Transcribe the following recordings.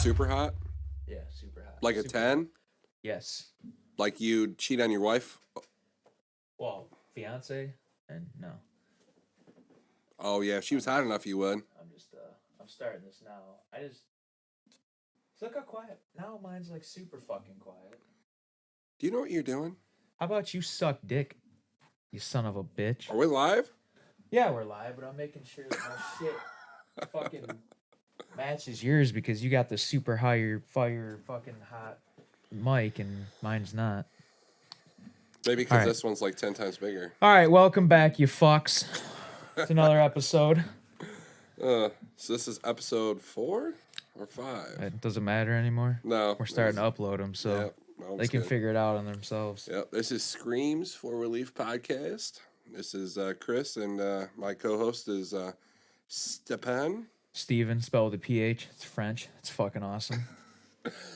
super hot? Yeah, super hot. Like a Super 10? hot. Yes. Like you'd cheat on your wife? Well, fiance, and no. Oh, yeah. If she was hot enough, you would. I'm starting this now. Look how quiet. Now mine's like super fucking quiet. Do you know what you're doing? How about you suck dick, you son of a bitch? Are we live? Yeah, we're live, but I'm making sure that my shit fucking matches yours because you got the super higher fire fucking hot mic and mine's not. Maybe because this one's like 10 times bigger. All right, welcome back, you fucks. It's another episode. So this is episode 4 or 5? It doesn't matter anymore. No. We're starting to upload them, so they can figure it out on themselves. Yep. This is Screams for Relief podcast. This is Chris, and my co-host is Stepan. Steven, spelled with a PH. It's French. It's fucking awesome.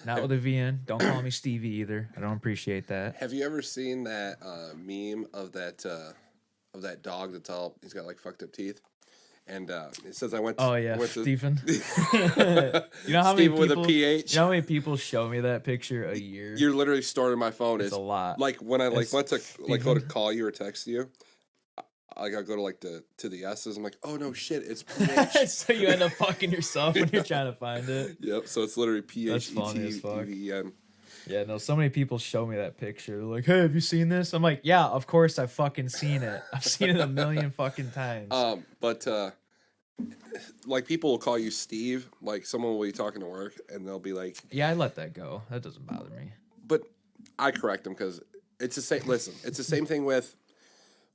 Not with a VN. Don't call me Stevie either. I don't appreciate that. Have you ever seen that meme of that dog that's he's got like fucked up teeth? And it says I went to... Oh, yeah, Stephen. You know how Steven many with people... a PH? You know how many people show me that picture a year? You're literally stored in my phone. It's a lot. Like when I went to Stephen. go to call you or text you, I go to the S's. I'm like, oh no shit, it's PH. So you end up fucking yourself when you're trying to find it. Yep. So it's literally PH. That's funny as fuck. E-T-E-N. Yeah, no, so many people show me that picture. They're like, hey, have you seen this? I'm like, yeah, of course I've fucking seen it. I've seen it a million fucking times. But like people will call you Steve. Like someone will be talking to work and they'll be like, yeah, I let that go. That doesn't bother me. But I correct them because it's the same. Listen, it's the same thing with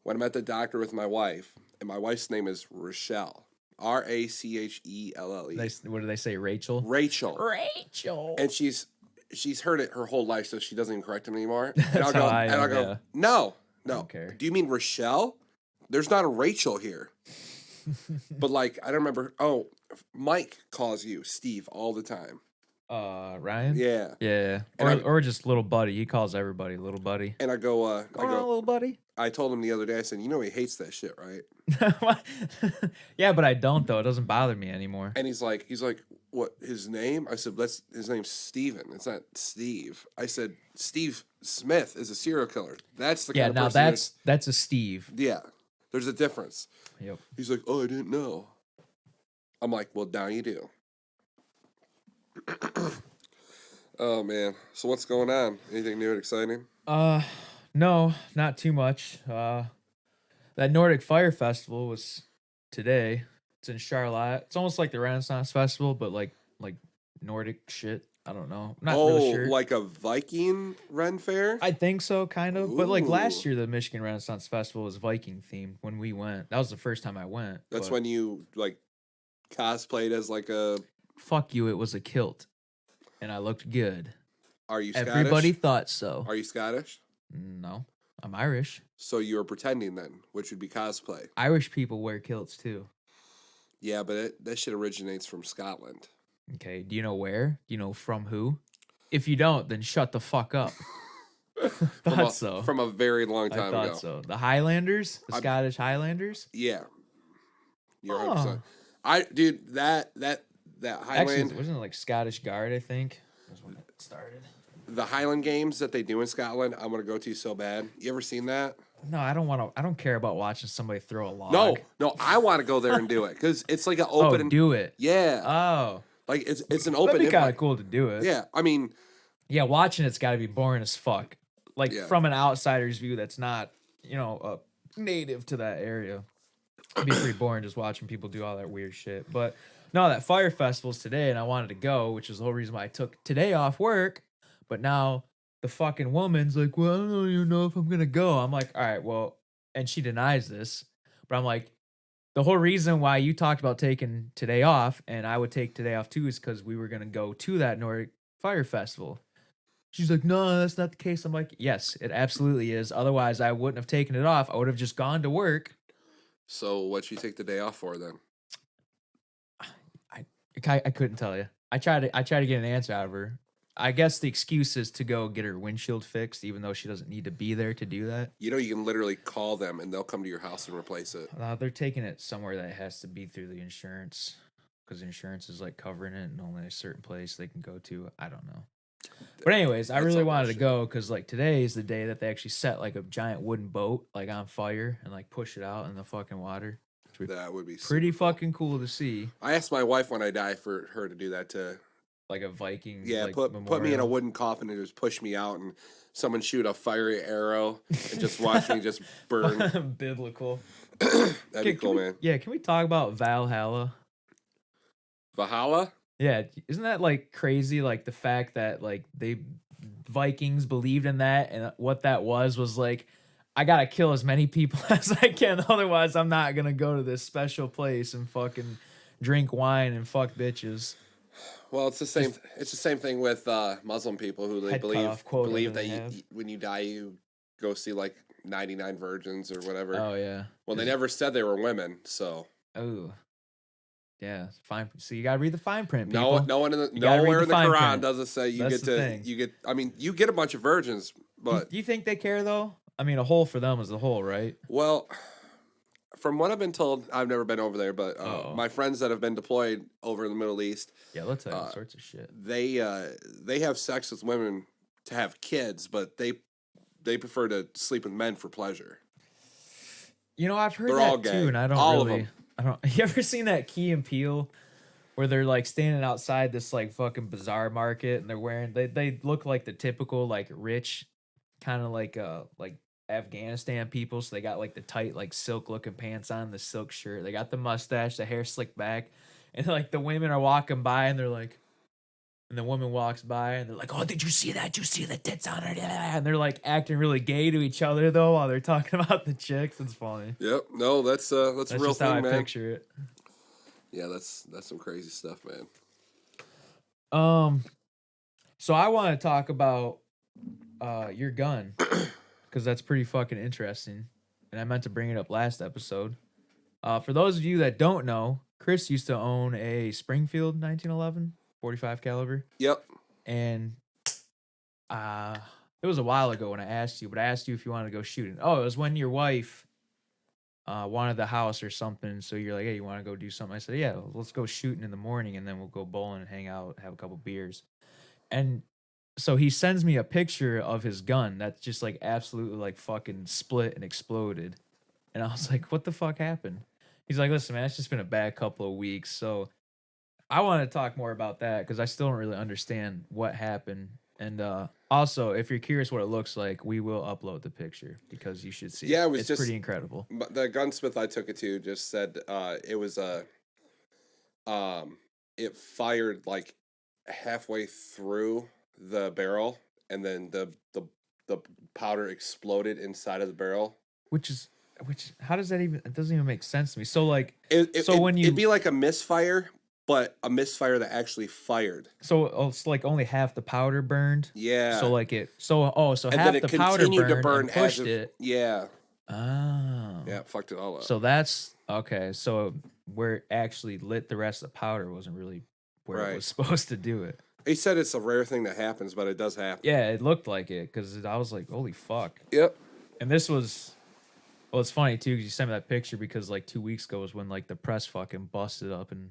when I'm at the doctor with my wife, and my wife's name is Rochelle. Rachelle. What do they say? Rachel? Rachel. And she's heard it her whole life, so she doesn't even correct him anymore. And I'll go, no. Okay. Do you mean Rochelle? There's not a Rachel here. But like, I don't remember. Oh, Mike calls you Steve all the time. Ryan? Yeah. Yeah. Or just little buddy. He calls everybody little buddy. And I go, little buddy. I told him the other day, I said, you know he hates that shit, right? Yeah, but I don't though. It doesn't bother me anymore. And he's like, what, his name? I said, his name's Steven. It's not Steve. I said, Steve Smith is a serial killer. That's the kind of person. Yeah, now that's a Steve. Yeah. There's a difference. Yep. He's like, oh, I didn't know. I'm like, well, now you do. Oh man, so what's going on? Anything new and exciting? No, not too much. That Nordic Fire Festival was today. It's in Charlotte. It's almost like the Renaissance Festival, but like Nordic shit. I don't know. I'm not really sure. Like a Viking Ren Fair? I think so, kind of. Ooh. But like last Ooh. year, the Michigan Renaissance Festival was Viking themed when we went. That was the first time I went. That's when you like cosplayed as like a... Fuck you, it was a kilt. And I looked good. Are you Scottish? Everybody thought so. Are you Scottish? No, I'm Irish. So you were pretending then, which would be cosplay. Irish people wear kilts too. Yeah, but that shit originates from Scotland. Okay, do you know where? Do you know from who? If you don't, then shut the fuck up. From a very long time ago. I thought so. The Highlanders? The Scottish Highlanders? Yeah. You're 100%. Dude, that Highland... Actually, wasn't it like Scottish Guard, I think? Was when it started. The Highland Games that they do in Scotland, I'm gonna go to so bad. You ever seen that? No, I don't want to. I don't care about watching somebody throw a log. No, I want to go there and do it because it's like an open. Oh, do it. Yeah. Oh. Like it's an open. That'd be kind of cool to do it. Yeah, I mean. Yeah, watching it's got to be boring as fuck. Like from an outsider's view, that's not native to that area. It'd be pretty boring just watching people do all that weird shit. But no, that fire festival's today, and I wanted to go, which is the whole reason why I took today off work. But now the fucking woman's like, well, I don't even know if I'm going to go. I'm like, all right, well, and she denies this. But I'm like, the whole reason why you talked about taking today off, and I would take today off too, is because we were going to go to that Nordic Fire Festival. She's like, no, that's not the case. I'm like, yes, it absolutely is. Otherwise, I wouldn't have taken it off. I would have just gone to work. So what'd you take the day off for then? I couldn't tell you. I tried to get an answer out of her. I guess the excuse is to go get her windshield fixed, even though she doesn't need to be there to do that. You can literally call them and they'll come to your house and replace it. They're taking it somewhere that has to be through the insurance. because insurance is like covering it and only a certain place they can go to. I don't know. But anyways, I really wanted to go because like today is the day that they actually set like a giant wooden boat like on fire and like push it out in the fucking water. That would be pretty fucking cool to see. I asked my wife when I die for her to do that to, like a Viking. Yeah, like, put me in a wooden coffin and just push me out and someone shoot a fiery arrow and just watch me just burn. Biblical. That'd be cool, man. Yeah, can we talk about Valhalla? Valhalla? Yeah, isn't that like crazy? Like the fact that like Vikings believed in that, and what that was like, I gotta kill as many people as I can, otherwise I'm not gonna go to this special place and fucking drink wine and fuck bitches. Well, it's the same. It's the same thing with Muslim people who they believe that when you die you go see like 99 virgins or whatever. Oh yeah. Well, they never said they were women, so. Oh. Yeah, fine. So you gotta read the fine print. People. Nowhere in the Quran does it say you get. I mean, you get a bunch of virgins, but do you think they care though? I mean, a hole for them is a hole, right? Well, from what I've been told, I've never been over there, but my friends that have been deployed over in the Middle East, yeah, let's tell you all sorts of shit. They have sex with women to have kids, but they prefer to sleep with men for pleasure. You know, I've heard that too, and I don't. You ever seen that Key and Peele where they're like standing outside this like fucking bazaar market and they're wearing they look like the typical like rich kind of like Afghanistan people, so they got like the tight like silk looking pants on, the silk shirt, they got the mustache, the hair slicked back, and like the women are walking by and they're like, and the woman walks by and they're like, oh, did you see that? Did you see the tits on her? And they're like acting really gay to each other though while they're talking about the chicks. It's funny. Yep. No, that's a real just thing, how man. I picture it. Yeah, that's some crazy stuff, man. So I want to talk about your gun because that's pretty fucking interesting, and I meant to bring it up last episode. For those of you that don't know, Chris used to own a Springfield 1911 .45 caliber. Yep. And it was a while ago when I asked you, but I asked you if you wanted to go shooting. Oh, it was when your wife wanted the house or something. So you're like, hey, you want to go do something? I said, yeah, let's go shooting in the morning and then we'll go bowling and hang out, have a couple beers. And so he sends me a picture of his gun that's just like absolutely like fucking split and exploded. And I was like, what the fuck happened? He's like, listen, man, it's just been a bad couple of weeks. So I want to talk more about that because I still don't really understand what happened. And also, if you're curious what it looks like, we will upload the picture because you should see it. It's just pretty incredible. The gunsmith I took it to just said it was it fired like halfway through the barrel and then the powder exploded inside of the barrel. Which how does that even? It doesn't even make sense to me. So like, when it'd be like a misfire. But a misfire that actually fired. So it's like only half the powder burned. Yeah. So like so half the powder burned and pushed it. Yeah. Oh. Yeah, it fucked it all up. So that's okay. So where it actually lit the rest of the powder wasn't really where it was supposed to do it. He said it's a rare thing that happens, but it does happen. Yeah, it looked like it because I was like, holy fuck. Yep. And this was. Well, it's funny too because you sent me that picture because like 2 weeks ago was when like the press fucking busted up and.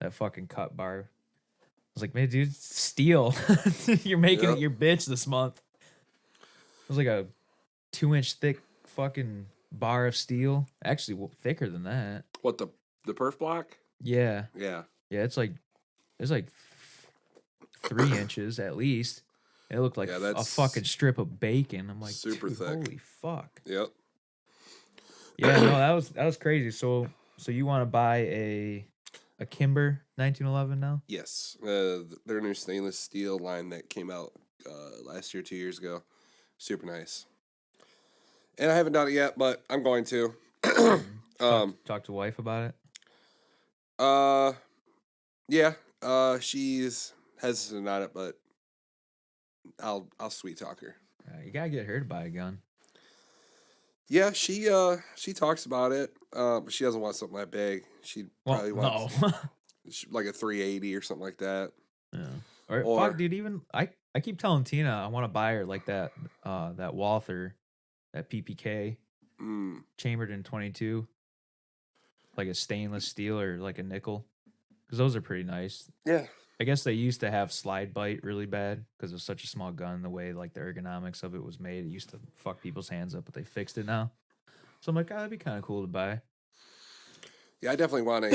That fucking cut bar. I was like, man, dude, steel. You're making it your bitch this month. It was like a 2-inch thick fucking bar of steel. Actually, thicker than that. What, the perf block? Yeah. Yeah. Yeah, it's like 3 inches at least. It looked like a fucking strip of bacon. I'm like, super thick. Holy fuck. Yep. Yeah, no, that was crazy. So you want to buy a Kimber 1911 now? Yes. Their new stainless steel line that came out last year, 2 years ago. Super nice. And I haven't done it yet, but I'm going to. Talk to wife about it? Yeah. She's hesitant on it, but I'll sweet talk her. You gotta get her to buy a gun. Yeah, she talks about it, but she doesn't want something that big. She probably wants like a 380 or something like that. Yeah. Or fuck, dude. Even I keep telling Tina I want to buy her like that Walther, that PPK, chambered in .22, like a stainless steel or like a nickel. because those are pretty nice. Yeah. I guess they used to have slide bite really bad because it was such a small gun. The way like the ergonomics of it was made, it used to fuck people's hands up, but they fixed it now. So I'm like, oh, that'd be kind of cool to buy. Yeah, I definitely want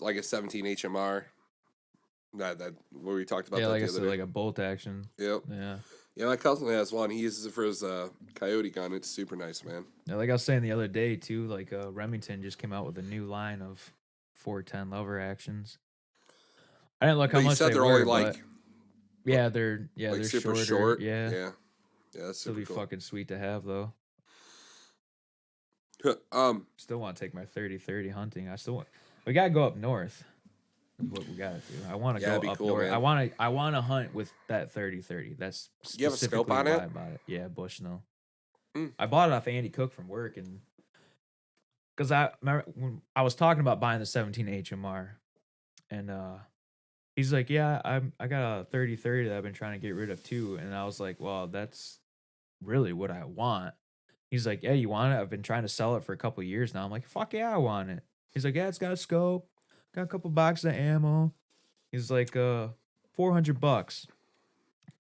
like a 17 HMR. That where we talked about that like the I other said, day. like a bolt action. Yep. Yeah. Yeah, my cousin has one. He uses it for his coyote gun. It's super nice, man. Yeah, like I was saying the other day too, like Remington just came out with a new line of 410 lever actions. I didn't look how much they they're were, only like they're like they're super shorter. short. Yeah. Yeah. Yeah, that's super It'll be cool. fucking sweet to have though. Still want to take my 30-30 hunting. We gotta go up north. Is what we gotta do. I want to go up cool, north. man. I want to hunt with that 30-30. That's You have a scope on why it? I bought it. Yeah, Bushnell. Mm. I bought it off Andy Cook from work, and because I remember when I was talking about buying the 17 HMR, and he's like, "Yeah, I got a 30-30 that I've been trying to get rid of too," and I was like, "Well, that's really what I want." He's like, "Yeah, you want it? I've been trying to sell it for a couple of years now." I'm like, "Fuck yeah, I want it." He's like, "Yeah, it's got a scope, got a couple boxes of ammo." He's like, $400.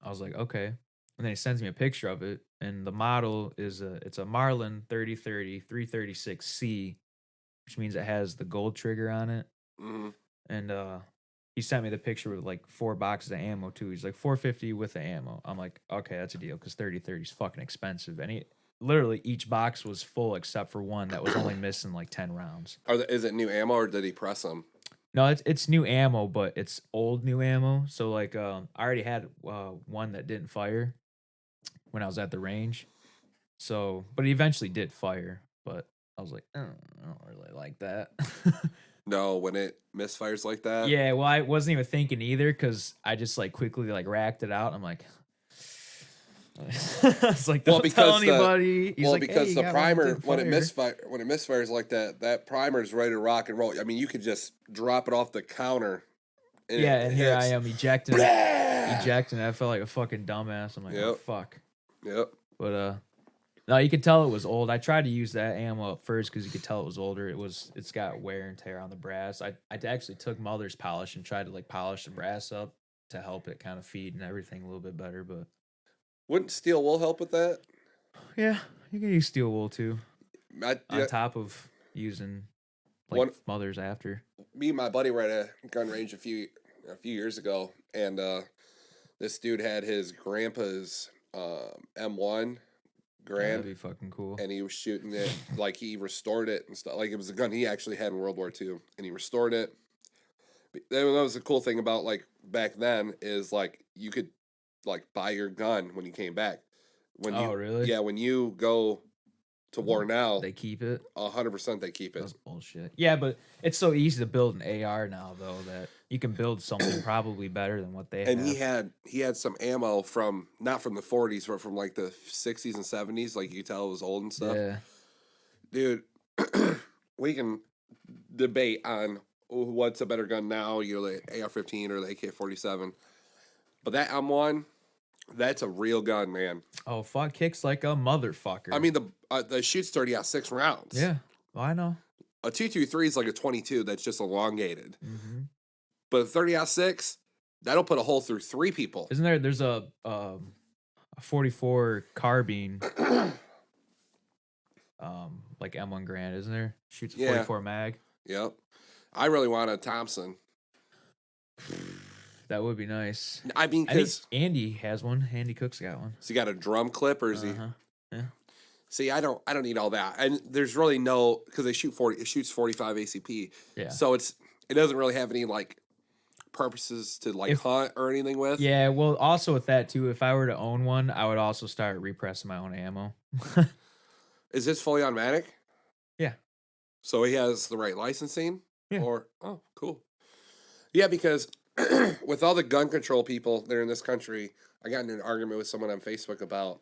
I was like, okay. And then he sends me a picture of it, and the model is it's a Marlin 30-30 336C, which means it has the gold trigger on it. Mm-hmm. And he sent me the picture with like 4 boxes of ammo too. He's like $450 with the ammo. I'm like, okay, that's a deal because 30-30 is fucking expensive. And literally each box was full except for one that was only missing like 10 rounds. Is it new ammo or did he press them? No, it's new ammo, but it's old new ammo. So like, I already had one that didn't fire when I was at the range. So, but it eventually did fire. But I was like, I don't really like that. No, when it misfires like that. Yeah, well, I wasn't even thinking either because I just like quickly like racked it out. I'm like, it's like don't tell anybody. He's like, because the primer when it misfires like that, that primer is ready to rock and roll. I mean, you could just drop it off the counter. And here I am ejecting. I felt like a fucking dumbass. I'm like, oh fuck. Yep. But no, you could tell it was old. I tried to use that ammo up first because you could tell it was older. It's got wear and tear on the brass. I actually took Mother's polish and tried to like polish the brass up to help it kind of feed and everything a little bit better. But wouldn't steel wool help with that? Yeah, you can use steel wool too. On top of using like Mother's after. Me and my buddy were at a gun range a few years ago, and this dude had his grandpa's M1 Grand. That'd be fucking cool. And he was shooting it like he restored it and stuff. Like it was a gun he actually had in World War II, and he restored it. That was the cool thing about like back then is like you could like buy your gun when you came back. Really? Yeah, when you go to war now, they keep it. 100% they keep it. That's bullshit. Yeah, but it's so easy to build an AR now though that you can build something probably better than what they have. And he had some ammo from not from the 40s, but from like the 60s and 70s. Like you could tell it was old and stuff. Yeah, dude, we can debate on what's a better gun now, you know, the AR-15 or the AK-47. But that M1, that's a real gun, man. Oh, fuck, kicks like a motherfucker. I mean, the shoots 30-06 rounds. Yeah, well, I know. A 223 is like a 22 that's just elongated. Mm-hmm. But a 30-06, that'll put a hole through 3 people. Isn't there's a 44 carbine, like M1 Grand, isn't there? Shoots a 44 mag. Yep. I really want a Thompson. That would be nice. I mean, because Andy has one. Andy Cook's got one. So he got a drum clip, or is he? Yeah. See, I don't need all that, and there's really no because they shoot 40. It shoots 45 ACP. Yeah. So it doesn't really have any like purposes to like hunt or anything with. Yeah. Well, also with that too, if I were to own one, I would also start repressing my own ammo. Is this fully automatic? Yeah. So he has the right licensing? Yeah. Oh, cool. Yeah, because with all the gun control people that are in this country, I got in an argument with someone on Facebook about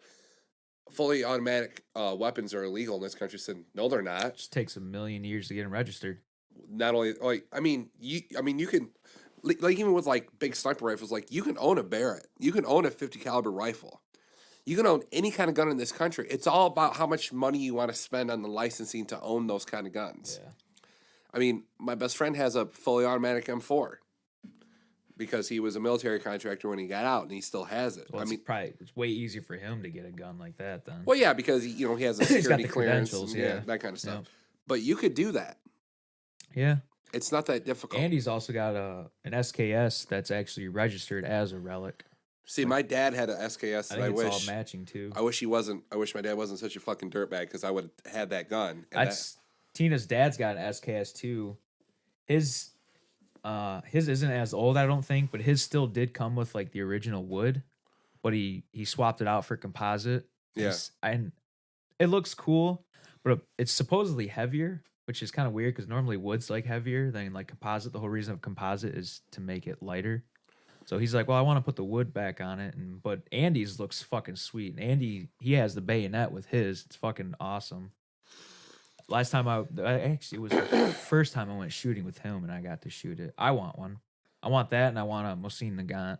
fully automatic weapons are illegal in this country. Said no, they're not. It just takes a million years to get them registered. Not only like you can like even with like big sniper rifles, like you can own a Barrett, you can own a 50 caliber rifle. You can own any kind of gun in this country. It's all about how much money you want to spend on the licensing to own those kind of guns. Yeah. I mean, my best friend has a fully automatic M4 because he was a military contractor when he got out, and he still has it. Well, I mean, it's way easier for him to get a gun like that then. well, yeah, because he has a He's got security the clearance, credentials, and, yeah, that kind of stuff. Yep. But you could do that. Yeah. It's not that difficult. Andy's also got an SKS that's actually registered as a relic. See, my dad had an SKS I that think I it's wish. all matching too. I wish he wasn't. I wish my dad wasn't such a fucking dirtbag because I would have had that gun. And Tina's dad's got an SKS too. His isn't as old, I don't think, but his still did come with like the original wood, but he swapped it out for composite. Yeah, and it looks cool, but it's supposedly heavier, which is kind of weird because normally wood's like heavier than like composite. The whole reason of composite is to make it lighter. So he's like, well, I want to put the wood back on it, but Andy's looks fucking sweet. And Andy, he has the bayonet with his. It's fucking awesome. Last time I actually, it was the first time I went shooting with him, and I got to shoot it. I want one. I want that, and I want a Mosin Nagant.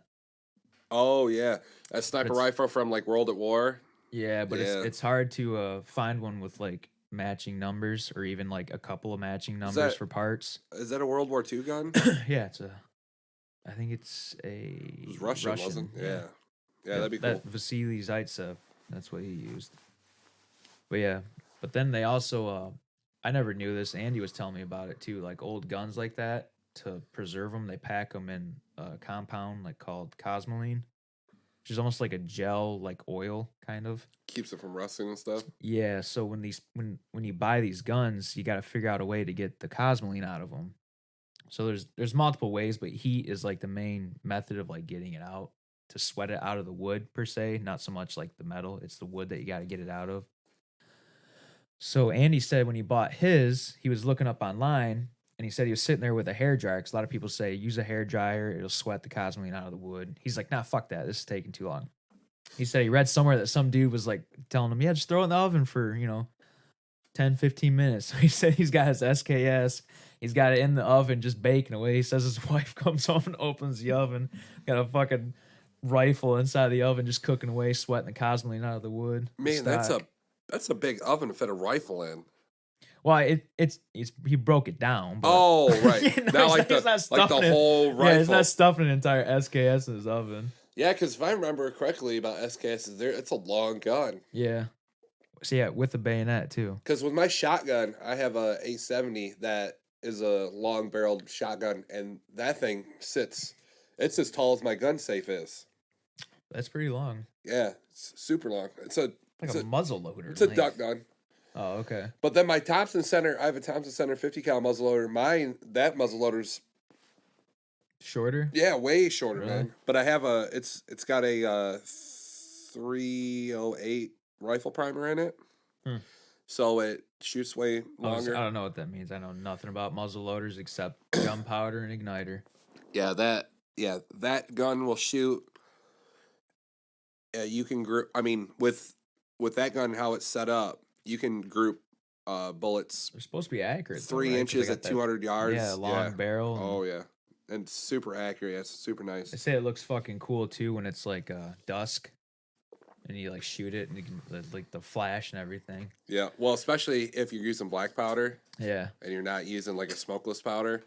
Oh yeah, a sniper rifle from like World at War. Yeah, but it's hard to find one with like matching numbers or even like a couple of matching numbers for parts. Is that a World War II gun? Yeah, I think it's It was Russian. Wasn't? Yeah, that'd be cool. That Vasily Zaitsev, that's what he used. But yeah, but then they also, I never knew this. Andy was telling me about it too. Like old guns like that, to preserve them, they pack them in a compound like called cosmoline, which is almost like a gel, like oil kind of. Keeps it from rusting and stuff. Yeah, so when you buy these guns, you got to figure out a way to get the cosmoline out of them. So there's multiple ways, but heat is like the main method of like getting it out, to sweat it out of the wood per se, not so much like the metal. It's the wood that you got to get it out of. So Andy said when he bought his, he was looking up online, and he said he was sitting there with a hairdryer, because a lot of people say use a hairdryer, it'll sweat the cosmoline out of the wood. He's like, nah, fuck that. This is taking too long. He said he read somewhere that some dude was like telling him, yeah, just throw it in the oven for, 10, 15 minutes. So he said he's got his SKS. He's got it in the oven just baking away. He says his wife comes home and opens the oven. Got a fucking rifle inside the oven just cooking away, sweating the cosmoline out of the wood. Man, that's a big oven to fit a rifle in. Well, it's he broke it down. But, oh, right. Not like the whole rifle. Yeah, he's not stuffing an entire SKS in his oven. Yeah, because if I remember correctly about SKSs, it's a long gun. Yeah. So yeah, with the bayonet too. Because with my shotgun, I have a 870 that is a long-barreled shotgun, and that thing it's as tall as my gun safe is. That's pretty long. Yeah, it's super long. It's a muzzle loader. It's a duck gun. Oh, okay. But then my Thompson Center, I have a Thompson Center 50 cal muzzle loader. That muzzle loader's shorter. Yeah, way shorter, really? man. But I have it's got a 308 rifle primer in it. So it shoots way longer. I don't know what that means. I know nothing about muzzle loaders except gunpowder and igniter. Yeah, that gun will shoot. You can group. I mean, with that gun, how it's set up, you can group bullets. They're supposed to be accurate. 3 inches at 200 yards. Yeah, long barrel. Oh yeah, and super accurate. Yeah, it's super nice. They say it looks fucking cool too when it's like dusk. And you like shoot it, and you can like the flash and everything. Yeah, well, especially if you're using black powder. Yeah. And you're not using like a smokeless powder.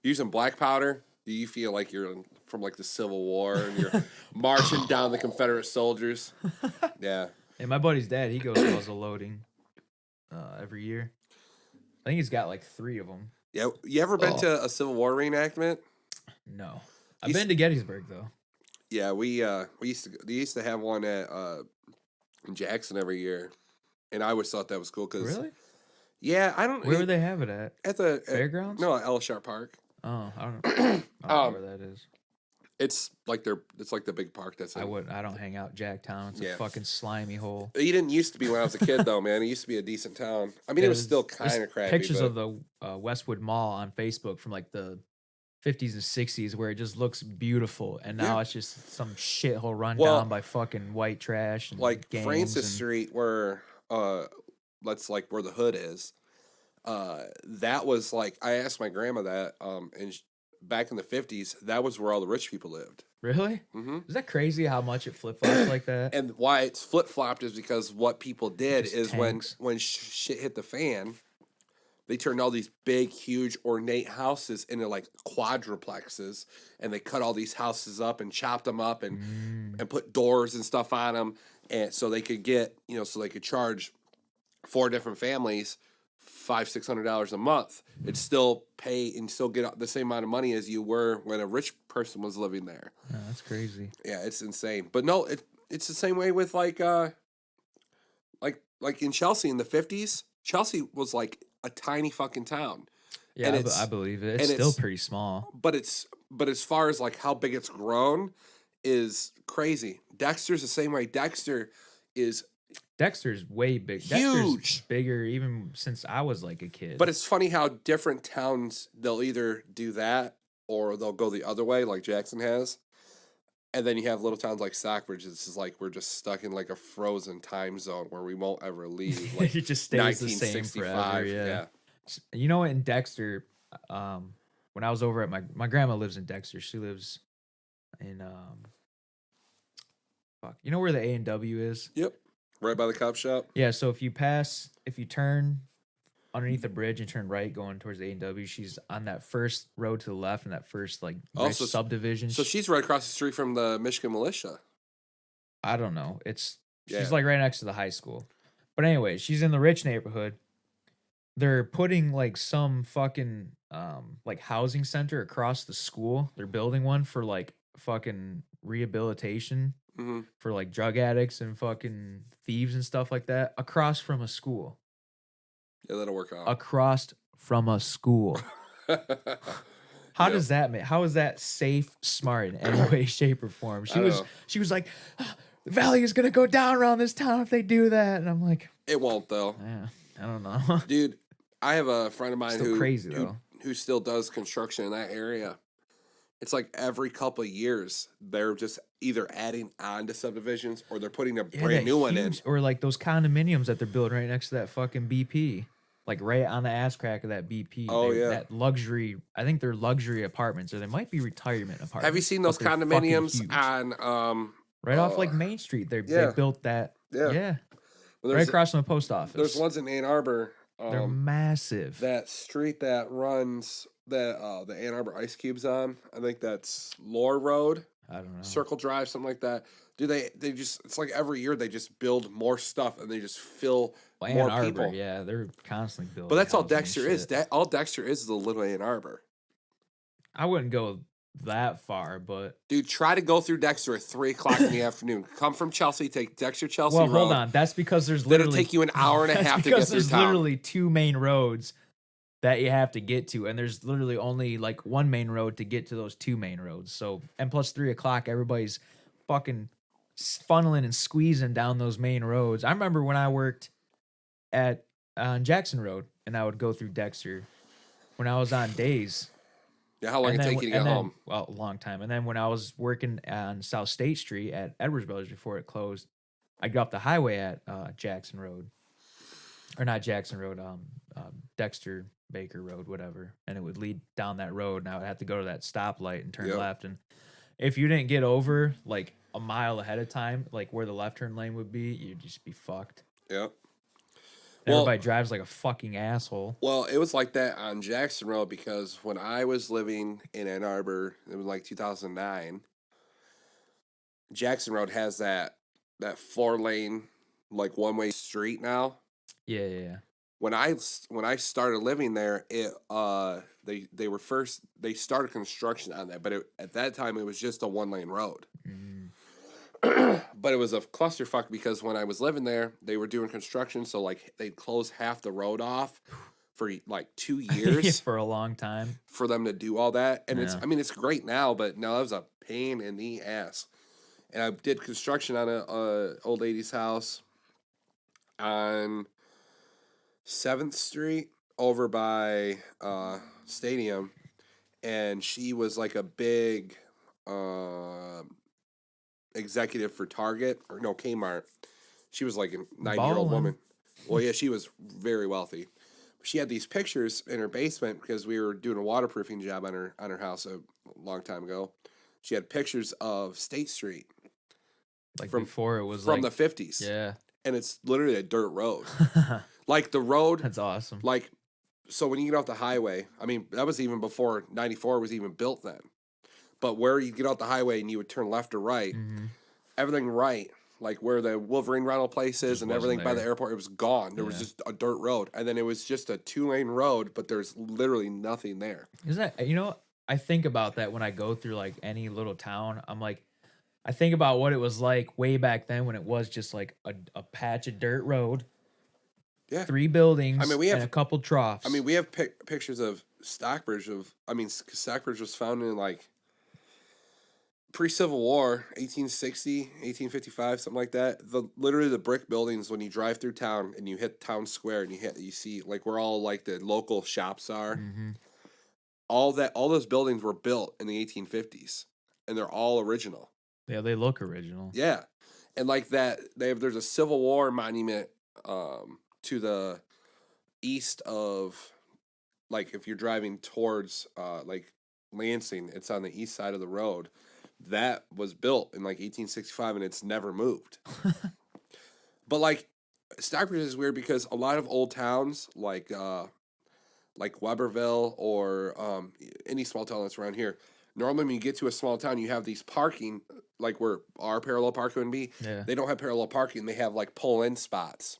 Using black powder, you feel like you're from like the Civil War and you're marching down the Confederate soldiers. Yeah. Hey, my buddy's dad, he goes muzzle loading every year. I think he's got like 3 of them. Yeah. You ever been to a Civil War reenactment? No. I've been to Gettysburg though. Yeah, we used to have one at in Jackson every year, and I always thought that was cool because really, yeah, I don't. Where would they have it at? At the fairgrounds? No, at Ellis Sharp Park. Oh, I don't know where that is. It's like the big park that's. I don't hang out Jacktown. It's a fucking slimy hole. It didn't used to be when I was a kid though, man. It used to be a decent town. I mean, it was still kind of crappy. Pictures of the Westwood Mall on Facebook from like the 50s and 60s where it just looks beautiful, and now it's just some shithole run down by fucking white trash and like Francis Street where that's like where the hood is. That was like, I asked my grandma that and back in the 50s, that was where all the rich people lived. Really? Mm-hmm. Is that crazy how much it flip-flops like that? And why it's flip-flopped is because what people did is tanks. when shit hit the fan, they turned all these big, huge, ornate houses into like quadruplexes, and they cut all these houses up and chopped them up and put doors and stuff on them, and so they could get, so they could charge 4 different families $500-600 a month. It'd still pay and still get the same amount of money as you were when a rich person was living there. Oh, that's crazy. Yeah, it's insane. But no, it's the same way with like in Chelsea in the 50s. Chelsea was like a tiny fucking town. Yeah, and I believe it. It's still pretty small. But as far as like how big it's grown is crazy. Dexter's the same way. Dexter's way big. Huge. Dexter's bigger even since I was like a kid. But it's funny how different towns, they'll either do that or they'll go the other way like Jackson has. And then you have little towns like Stockbridge. It's just like we're just stuck in like a frozen time zone where we won't ever leave. Like it just stays the same forever. Yeah. You know what? In Dexter, when I was over at my grandma lives in Dexter. She lives in you know where the A&W is? Yep. Right by the cop shop. Yeah. So if you turn underneath the bridge and turn right going towards the A&W, she's on that first road to the left and that first like subdivision. So she's right across the street from the Michigan Militia. I don't know. She's like right next to the high school. But anyway, she's in the rich neighborhood. They're putting like some fucking like housing center across the school. They're building one for like fucking rehabilitation for like drug addicts and fucking thieves and stuff like that across from a school. Yeah, that'll work out. Across from a school. How does that make? How is that safe, smart in any way, shape, or form? She was like, the value is gonna go down around this town if they do that, and I'm like, it won't though. Yeah, I don't know, dude. I have a friend of mine who still does construction in that area. It's like every couple of years they're just either adding on to subdivisions or they're putting a brand new one in, or like those condominiums that they're building right next to that fucking BP. Like right on the ass crack of that BP. Oh, yeah. That luxury, I think they're luxury apartments, or they might be retirement apartments. Have you seen those condominiums on right off like Main Street? They built that. Yeah. Well, right across from the post office. There's ones in Ann Arbor. They're massive. That street that runs the Ann Arbor Ice Cube's on. I think that's Lore Road. I don't know. Circle Drive, something like that. Do they just, it's like every year they just build more stuff and they just fill more people. Yeah, they're constantly building. But that's all Dexter is. All Dexter is a little Ann Arbor. I wouldn't go that far, but dude, try to go through Dexter at 3:00 in the afternoon. Come from Chelsea, take Dexter Chelsea Road. Well, hold on. That's because there's literally it'll take you an hour and a half to get through there's town. Literally 2 main roads that you have to get to, and there's literally only like 1 main road to get to those 2 main roads. So, and plus 3:00, everybody's fucking funneling and squeezing down those main roads. I remember when I worked at on Jackson Road, and I would go through Dexter when I was on days. Yeah, how long did it take you to get home? Well, a long time. And then when I was working on South State Street at Edwards Brothers before it closed, I'd go up the highway at Jackson Road. Or not Jackson Road, Dexter Baker Road, whatever. And it would lead down that road, and I would have to go to that stoplight and turn left. And if you didn't get over like a mile ahead of time, like where the left turn lane would be, you'd just be fucked. Yep. Everybody drives like a fucking asshole. Well, it was like that on Jackson Road because when I was living in Ann Arbor, it was like 2009. Jackson Road has that 4-lane, like 1-way street now. Yeah. When I started living there, they started construction on that, but at that time it was just a 1-lane road. But it was a clusterfuck because when I was living there, they were doing construction, so like they'd close half the road off for like 2 years. For a long time. For them to do all that. And it's great now, but no, that was a pain in the ass. And I did construction on a old lady's house on 7th Street over by Stadium, and she was like a big executive for Target or no Kmart. She was like a 9-year-old woman. Well, yeah, she was very wealthy. She had these pictures in her basement because we were doing a waterproofing job on her house a long time ago. She had pictures of State Street, like before it was from like, the 50s. Yeah, and it's literally a dirt road. Like the road. That's awesome. Like so when you get off the highway, I mean, that was even before 94 was even built then. But where you get off the highway and you would turn left or right, everything right, like where the Wolverine rental place is Just and wasn't everything by the there. airport, it was gone. There was just a dirt road. And then it was just a 2-lane road, but there's literally nothing there. Isn't that, I think about that when I go through like any little town. I'm like, I think about what it was like way back then when it was just like a patch of dirt road, Yeah. 3 I mean, buildings, we have and a couple troughs. I mean, we have pictures of Stockbridge Stockbridge was founded in like pre-Civil War, 1860, 1855, something like that. Literally the brick buildings when you drive through town and you hit town square and you see like where all like the local shops are. All those buildings were built in the 1850s and they're all original. Yeah, they look original. Yeah. And like that there's a Civil War monument to the east of, like if you're driving towards like Lansing, it's on the east side of the road. That was built in like 1865 and it's never moved. But like Stockbridge is weird because a lot of old towns like Weberville or any small town that's around here, normally when you get to a small town you have these parking like where our parallel parking would be. Yeah. They don't have parallel parking, they have like pull-in spots.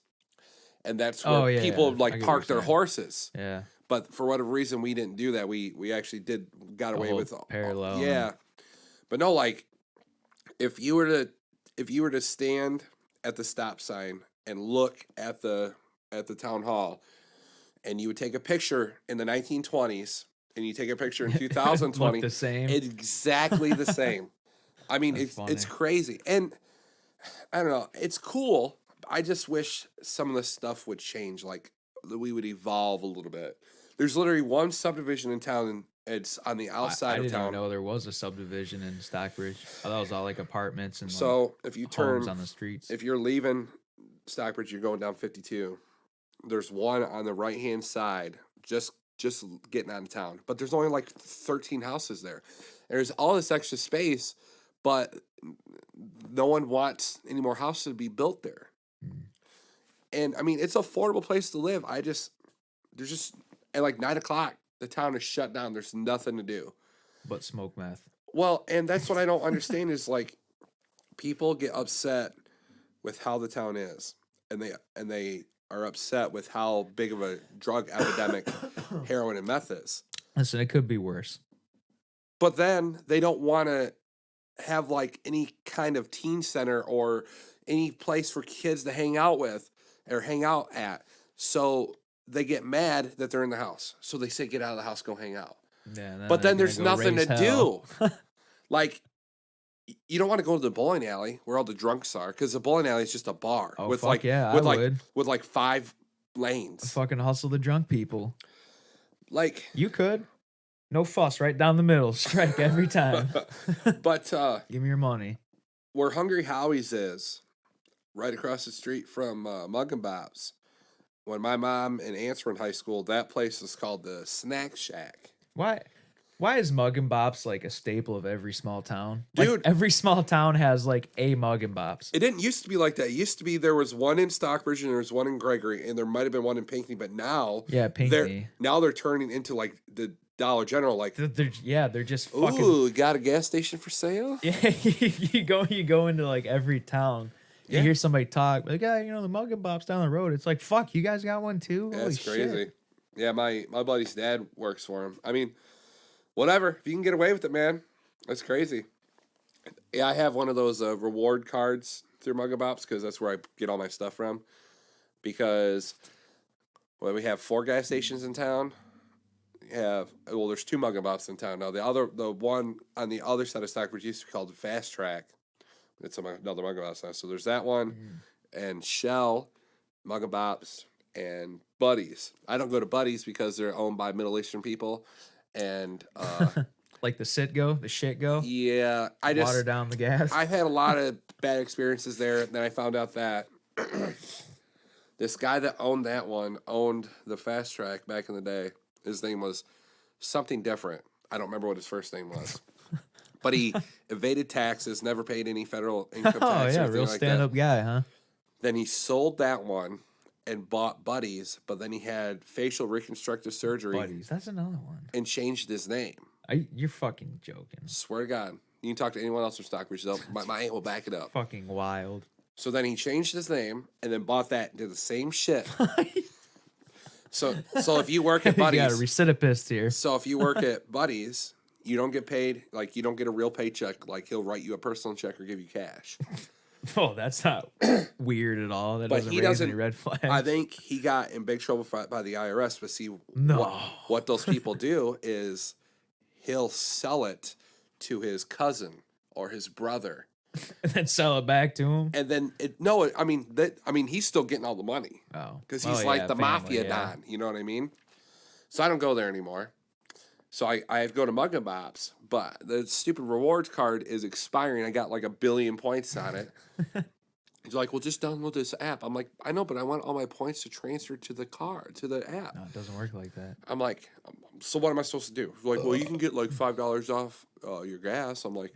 And that's where people like park their horses. Yeah. But for whatever reason, we didn't do that. We actually got away with parallel. Yeah, but no, like if you were to stand at the stop sign and look at the town hall, and you would take a picture in the 1920s, and you take a picture in 2020, the same, it's exactly the same. I mean, it's crazy, and I don't know, it's cool. I just wish some of the stuff would change, like we would evolve a little bit. There's literally one subdivision in town, and it's on the outside of town. I didn't know there was a subdivision in Stockbridge. I thought it was all like apartments and so if you turn on the streets. If you're leaving Stockbridge, you're going down 52. There's one on the right hand side, just getting out of town, but there's only like 13 houses there. There's all this extra space, but no one wants any more houses to be built there. And I mean, it's an affordable place to live. There's just at like 9:00, the town is shut down. There's nothing to do but smoke meth. Well, and that's what I don't understand is like people get upset with how the town is, and they are upset with how big of a drug epidemic heroin and meth is. Listen, it could be worse. But then they don't want to have like any kind of teen center or any place for kids to hang out with or hang out at. So they get mad that they're in the house. So they say, get out of the house, go hang out. Yeah, but then there's nothing to do. Like, you don't want to go to the bowling alley where all the drunks are, because the bowling alley is just a bar with with like 5 lanes. I'd fucking hustle the drunk people. Like, you could. No fuss, right down the middle, strike every time. But give me your money. Where Hungry Howie's is, right across the street from Mug and Bob's. When my mom and aunts were in high school, that place was called the Snack Shack. Why is Mug and Bob's like a staple of every small town? Dude, like, every small town has like a Mug and Bob's. It didn't used to be like that. It used to be there was one in Stockbridge and there was one in Gregory, and there might have been one in Pinckney, but now Pinckney. They're turning into like the Dollar General, like they're just fucking. Ooh, got a gas station for sale? Yeah, you go into like every town. You hear somebody talk, like, yeah, the Mug and Bob's down the road. It's like, fuck, you guys got one too? Yeah, that's crazy. Shit. Yeah, my buddy's dad works for him. I mean, whatever. If you can get away with it, man, that's crazy. Yeah, I have one of those reward cards through Mug and Bob's because that's where I get all my stuff from. Because we have 4 gas stations in town. There's 2 Mug and Bob's in town now. The one on the other side of Stockbridge used to be called Fast Track. It's another Mug and Bob's now. So there's that one, and Shell, Mug and Bob's, and Buddy's. I don't go to Buddy's because they're owned by Middle Eastern people, and like the shit go. Yeah, I just water down the gas. I've had a lot of bad experiences there. And then I found out that this guy that owned that one owned the Fast Track back in the day. His name was something different. I don't remember what his first name was. But he evaded taxes, never paid any federal income tax. Oh, yeah, real stand-up guy, huh? Then he sold that one, and bought Buddies, but then he had facial reconstructive surgery. Buddies, that's another one. And changed his name. You're fucking joking. Swear to God. You can talk to anyone else from Stockbridge. My aunt will back it up. Fucking wild. So then he changed his name and then bought that and did the same shit. So if you work at Buddies, you got a recidivist here. So if you work at Buddies, you don't get paid, like you don't get a real paycheck. Like he'll write you a personal check or give you cash. Oh, that's not weird at all. That doesn't raise any red flags. I think he got in big trouble by the IRS. But see, no. what those people do is he'll sell it to his cousin or his brother. And then sell it back to him. And then he's still getting all the money. Oh, because he's like the mafia don. You know what I mean? So I don't go there anymore. So I have to go to Mug and Bob's, but the stupid rewards card is expiring. I got like 1 billion points on it. He's like, well, just download this app. I'm like, I know, but I want all my points to transfer to the card, to the app. No, it doesn't work like that. I'm like, so what am I supposed to do? He's like, well, you can get like $5 off your gas. I'm like,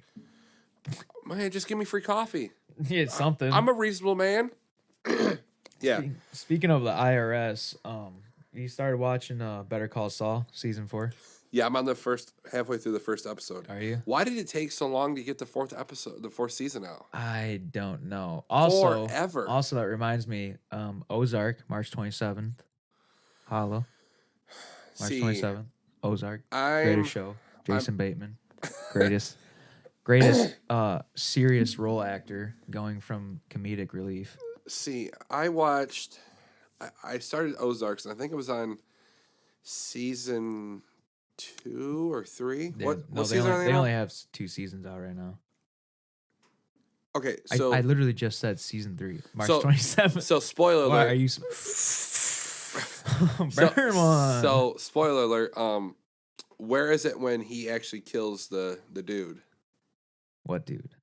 man, just give me free coffee. Yeah, something. I'm a reasonable man. Yeah. Speaking of the IRS, you started watching Better Call Saul season 4? Yeah, I'm on halfway through the first episode. Are you? Why did it take so long to get the fourth season out? I don't know. Also, forever. Also, that reminds me, Ozark, March 27th. Holla. March 27th. Ozark. Greatest show. Jason Bateman. Greatest serious role actor going from comedic relief. See, I started Ozarks, and I think it was on season 2 or 3. What season are they on? They only have 2 seasons out right now. Okay, so I literally just said season 3, March 27th. So spoiler alert. Why are you burn one? So spoiler alert. Where is it when he actually kills the dude? What dude?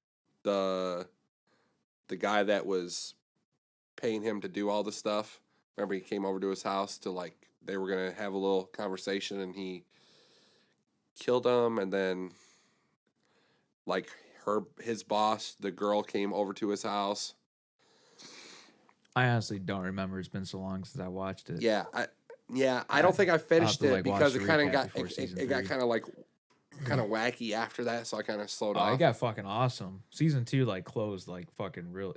The guy that was paying him to do all the stuff. Remember, he came over to his house to they were gonna have a little conversation, and he killed him, and then his boss, the girl, came over to his house. I honestly don't remember. It's been so long since I watched it. Yeah, I don't think I finished it because it kind of got kind of wacky after that, so I kind of slowed off. It got fucking awesome. Season 2 closed fucking really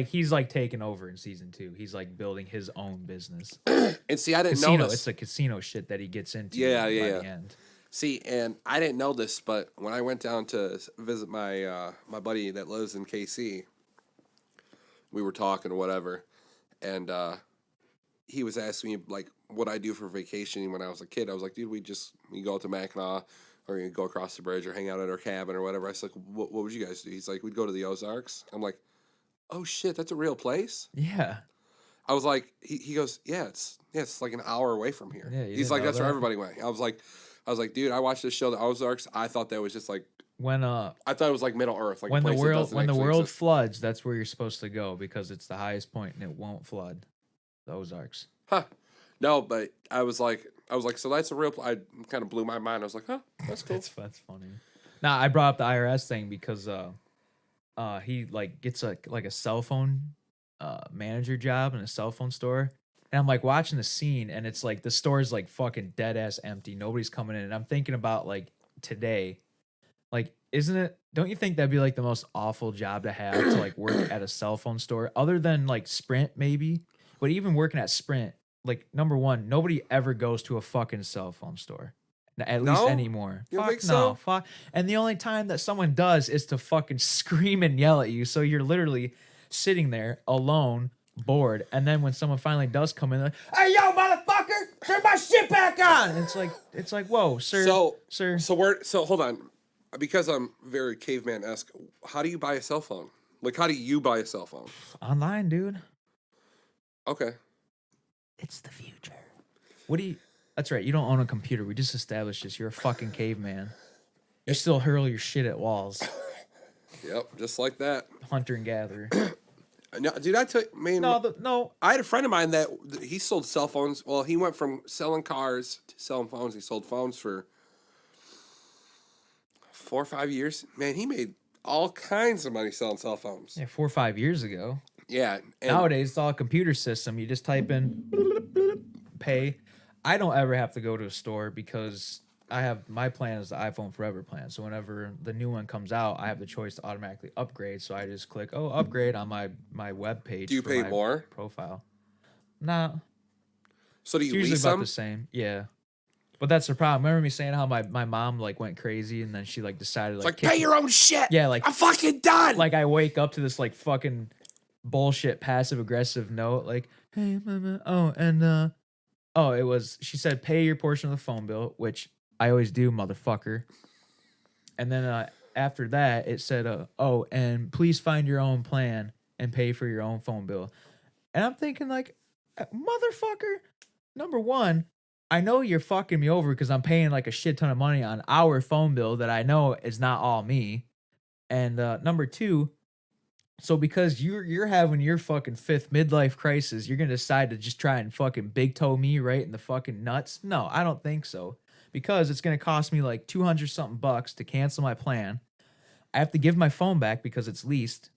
he's taking over in season 2. He's building his own business. And see, I didn't know this. It's the casino shit that he gets into. Yeah. The end. See, and I didn't know this, but when I went down to visit my my buddy that lives in KC, we were talking or whatever, and he was asking me what I do for vacation when I was a kid. I was like, dude, we go out to Mackinac, or we go across the bridge, or hang out at our cabin or whatever. I was like, what would you guys do? He's like, we'd go to the Ozarks. I'm like, oh shit, that's a real place? Yeah. I was like, he goes, yeah, it's like an hour away from here. Yeah, he's like, that's where everybody went. I was like, dude, I watched this show, the Ozarks. I thought that was just when I thought it was like Middle Earth, when the world floods, that's where you're supposed to go because it's the highest point and it won't flood. The Ozarks. Huh? No, but I was like, so that's a real. I kind of blew my mind. I was like, huh, that's cool. That's funny. Now I brought up the IRS thing because he gets a cell phone manager job in a cell phone store. And I'm watching the scene, and it's the store is fucking dead ass empty. Nobody's coming in, and I'm thinking about today, isn't it? Don't you think that'd be the most awful job to have to work at a cell phone store, other than Sprint maybe? But even working at Sprint, number one, nobody ever goes to a fucking cell phone store, at least anymore. You think so? Fuck. And the only time that someone does is to fucking scream and yell at you. So you're literally sitting there alone, bored, and then when someone finally does come in, hey yo motherfucker, turn my shit back on. And it's like whoa, sir. So hold on, because I'm very caveman-esque. How do you buy a cell phone? How do you buy a cell phone? Online, dude. Okay. It's the future. That's right, you don't own a computer. We just established this. You're a fucking caveman. You still hurl your shit at walls. Yep, just like that. Hunter and gatherer. No, dude, I mean, no. I had a friend of mine that he sold cell phones. Well, he went from selling cars to selling phones. He sold phones for 4 or 5 years. Man, he made all kinds of money selling cell phones. Yeah, 4 or 5 years ago. Yeah. And Nowadays, it's all a computer system. You just type in pay. I don't ever have to go to a store because I have my plan is the iPhone Forever plan. So whenever the new one comes out, I have the choice to automatically upgrade. So I just click upgrade on my web page do you for pay my more? profile. Nah, So do it's you usually lease about them? the same. Yeah. But that's the problem. Remember me saying how my mom like went crazy and then she like decided It's like like, pay your own shit. yeah, like I'm fucking done. like I wake up to this like fucking bullshit passive aggressive note like, hey mama, it was she said pay your portion of the phone bill, which I always do, motherfucker. And then after that it said and please find your own plan and pay for your own phone bill. And I'm thinking like, motherfucker, number one, I know you're fucking me over because I'm paying like a shit ton of money on our phone bill that I know is not all me. And number two, so because you're having your fucking fifth midlife crisis, you're gonna decide to just try and fucking big toe me right in the fucking nuts? No, I don't think so. Because it's gonna cost me like 200 something bucks to cancel my plan. I have to give my phone back because it's leased.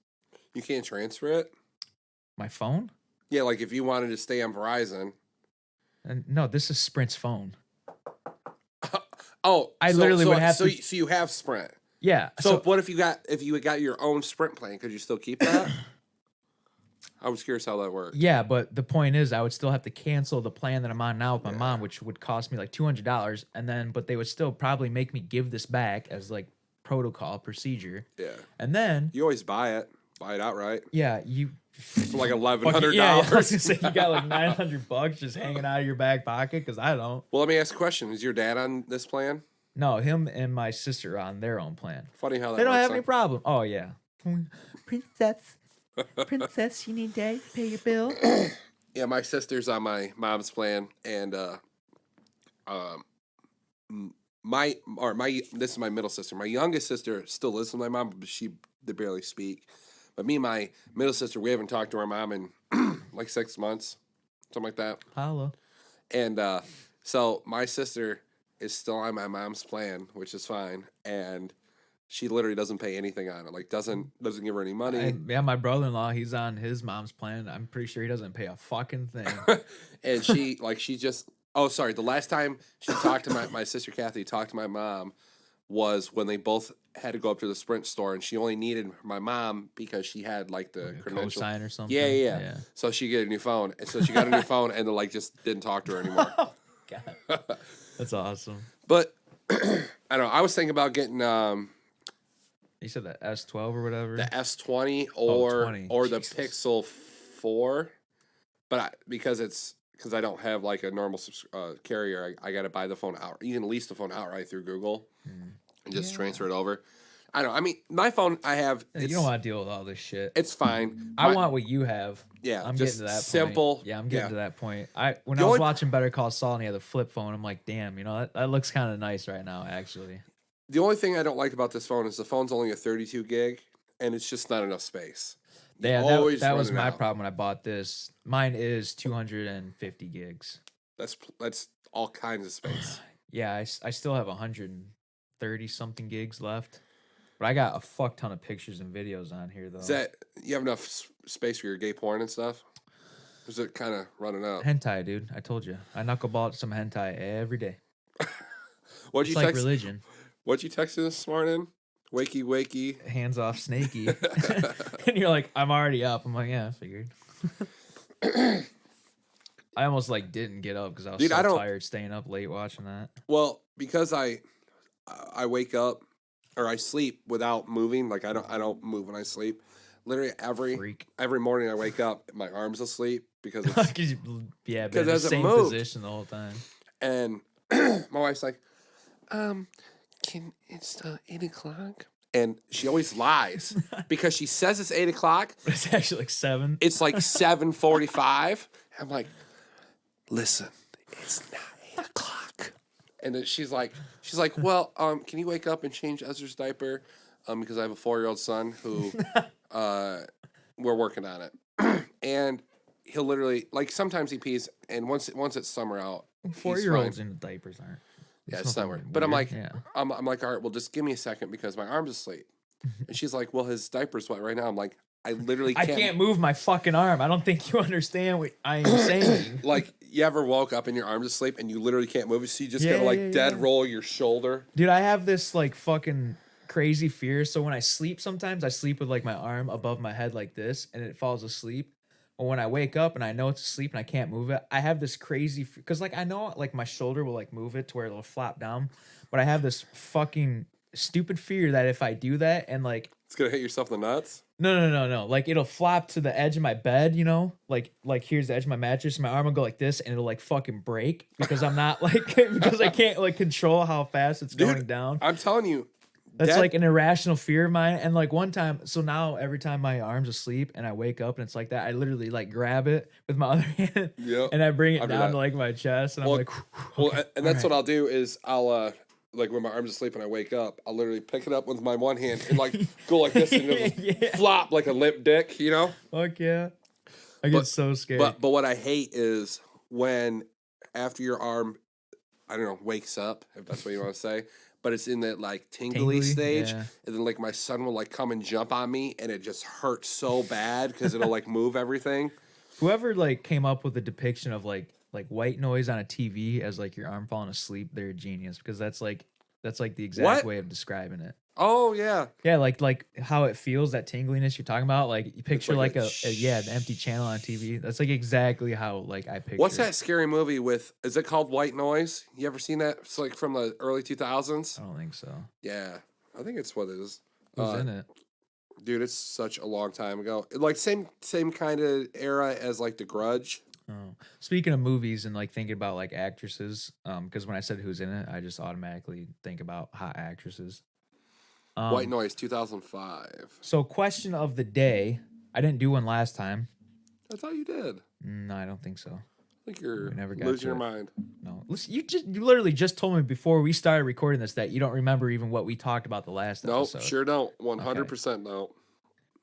You can't transfer it? My phone? Yeah, like if you wanted to stay on Verizon. And no, this is Sprint's phone. I literally would have so, to. So you have Sprint. Yeah. So what if you got your own Sprint plan? Could you still keep that? I was curious how that worked. Yeah, but the point is, I would still have to cancel the plan that I'm on now with my mom, which would cost me like $200, and then but they would still probably make me give this back as like protocol procedure. Yeah. And then you always buy it outright. Yeah, you for like $1,100. Yeah, I was gonna say you got like $900 just hanging out of your back pocket because I don't. Well, let me ask a question: is your dad on this plan? No, him and my sister are on their own plan. Funny how that they don't works, have any problem. Oh yeah, princess, you need dad to pay your bill. Yeah, my sister's on my mom's plan, and this is my middle sister. My youngest sister still lives with my mom, but they barely speak. But me and my middle sister, we haven't talked to our mom in like 6 months, something like that. Hello. And so my sister is still on my mom's plan, which is fine, and she literally doesn't pay anything on it. Like doesn't give her any money. My brother-in-law, he's on his mom's plan. I'm pretty sure he doesn't pay a fucking thing. And she just. Oh, sorry. The last time she talked to my sister Kathy talked to my mom was when they both had to go up to the Sprint store, and she only needed my mom because she had like the credential sign or something. Yeah. So she get a new phone, and so she got a new phone, and then like just didn't talk to her anymore. God, that's awesome. But I don't know. I was thinking about getting you said the S12 or whatever, the S20 or the Pixel 4, but because I don't have like a normal carrier, I got to buy the phone out. You can lease the phone outright through Google and just transfer it over. I don't know. I mean, my phone I have. You don't want to deal with all this shit. It's fine. I want what you have. Yeah, I'm getting to that simple. point. Yeah, I'm getting to that point. When I was watching Better Call Saul and he had the flip phone, I'm like, damn, that looks kind of nice right now, actually. The only thing I don't like about this phone is the phone's only a 32 gig, and it's just not enough space. Yeah, that was my problem when I bought this. Mine is 250 gigs. That's all kinds of space. Yeah, I still have 130 something gigs left, but I got a fuck ton of pictures and videos on here though. Is that you have enough space for your gay porn and stuff? Or is it kind of running out? Hentai, dude. I told you, I knuckleball some hentai every day. What'd you text? Like religion. What'd you text this morning? Wakey. Hands off, Snakey. And you're like, I'm already up. I'm like, yeah, I figured. I almost like didn't get up because I was so tired staying up late watching that. Well, because I wake up or I sleep without moving. Like I don't move when I sleep. Literally every morning I wake up, my arm's asleep because it's been in the same position the whole time. And my wife's like, it's 8 o'clock? And she always lies because she says it's 8 o'clock. But it's actually like 7. It's like 7:45. I'm like, listen, it's not 8 o'clock. And then she's like, well, can you wake up and change Ezra's diaper? Because I have a 4-year-old son who, we're working on it. And he'll literally, like, sometimes he pees, and once it's summer out, 4-year-olds in the diapers aren't. Yeah, it's not weird. But I'm like, I'm like, all right, well, just give me a second because my arm's asleep. And she's like, well, his diaper's wet right now. I'm like, I literally I can't move my fucking arm. I don't think you understand what I am saying. Like, you ever woke up and your arm's asleep and you literally can't move it, so you just Yeah, gotta like yeah, dead yeah. roll your shoulder. Dude, I have this like fucking crazy fear. So when I sleep, sometimes I sleep with like my arm above my head like this, and it falls asleep. Or when I wake up and I know it's asleep and I can't move it, I have this crazy because like I know like my shoulder will like move it to where it'll flop down, but I have this fucking stupid fear that if I do that and like It's gonna hit yourself in the nuts. no. Like it'll flop to the edge of my bed, you know? Like here's the edge of my mattress, and my arm will go like this and it'll like fucking break because I'm not like because I can't like control how fast it's going down. I'm telling you. That's like an irrational fear of mine. And like one time, so now every time my arm's asleep and I wake up and it's like that, I literally like grab it with my other hand and I bring it down to like my chest and I'm like, and that's what I'll do is I'll like when my arm's asleep and I wake up, I'll literally pick it up with my one hand and like go like this and it'll flop like a limp dick, you know? Fuck yeah. I get so scared. But what I hate is when after your arm, I don't know, wakes up, if that's what you want to say, but it's in that like tingly stage, and then like my son will like come and jump on me, and it just hurts so bad because it'll like move everything. Whoever like came up with the depiction of like white noise on a TV as like your arm falling asleep, they're a genius because that's like the exact way of describing it. Oh yeah, yeah, like how it feels, that tingliness you're talking about. Like you picture like an empty channel on TV. That's like exactly how like I picture. What's that scary movie with? Is it called White Noise? You ever seen that? It's like from the early 2000s. I don't think so. Yeah, I think it's what it is. Who's in it? Dude, it's such a long time ago. Like same kind of era as like The Grudge. Oh, speaking of movies and like thinking about like actresses, because when I said who's in it, I just automatically think about hot actresses. White Noise, 2005. So, question of the day. I didn't do one last time. I thought you did. No, I don't think so. I think you're losing your mind. No, listen, you literally just told me before we started recording this that you don't remember even what we talked about the last episode. Nope, sure don't. 100% no.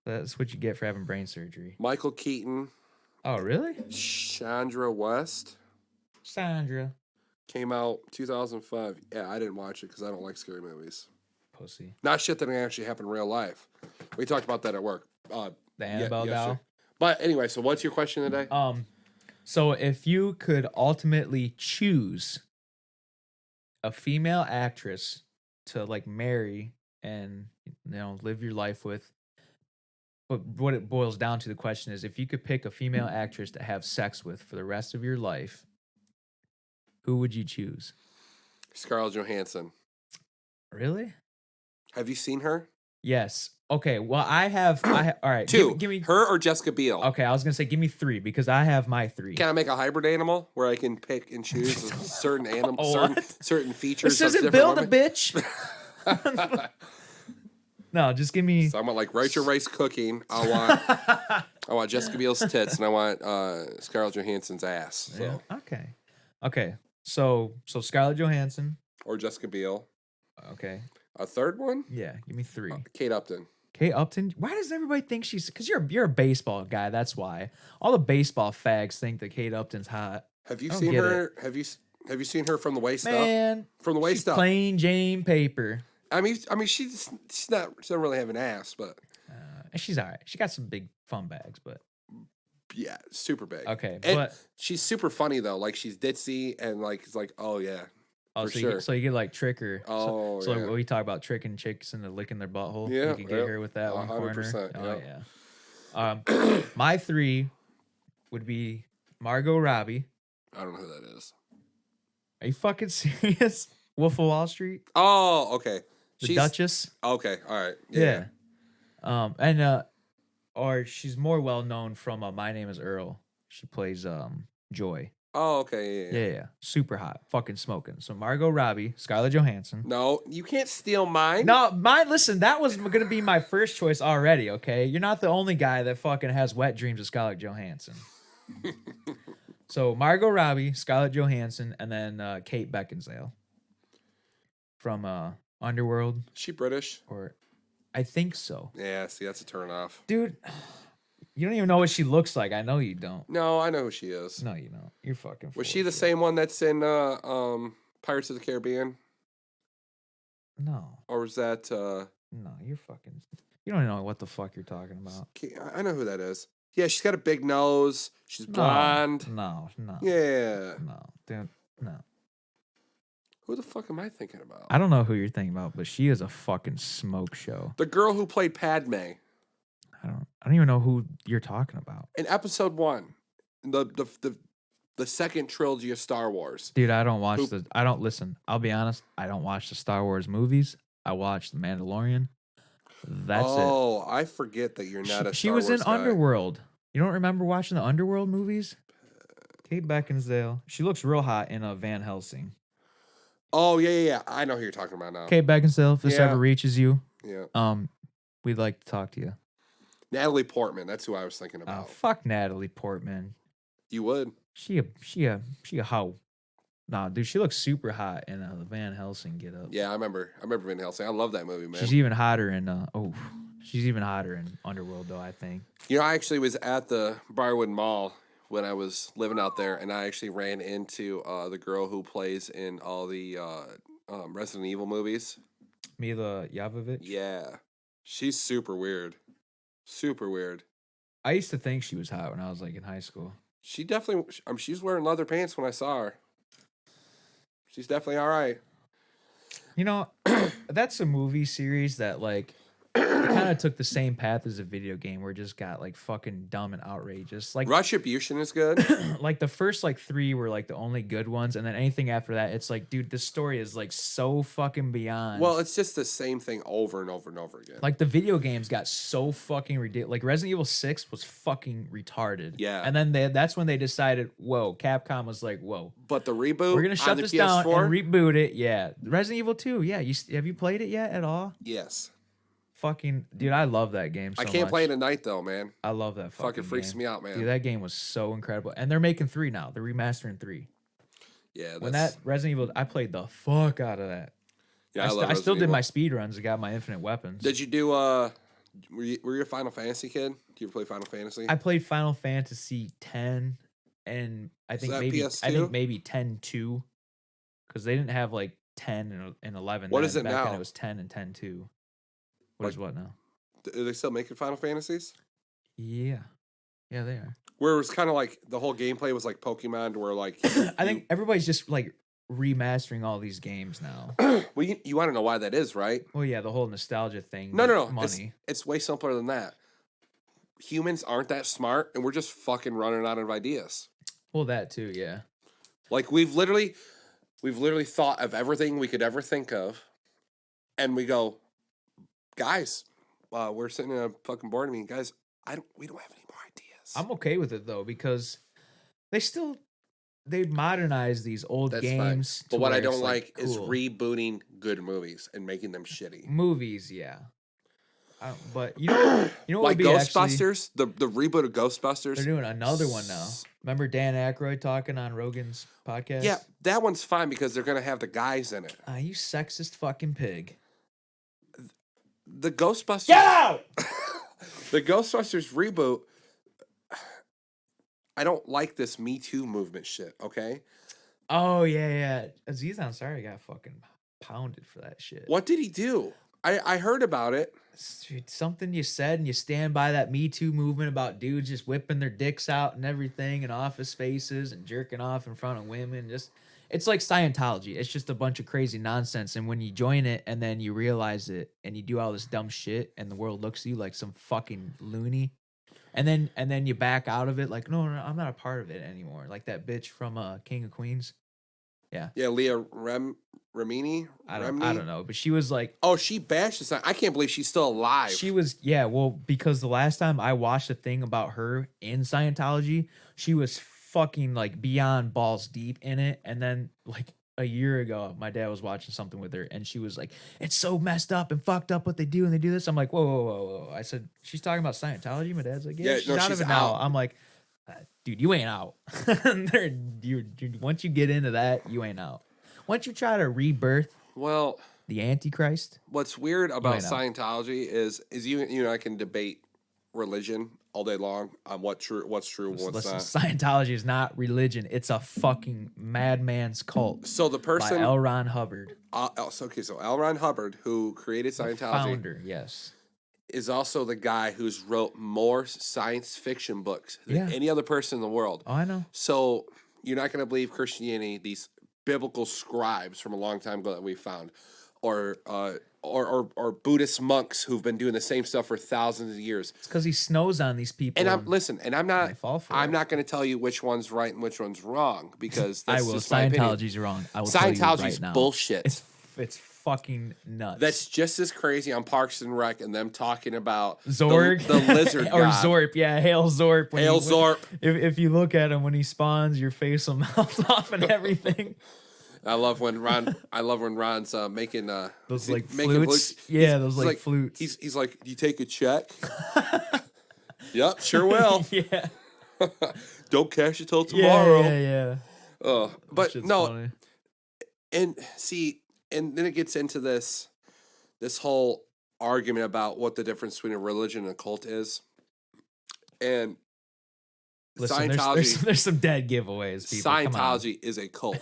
That's what you get for having brain surgery. Michael Keaton. Oh, really? Chandra West. Sandra. Came out 2005. Yeah, I didn't watch it because I don't like scary movies. Pussy. Not shit that actually happened in real life. We talked about that at work. The Annabelle doll. But anyway, so what's your question today? So if you could ultimately choose a female actress to like marry and live your life with, but what it boils down to, the question is, if you could pick a female actress to have sex with for the rest of your life, who would you choose? Scarlett Johansson. Really? Have you seen her? Yes. Okay. Well, I have. All right. Two. Give me her or Jessica Biel. Okay, I was gonna say give me three because I have my three. Can I make a hybrid animal where I can pick and choose certain animal, certain features? This isn't Build a Bitch. No, just give me. So I want like Rachel Rice cooking. I want Jessica Biel's tits, and I want Scarlett Johansson's ass. So. Yeah. Okay. So Scarlett Johansson or Jessica Biel. Okay. A third one? Yeah, give me three. Kate Upton. Kate Upton? Why does everybody think she's? Because you're a baseball guy. That's why all the baseball fags think that Kate Upton's hot. Have you seen her? Have you seen her from the waist up? Man, from the waist up. Plain Jane paper. I mean, she doesn't really have an ass, but she's all right. She got some big fun bags, but yeah, super big. Okay, and but she's super funny though. Like she's ditzy and like it's like, oh yeah. Oh, so you get like trick her. Oh, so like we talk about tricking chicks into licking their butthole. Yeah, you can get her with that 100%, corner. Oh yeah. My three would be Margot Robbie. I don't know who that is. Are you fucking serious? Wolf of Wall Street. Oh, okay. The Duchess. Okay, all right. Yeah. Or she's more well known from My Name Is Earl. She plays Joy. Oh, okay. Yeah. Super hot. Fucking smoking. So Margot Robbie, Scarlett Johansson. No, you can't steal mine. No, mine. Listen, that was going to be my first choice already, okay? You're not the only guy that fucking has wet dreams of Scarlett Johansson. So Margot Robbie, Scarlett Johansson, and then Kate Beckinsale from Underworld. She British? Or I think so. Yeah, see, that's a turnoff. Dude, you don't even know what she looks like. I know you don't. No, I know who she is. No, you don't. You're fucking. Was she the same one that's in Pirates of the Caribbean? No. Or was that No, you're fucking. You don't know what the fuck you're talking about. I know who that is. Yeah, she's got a big nose. She's No, blonde. no, Yeah. no, dude, no. Who the fuck am I thinking about? I don't know who you're thinking about, but she is a fucking smoke show. The girl who played Padme. I don't even know who you're talking about. In episode 1, the second trilogy of Star Wars. Dude, I don't listen. I'll be honest. I don't watch the Star Wars movies. I watch The Mandalorian. That's it. Oh, I forget that you're not a Star Wars She was in guy. Underworld. You don't remember watching the Underworld movies? Kate Beckinsale. She looks real hot in Van Helsing. Oh, yeah. I know who you're talking about now. Kate Beckinsale, if this ever reaches you, we'd like to talk to you. Natalie Portman, that's who I was thinking about. Fuck Natalie Portman. You would? She a hoe. Nah, dude, she looks super hot in the Van Helsing get up. Yeah, I remember Van Helsing. I love that movie, man. She's even hotter in Underworld though, I think. You know, I actually was at the Briarwood Mall when I was living out there, and I actually ran into the girl who plays in all the Resident Evil movies. Mila Jovovich? Yeah. She's super weird. Super weird. I used to think she was hot when I was like in high school. She definitely, she's wearing leather pants when I saw her. She's definitely all right. You know, that's a movie series that like it kind of took the same path as a video game where it just got like fucking dumb and outrageous. Like Retribution is good. Like the first like 3 were like the only good ones, and then anything after that, it's like, dude, this story is like so fucking beyond. Well, it's just the same thing over and over and over again. Like the video games got so fucking ridiculous. Like Resident Evil 6 was fucking retarded. Yeah. And then that's when they decided, whoa, Capcom was like, whoa. But the reboot, we're gonna shut this down and reboot it. Yeah. Resident Evil 2, yeah. Have you played it yet at all? Yes. Fucking dude, I love that game so I can't much. play it at night though, man. I love that fucking freaks game. me out, man. Dude, that game was so incredible. And they're making 3 now. They're remastering 3. Yeah, when that Resident Evil, I played the fuck out of that. Yeah, I still did my speed runs and got my infinite weapons. Did you do were you a Final Fantasy kid? Did you ever play Final Fantasy? I played Final Fantasy 10 and I think maybe 10-2 because they didn't have like 10 and 11. What is it back now? Then it was 10 and 10-2. What is what now? Are they still making Final Fantasies? Yeah, they are. Where it was kind of like the whole gameplay was like Pokemon, where like I think everybody's just like remastering all these games now. Well, you want to know why that is, right? Well, yeah, the whole nostalgia thing. No. Money. It's way simpler than that. Humans aren't that smart, and we're just fucking running out of ideas. Well, that too, yeah. Like we've literally thought of everything we could ever think of, and we go, guys, we're sitting in a fucking board meeting, guys. We don't have any more ideas. I'm okay with it though because they modernize these old games. But what I don't like is rebooting good movies and making them shitty. Movies, yeah. But you know what like would be Ghostbusters, the reboot of Ghostbusters. They're doing another one now. Remember Dan Aykroyd talking on Rogan's podcast? Yeah, that one's fine because they're gonna have the guys in it. You sexist fucking pig. The Ghostbusters. Get out! The Ghostbusters reboot. I don't like this Me Too movement shit. Okay. Oh yeah. Aziz Ansari got fucking pounded for that shit. What did he do? I heard about it. Something you said, and you stand by that Me Too movement about dudes just whipping their dicks out and everything in office spaces and jerking off in front of women. It's like Scientology. It's just a bunch of crazy nonsense. And when you join it and then you realize it and you do all this dumb shit and the world looks at you like some fucking loony, and then you back out of it like, no, I'm not a part of it anymore. Like that bitch from King of Queens. Yeah. Yeah, Leah Remini? I don't know, but she was like, oh, she bashed this. I can't believe she's still alive. She was, yeah, well, because the last time I watched a thing about her in Scientology, she was fucking like beyond balls deep in it. And then like a year ago, my dad was watching something with her and she was like, it's so messed up and fucked up what they do and they do this. I'm like, whoa. I said, she's talking about Scientology? My dad's like, yeah, she's out of it now. I'm like, dude, you ain't out. Once you get into that, you ain't out. Once you try to rebirth the Antichrist. What's weird about Scientology is you and I can debate religion all day long on what's true, what's Listen, not. Scientology is not religion. It's a fucking madman's cult. So the person, by L. Ron Hubbard. So L. Ron Hubbard, who created Scientology, the founder, yes, is also the guy who's wrote more science fiction books than any other person in the world. Oh, I know. So you're not going to believe Christianity, these biblical scribes from a long time ago that we found, or Buddhist monks who've been doing the same stuff for thousands of years. It's because he snows on these people. And I'm not going to tell you which one's right and which one's wrong, because that's just my opinion. Scientology's wrong. I will Scientology's tell you right now. bullshit. It's fucking nuts. That's just as crazy on Parks and Rec and them talking about Zorg, the lizard or god. Zorp. Yeah, Hail Zorp. Zorp. If you look at him when he spawns, your face will melt off and everything. I love when Ron's making those flutes. flutes. Yeah, those flutes. He's like, "Do you take a check?" Yep, sure will. Yeah. Don't cash it till tomorrow. Yeah. But no, funny. and see, and then it gets into this whole argument about what the difference between a religion and a cult is. And listen, Scientology, there's some dead giveaways. People. Scientology is a cult.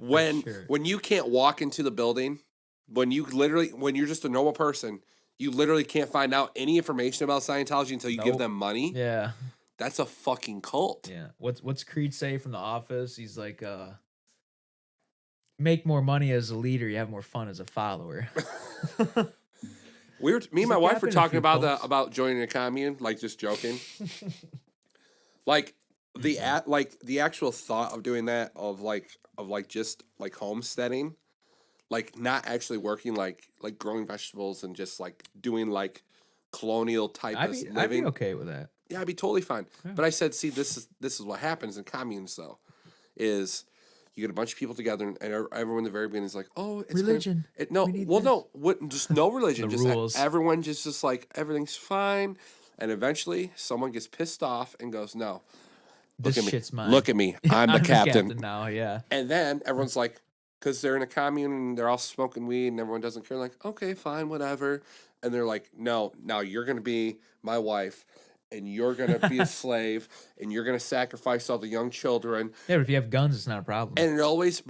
When you can't walk into the building, when you're just a normal person, you literally can't find out any information about Scientology until you give them money. Yeah. That's a fucking cult. Yeah. What's Creed say from The Office? He's like, make more money as a leader, you have more fun as a follower. Me and my wife were talking about joining a commune, like just joking. like the actual thought of doing that, of just like homesteading, like not actually working, like growing vegetables and just like doing like colonial type of living. I'd be okay with that. Yeah, I'd be totally fine. Yeah. But I said, see, this is what happens in communes, though, is you get a bunch of people together, and everyone in the very beginning is like, "Oh, it's religion." Just no religion. Just rules. Everyone just like everything's fine, and eventually someone gets pissed off and goes, "No, this shit's mine. Look at me, I'm the captain now." Yeah, and then everyone's like, because they're in a commune and they're all smoking weed and everyone doesn't care, like, okay, fine, whatever, and they're like, no, now you're gonna be my wife. And you're gonna be a slave, and you're gonna sacrifice all the young children. Yeah, but if you have guns, it's not a problem. And it always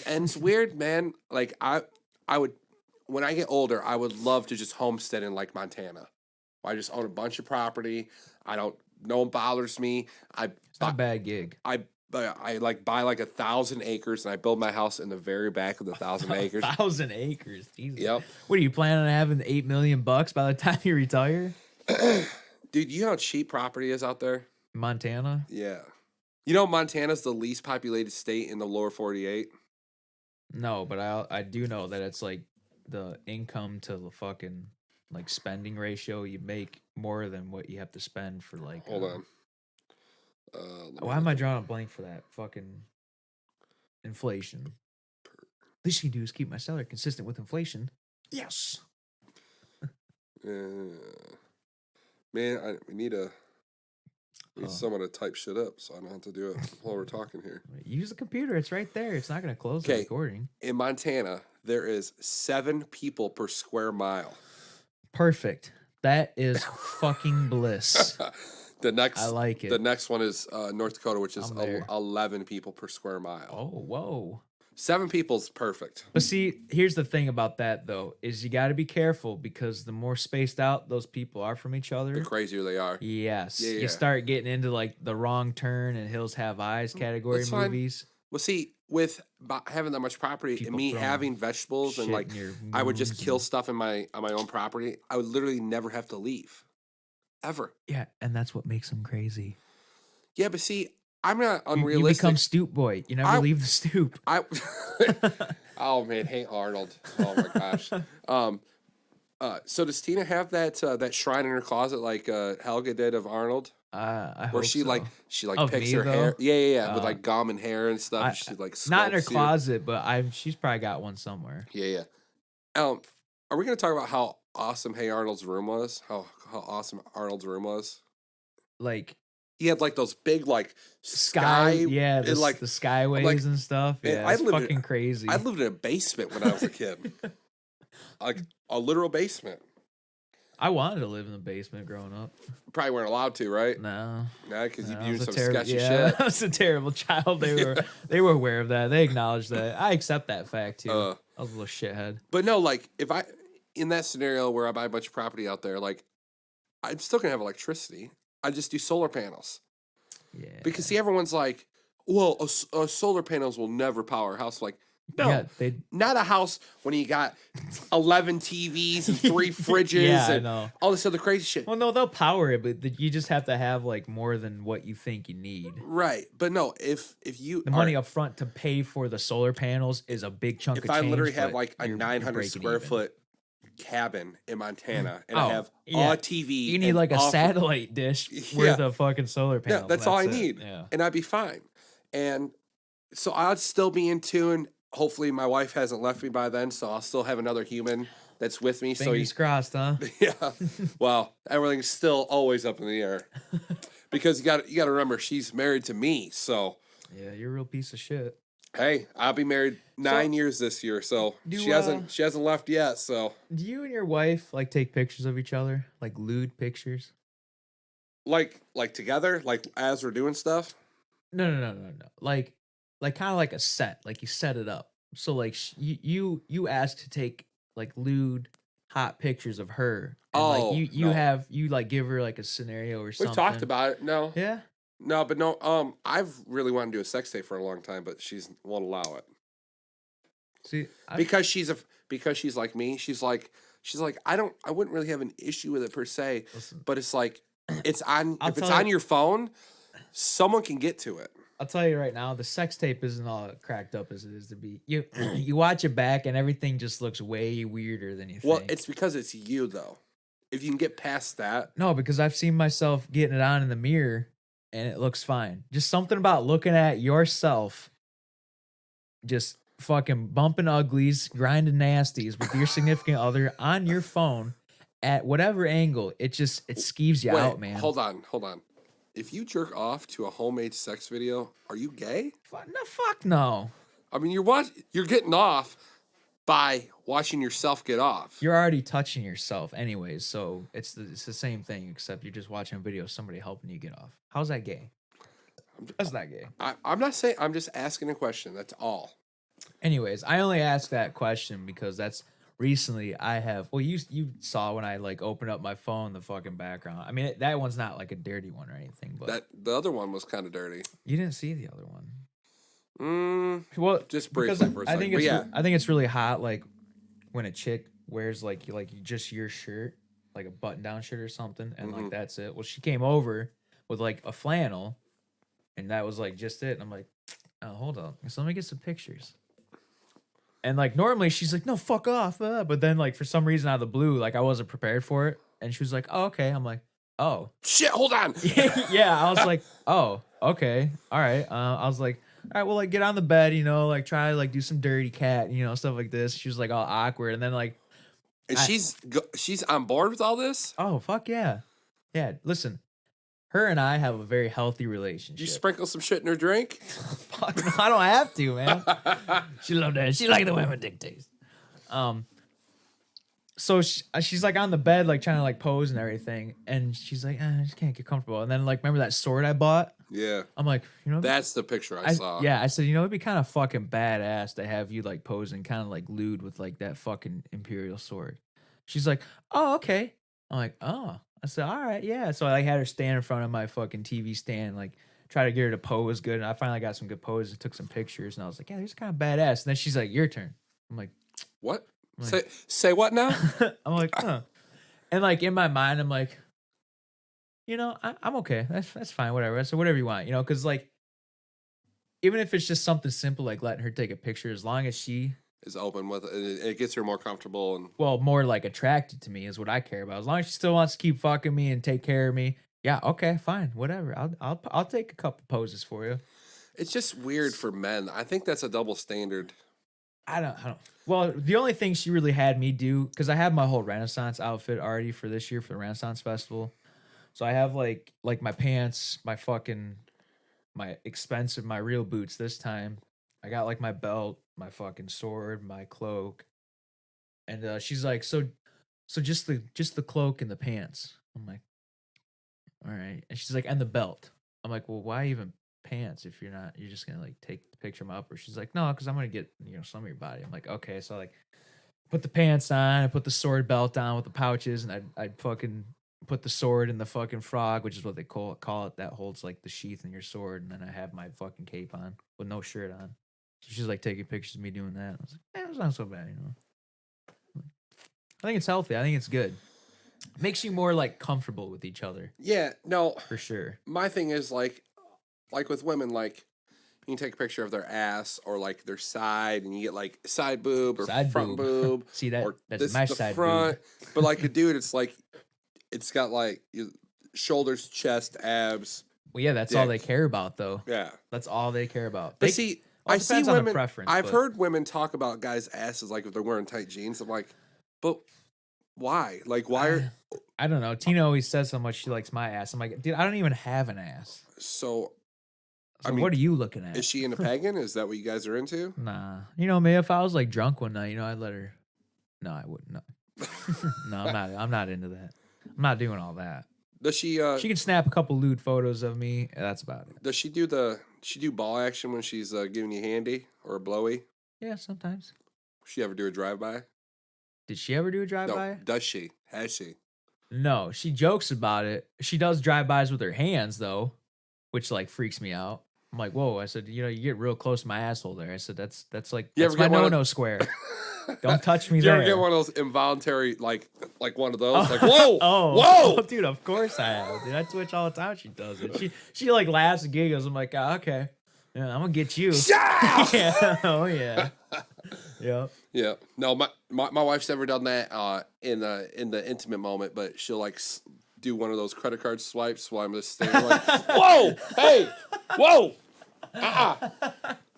ends weird, man. Like I would, when I get older, I would love to just homestead in like Montana. I just own a bunch of property. No one bothers me. It's not a bad gig. I like buy like 1,000 acres, and I build my house in the very back of the 1,000 acres. 1,000 acres. Jesus. Yep. What are you planning on having? $8 million by the time you retire? Dude, you know how cheap property is out there? Montana? Yeah. You know Montana's the least populated state in the lower 48? No, but I do know that it's like the income to the fucking like spending ratio. You make more than what you have to spend for like... Hold on. Why am I drawing a blank for that? Fucking inflation. Least you can do is keep my salary consistent with inflation. Yes. Man, we need someone to type shit up so I don't have to do it while we're talking here. Use the computer. It's right there. It's not going to close the recording. In Montana, there is 7 people per square mile. Perfect. That is fucking bliss. I like it. The next one is North Dakota, which is 11 people per square mile. Oh, whoa. 7 people's perfect. But see, here's the thing about that, though, is you got to be careful because the more spaced out those people are from each other, the crazier they are. Yes. Yeah. You start getting into like The Wrong Turn and Hills Have Eyes category movies. Well, see, with having that much property and me having vegetables and like I would just kill stuff on my own property, I would literally never have to leave. Ever. Yeah, and that's what makes them crazy. Yeah, but see, I'm not unrealistic. You become stoop boy. You never leave the stoop. Oh man, hey Arnold. Oh my gosh. So does Tina have that shrine in her closet like Helga did of Arnold? Where she so. she of picks me, her though? hair. Yeah. With like gum and hair and stuff. She like not in her sculpts you. closet, but she's probably got one somewhere. Yeah. Are we gonna talk about how awesome Hey Arnold's room was? How awesome Arnold's room was? Like he had like those big like sky yeah, the skyways like, and stuff. Yeah, it's fucking crazy. I lived in a basement when I was a kid. Like a literal basement. I wanted to live in the basement growing up. Probably weren't allowed to, right? No, Nah, because you'd be I doing was a some terrible. sketchy Yeah, shit. I was a terrible child. They were aware of that. They acknowledged that. I accept that fact too. I was a little shithead. But no, like if I in that scenario where I buy a bunch of property out there, like I'm still gonna have electricity. I just do solar panels. Yeah. Because see, everyone's like, well, solar panels will never power a house. Like, no, Yeah, they not a house when you got 11 TVs and 3 fridges Yeah, I and know. all this other crazy shit. Well, no, they'll power it, but you just have to have like more than what you think you need. Right, but no, if you The money up front to pay for the solar panels is a big chunk of if change. I literally have but like a you're 900 breaking square even. foot cabin in Montana and I Oh, have yeah. a TV, You need and like a off- satellite dish worth of fucking solar Yeah, panels. that's all I it. need, Yeah. and I'd be fine. And so I'd still be in tune. Hopefully, my wife hasn't left me by then, so I'll still have another human that's with me. Fingers crossed, huh? Yeah. Well, everything's still always up in the air because you got to remember she's married to me. So Yeah, you're a real piece of shit. hey, I'll be married 9 years this year, so she hasn't left yet. So do you and your wife like take pictures of each other, like lewd pictures? like together, like as we're doing stuff. No. Like kind of like a set. Like you set it up. So like you ask to take like lewd hot pictures of her. And like you like give her like a scenario or something. We've talked about it. No. Yeah. No, but no. I've really wanted to do a sex tape for a long time, but she's won't allow it. See, because she's like me. She's like I wouldn't really have an issue with it per se, but it's like it's on if it's on your phone, someone can get to it. I'll tell you right now, the sex tape isn't all cracked up as it is to be. You watch it back and everything just looks way weirder than you think. Well, it's because it's you though. If you can get past that. No, because I've seen myself getting it on in the mirror and it looks fine. Just something about looking at yourself just fucking bumping uglies, grinding nasties with your significant other on your phone at whatever angle. It skeeves you out, man. Hold on. If you jerk off to a homemade sex video, are you gay? Fuck no. I mean, you're getting off by watching yourself get off. You're already touching yourself anyways, so it's the same thing, except you're just watching a video of somebody helping you get off. How's that gay? That's not gay. I'm not saying, I'm just asking a question. That's all. Anyways, I only asked that question because that's recently I have. Well, you saw when I like opened up my phone the fucking background. I mean, that one's not like a dirty one or anything, but the other one was kind of dirty. You didn't see the other one. Well, just briefly for a second. I think it's really hot, like when a chick wears like just your shirt, like a button down shirt or something, and like that's it. Well, she came over with like a flannel, and that was like just it. And I'm like, oh, hold on, so let me get some pictures. And like normally she's like, no, fuck off, but then like for some reason out of the blue, like I wasn't prepared for it, and she was like, oh, okay. I'm like, oh shit, hold on. Yeah, I was like, oh, okay, all right. I was like, all right, well, like get on the bed, like try like do some dirty cat, stuff like this. She was like all awkward, and then like, and she's on board with all this. Oh fuck yeah, yeah. Listen, her and I have a very healthy relationship. You sprinkle some shit in her drink? Fuck no, I don't have to, man. She loved that. She like the way my dick tastes. So she's like on the bed, like trying to like pose and everything, and she's like, I just can't get comfortable. And then like, remember that sword I bought? Yeah. I'm like, that's the picture I saw. Yeah, I said, it'd be kind of fucking badass to have you like posing kind of like lewd with like that fucking Imperial sword. She's like, oh, okay. I'm like, oh. I said, all right, yeah. So I like had her stand in front of my fucking TV stand, like try to get her to pose good. And I finally got some good poses, took some pictures, and I was like, yeah, this is kind of badass. And then she's like, your turn. I'm like, what? Say what now? I'm like, huh. And like in my mind, I'm like, I'm okay. That's fine. Whatever. I said, whatever you want, because like, even if it's just something simple like letting her take a picture, as long as she is open with it, it gets her more comfortable and more like attracted to me is what I care about. As long as she still wants to keep fucking me and take care of me, yeah, okay, fine, whatever. I'll take a couple poses for you. It's just weird for men. I think that's a double standard. I don't. Well, the only thing she really had me do, because I have my whole Renaissance outfit already for this year for the Renaissance Festival. So I have like my pants, my expensive, my real boots this time. I got like my belt, my fucking sword, my cloak. And she's like, so so just the cloak and the pants. I'm like, all right. And she's like, and the belt. I'm like, well, why even pants if you're just gonna like take the picture of them up? Or she's like, no, because I'm gonna get some of your body. I'm like, okay, so like put the pants on, I put the sword belt on with the pouches, and I'd fucking put the sword in the fucking frog, which is what they call it, that holds like the sheath in your sword, and then I have my fucking cape on with no shirt on. So she's like taking pictures of me doing that. I was like, it's not so bad, I think it's healthy. I think it's good. It makes you more like comfortable with each other. Yeah, no, for sure. My thing is like with women, like you can take a picture of their ass or like their side, and you get like side boob or side front boob. See that? Or that's my side front. Boob. But like a dude, it's like it's got like shoulders, chest, abs. Well, yeah, that's all they care about, though. Yeah, that's all they care about. But see, I see women. I've heard women talk about guys' asses like if they're wearing tight jeans. I'm like, but why? Like, why? I don't know. Tina always says how much she likes my ass. I'm like, dude, I don't even have an ass. So I mean, what are you looking at? Is she into pagan? Is that what you guys are into? Nah. Me, if I was like drunk one night, I'd let her. No, I wouldn't. No. No, I'm not. I'm not into that. I'm not doing all that. Does she? She can snap a couple lewd photos of me. That's about it. Does she do ball action when she's giving you handy or a blowy? Yeah, sometimes. She ever do a drive by? Did she ever do a drive by? No. Does she? Has she? No, she jokes about it. She does drive-bys with her hands though, which like freaks me out. I'm like, whoa. I said, you get real close to my asshole there. I said, that's like that's my no square. Don't touch me there. You ever get one of those involuntary like one of those? Like, whoa, whoa, oh, dude, of course I have. Dude, I twitch all the time. She does it. She like laughs and giggles. I'm like, okay, yeah, I'm gonna get you. Yeah. Oh yeah. Yeah. Yeah. No, my wife's never done that in the intimate moment, but she'll like do one of those credit card swipes while I'm just standing like, whoa, hey, whoa,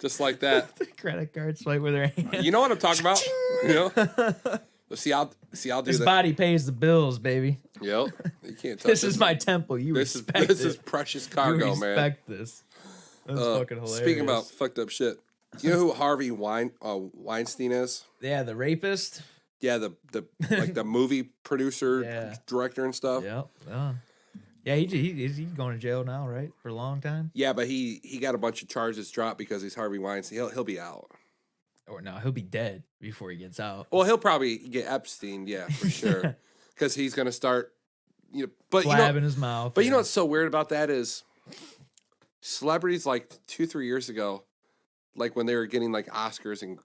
just like that. The credit card swipe with her hand. You know what I'm talking about? See, I'll do this that. body pays the bills, baby. Yep. You can't touch this. Is my temple. You respect it. This is precious cargo, man. Respect this. That's fucking hilarious. Speaking about fucked up shit, do you know who Harvey Weinstein is? Yeah, the rapist. Yeah, the like the movie producer, director and stuff. Yep. Yeah, he's going to jail now, right? For a long time. Yeah, but he got a bunch of charges dropped because he's Harvey Weinstein. He'll be out. Or no, he'll be dead before he gets out. Well, he'll probably get Epstein, yeah, for sure, because he's gonna start, but blabbing his mouth. But you know what's so weird about that is, celebrities like 2-3 years ago, like when they were getting like Oscars and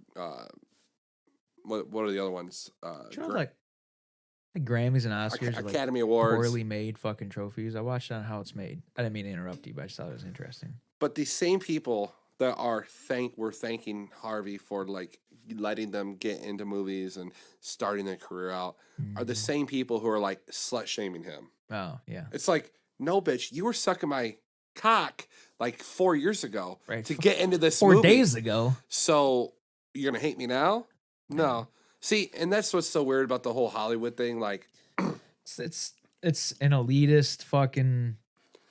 what are the other ones? Like Grammys and Oscars, Academy Awards, poorly made fucking trophies. I watched on How It's Made. I didn't mean to interrupt you, but I just thought it was interesting. But these same people that were thanking Harvey for like letting them get into movies and starting their career out are the same people who are like slut shaming him. Oh yeah, it's like, no, bitch, you were sucking my cock like 4 years ago to get into this 4 days ago. So you're gonna hate me now? No. See, and that's what's so weird about the whole Hollywood thing. Like, it's an elitist fucking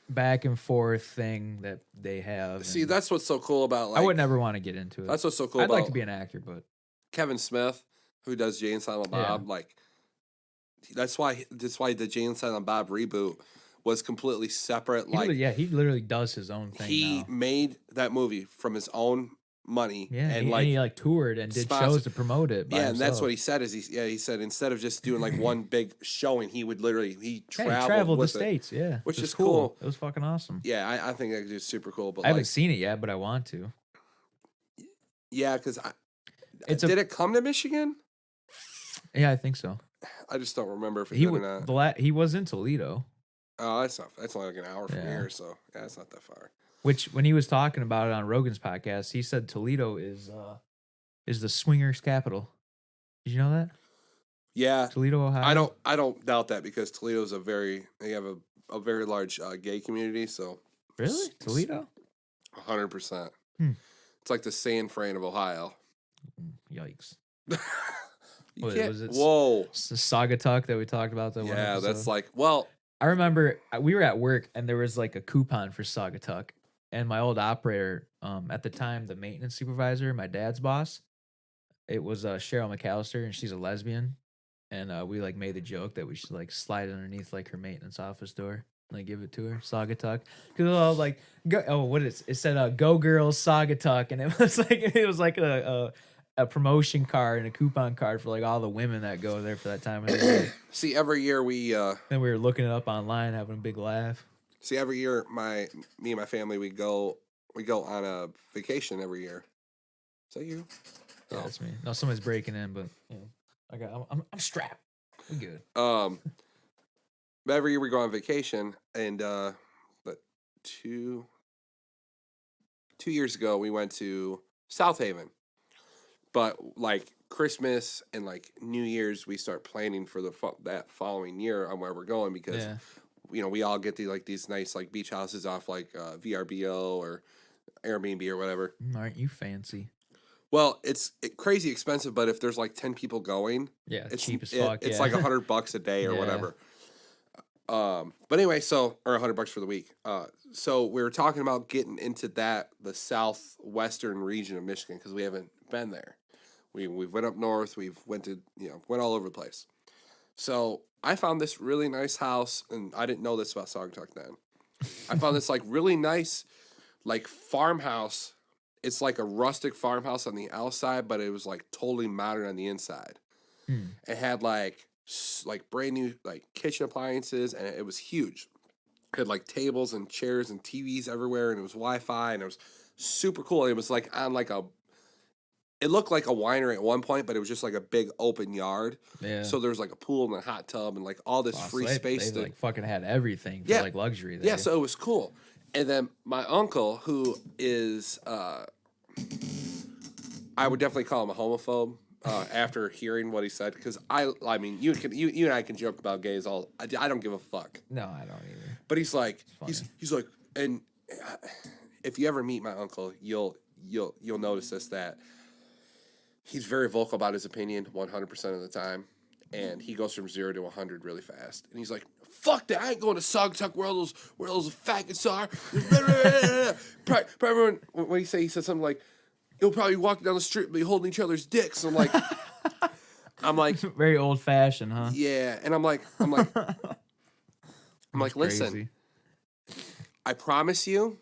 back and forth thing that they have. See, that's what's so cool about. Like, I would never want to get into it. That's what's so cool. I'd like to be an actor, but Kevin Smith, who does Jay and Silent Bob, like that's why the Jay and Silent Bob reboot was completely separate. He literally does his own thing. He made that movie from his own money. Yeah, and he toured and did shows to promote it. Yeah, and that's what he said. He said instead of just doing like one big showing, he would literally traveled the states. Yeah, which is cool. It was fucking awesome. Yeah, I think that is super cool. But I haven't seen it yet, but I want to. Yeah, because did it come to Michigan? Yeah, I think so. I just don't remember if it did or not. He was in Toledo. Oh, that's only like an hour from here, so that's not that far. Which, when he was talking about it on Rogan's podcast, he said Toledo is the swingers capital. Did you know that? Yeah, Toledo, Ohio. I don't doubt that because Toledo's they have a very large gay community. So really, Toledo, 100%. It's like the San Fran of Ohio. Yikes! Was it? Whoa! It's the Saugatuck that we talked about. Yeah, that's like I remember we were at work and there was like a coupon for Saugatuck. And my old operator, at the time, the maintenance supervisor, my dad's boss, it was Cheryl McAllister, and she's a lesbian. and we like made the joke that we should like slide underneath like her maintenance office door, like give it to her, Saugatuck, because I was like, go, oh, what is it? Said "Go Girls Saugatuck," and it was like a promotion card and a coupon card for like all the women that go there for that time of the year. See, every year we then we were looking it up online, having a big laugh. See, every year me and my family we go on a vacation every year. Is that you? Yeah, that's me. No, somebody's breaking in, but yeah, I'm strapped. We good. Every year we go on vacation, and but 2 years ago we went to South Haven. But like Christmas and like New Year's, we start planning for that following year on where we're going because we all get these nice like beach houses off like VRBO or Airbnb or whatever. Aren't you fancy? Well, it's crazy expensive, but if there's like 10 people going, it's cheap as fuck. It's like $100 a day or whatever. But anyway, or $100 for the week. So we were talking about getting into the southwestern region of Michigan because we haven't been there. We went up north. We've went all over the place. So I found this really nice house, and I didn't know this about Saugatuck then. I found this like really nice, like farmhouse. It's like a rustic farmhouse on the outside, but it was like totally modern on the inside. It had like brand new like kitchen appliances, and it was huge. It had like tables and chairs and TVs everywhere, and it was Wi-Fi, and it was super cool. It was like on like it looked like a winery at one point, but it was just like a big open yard. Yeah. So there was like a pool and a hot tub and like all this free space. They like fucking had everything for like luxury there. Yeah, so it was cool. And then my uncle, who is, I would definitely call him a homophobe after hearing what he said, because I mean, you and I can joke about gays all. I don't give a fuck. No, I don't either. But he's like, he's like, and if you ever meet my uncle, you'll notice this, that he's very vocal about his opinion 100% of the time, and he goes from 0 to 100 really fast. And he's like, "Fuck that! I ain't going to Saugatuck where all those faggots are." Probably when he said something like, "You'll probably walk down the street and be holding each other's dicks." I'm like, very old fashioned, huh? Yeah, and I'm like, listen, I promise you.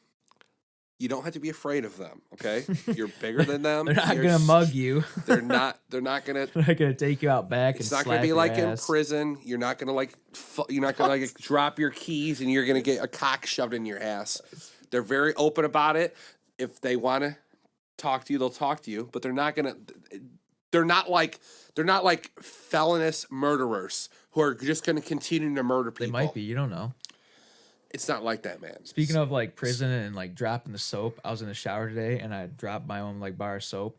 You don't have to be afraid of them, okay? You're bigger than them. They're not gonna mug you. They're not gonna. They're not gonna take you out back. It's not gonna be like in prison. You're not gonna drop your keys and you're gonna get a cock shoved in your ass. They're very open about it. If they want to talk to you, they'll talk to you. But they're not gonna. They're not like felonious murderers who are just gonna continue to murder people. They might be. You don't know. It's not like that, man. Speaking of like prison and like dropping the soap, I was in the shower today and I dropped my own like bar of soap,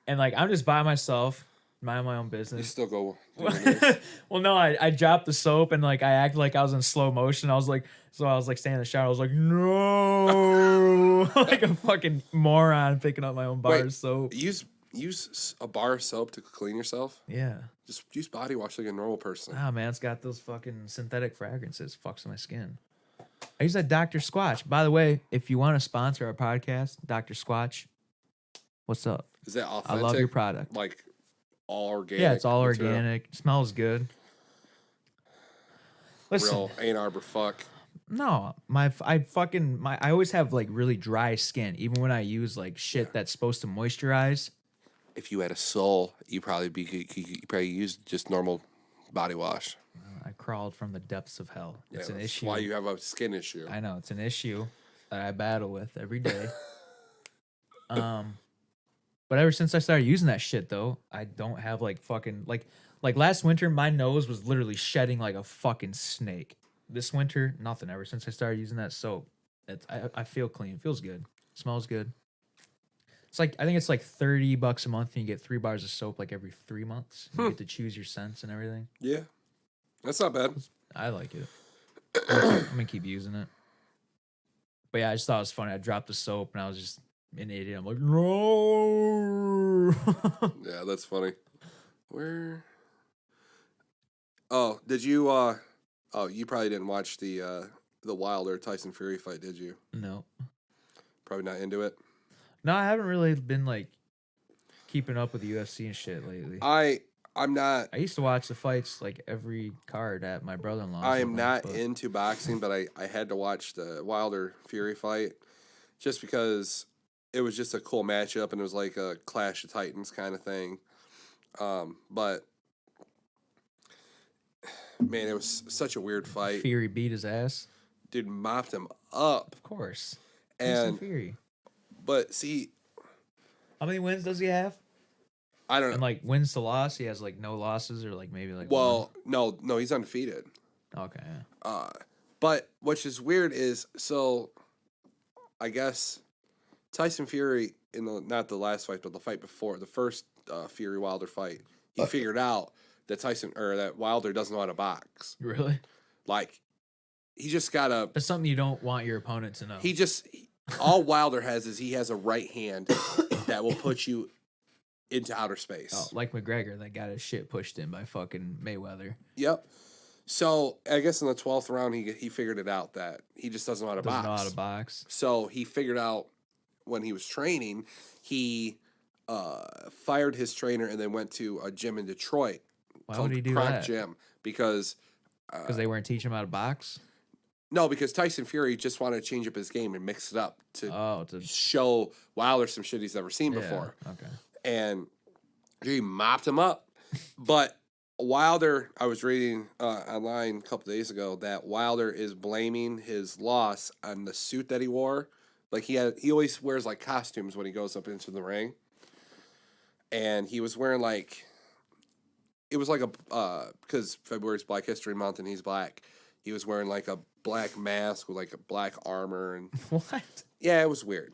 and like I'm just by myself, mind my own business. You still go. Well, no, I dropped the soap and like I acted like I was in slow motion. I was like standing in the shower. I was like, no, like a fucking moron picking up my own bar of soap. Use a bar of soap to clean yourself. Yeah. Just use body wash like a normal person. Ah, man, it's got those fucking synthetic fragrances. Fucks my skin. I use that Dr. Squatch. By the way, if you want to sponsor our podcast, Dr. Squatch, what's up? Is that authentic? I love your product. Like all organic? Yeah, it's all organic. It smells good. Listen, real Ann Arbor fuck. No, I always have like really dry skin, even when I use like shit that's supposed to moisturize. If you had a soul, you probably use just normal body wash. I crawled from the depths of hell. It's an issue. Why you have a skin issue? I know it's an issue that I battle with every day. But ever since I started using that shit, though, I don't have like fucking like last winter, my nose was literally shedding like a fucking snake. This winter, nothing. Ever since I started using that soap, I feel clean. It feels good. It smells good. It's like I think it's like $30 a month, and you get 3 bars of soap like every 3 months. You get to choose your scents and everything. Yeah. That's not bad. I like it. I'm gonna keep using it. But yeah, I just thought it was funny. I dropped the soap and I was just an idiot. I'm like, no. Yeah, that's funny. Where? Oh, did you? Oh, you probably didn't watch the Wilder Tyson Fury fight, did you? No. Probably not into it. No, I haven't really been like keeping up with the UFC and shit lately. I I'm not. I used to watch the fights like every card at my brother-in-law's. I am not into boxing, but I had to watch the Wilder Fury fight just because it was just a cool matchup and it was like a Clash of Titans kind of thing. But man, it was such a weird fight. Fury beat his ass. Dude mopped him up. Of course. And Fury. But see, how many wins does he have? I don't know. And like wins to loss, he has like no losses or like maybe like well, no, he's undefeated. Okay. But which is weird is so I guess Tyson Fury in the not the last fight, but the fight before the first Fury Wilder fight, he figured out that that Wilder doesn't know how to box. Really? Like he just got a. That's something you don't want your opponent to know. All Wilder has is he has a right hand that will put you into outer space. Oh, like McGregor that got his shit pushed in by fucking Mayweather. Yep. So I guess in the 12th round he figured it out that he just doesn't know how to box. So he figured out when he was training, he fired his trainer and then went to a gym in Detroit. Why would he do that? Gym because they weren't teaching him how to box. No, because Tyson Fury just wanted to change up his game and mix it up to to show Wilder some shit he's never seen before. Okay. And he mopped him up. But Wilder, I was reading online a couple days ago that Wilder is blaming his loss on the suit that he wore. Like he always wears like costumes when he goes up into the ring. And he was wearing like, it was like because February's Black History Month and he's black. He was wearing like a black mask with like a black armor and what? Yeah, it was weird.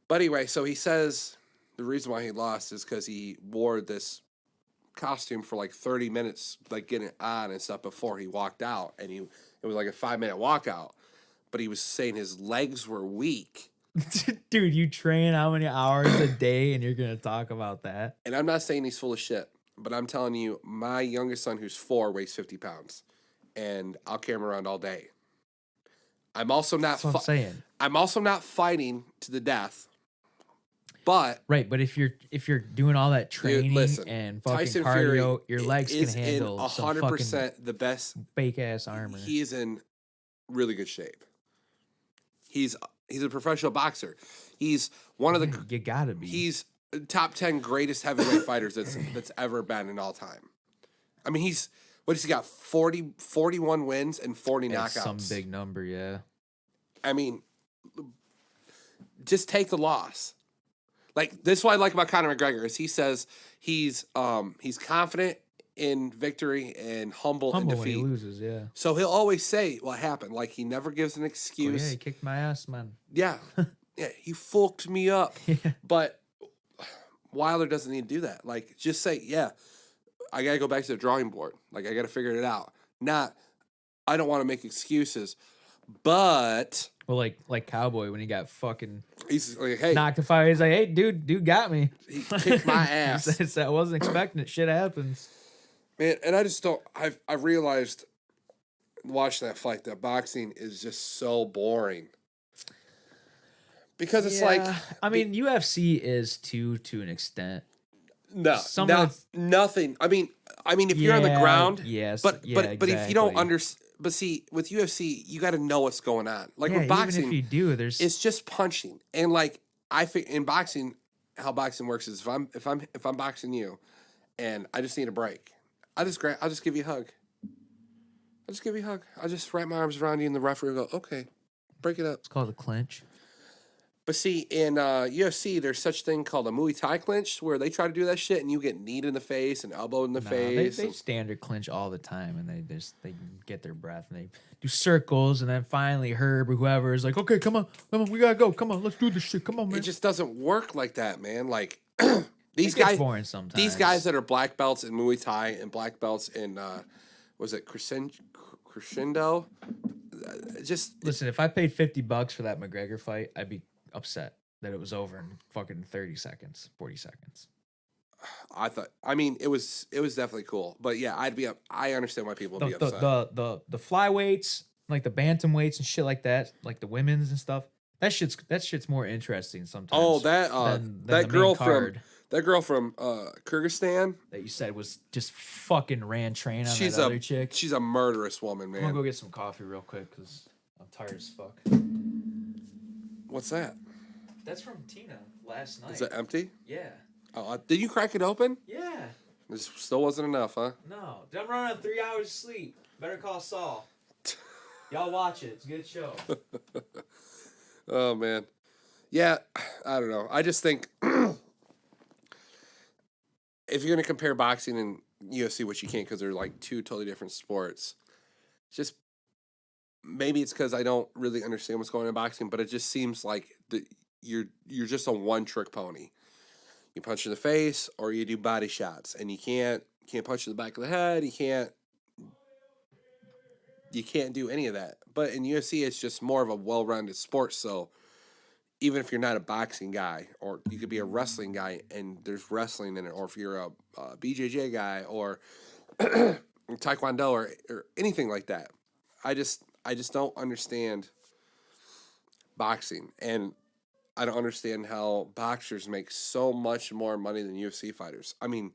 But anyway, so he says the reason why he lost is because he wore this costume for like 30 minutes, like getting it on and stuff before he walked out, and it was like a 5-minute walkout. But he was saying his legs were weak. Dude, you train how many hours a day, and you're gonna talk about that? And I'm not saying he's full of shit, but I'm telling you, my youngest son, who's 4, weighs 50 pounds, and I'll carry him around all day. I'm also not. That's what I'm saying. I'm also not fighting to the death. But right, but if you're doing all that training and fucking Tyson cardio, Fury your legs can handle 100% the best fake ass armor. He is in really good shape. He's a professional boxer. He's one of the you gotta be. He's top 10 greatest heavyweight fighters that's ever been in all time. I mean, he's got 41 wins and 40 knockouts. Some big number, yeah. I mean, just take the loss. Like, this is what I like about Conor McGregor is he says he's confident in victory and humble in defeat. When he loses, yeah. So he'll always say what happened. Like, he never gives an excuse. Oh, yeah, he kicked my ass, man. Yeah. Yeah, he fucked me up. Yeah. But Wilder doesn't need to do that. Like, just say, yeah, I got to go back to the drawing board. Like, I got to figure it out. Not, I don't want to make excuses, but... Well, like Cowboy when he got fucking he's like, hey, knocked the fire. He's like, hey, dude got me. He kicked my ass. I wasn't expecting it. Shit happens. Man, and I just don't. I've realized watching that fight that boxing is just so boring. Because it's like, I mean, UFC is to an extent. No, nothing. I mean, if you're on the ground, yes, but exactly. if you don't understand. But see, with UFC, you got to know what's going on. Like with boxing, even if you do, it's just punching. And like I think in boxing, how boxing works is if I'm boxing you, and I just need a break, I'll just give you a hug. I'll just wrap my arms around you, and the referee will go, okay, break it up. It's called a clinch. But see, in UFC, there's such thing called a Muay Thai clinch where they try to do that shit and you get kneed in the face and elbowed in the face. They standard clinch all the time and they get their breath and they do circles and then finally Herb or whoever is like, okay, come on, we gotta go, come on, let's do this shit, come on, man. It just doesn't work like that, man. Like these it gets guys, boring sometimes. These guys that are black belts in Muay Thai and black belts in was it Crescendo? Just listen, if I paid $50 for that McGregor fight, I'd be upset that it was over in fucking 30 seconds, 40 seconds. I mean, it was definitely cool. But yeah, I understand why people would be upset. The flyweights, like the bantamweights and shit like that, like the women's and stuff, that shit's more interesting sometimes. Oh, that That girl from Kyrgyzstan that you said was just fucking ran train on she's that a other chick. she's a murderous woman, man. I'm gonna go get some coffee real quick because I'm tired as fuck. What's that? That's from Tina last night. Is it empty? Yeah. Oh, did you crack it open? Yeah. This still wasn't enough, huh? No. I'm running on 3 hours of sleep. Better call Saul. Y'all watch it. It's a good show. Oh, man. Yeah, I don't know. I just think if you're going to compare boxing and UFC, which you can't because they're like two totally different sports, just maybe it's because I don't really understand what's going on in boxing, but it just seems like you're just a one-trick pony. You punch in the face or you do body shots, and you can't punch in the back of the head. You can't do any of that. But in UFC, it's just more of a well-rounded sport. So even if you're not a boxing guy, or you could be a wrestling guy, and there's wrestling in it, or if you're a BJJ guy or Taekwondo or anything like that, I just don't understand boxing, and I don't understand how boxers make so much more money than UFC fighters. I mean,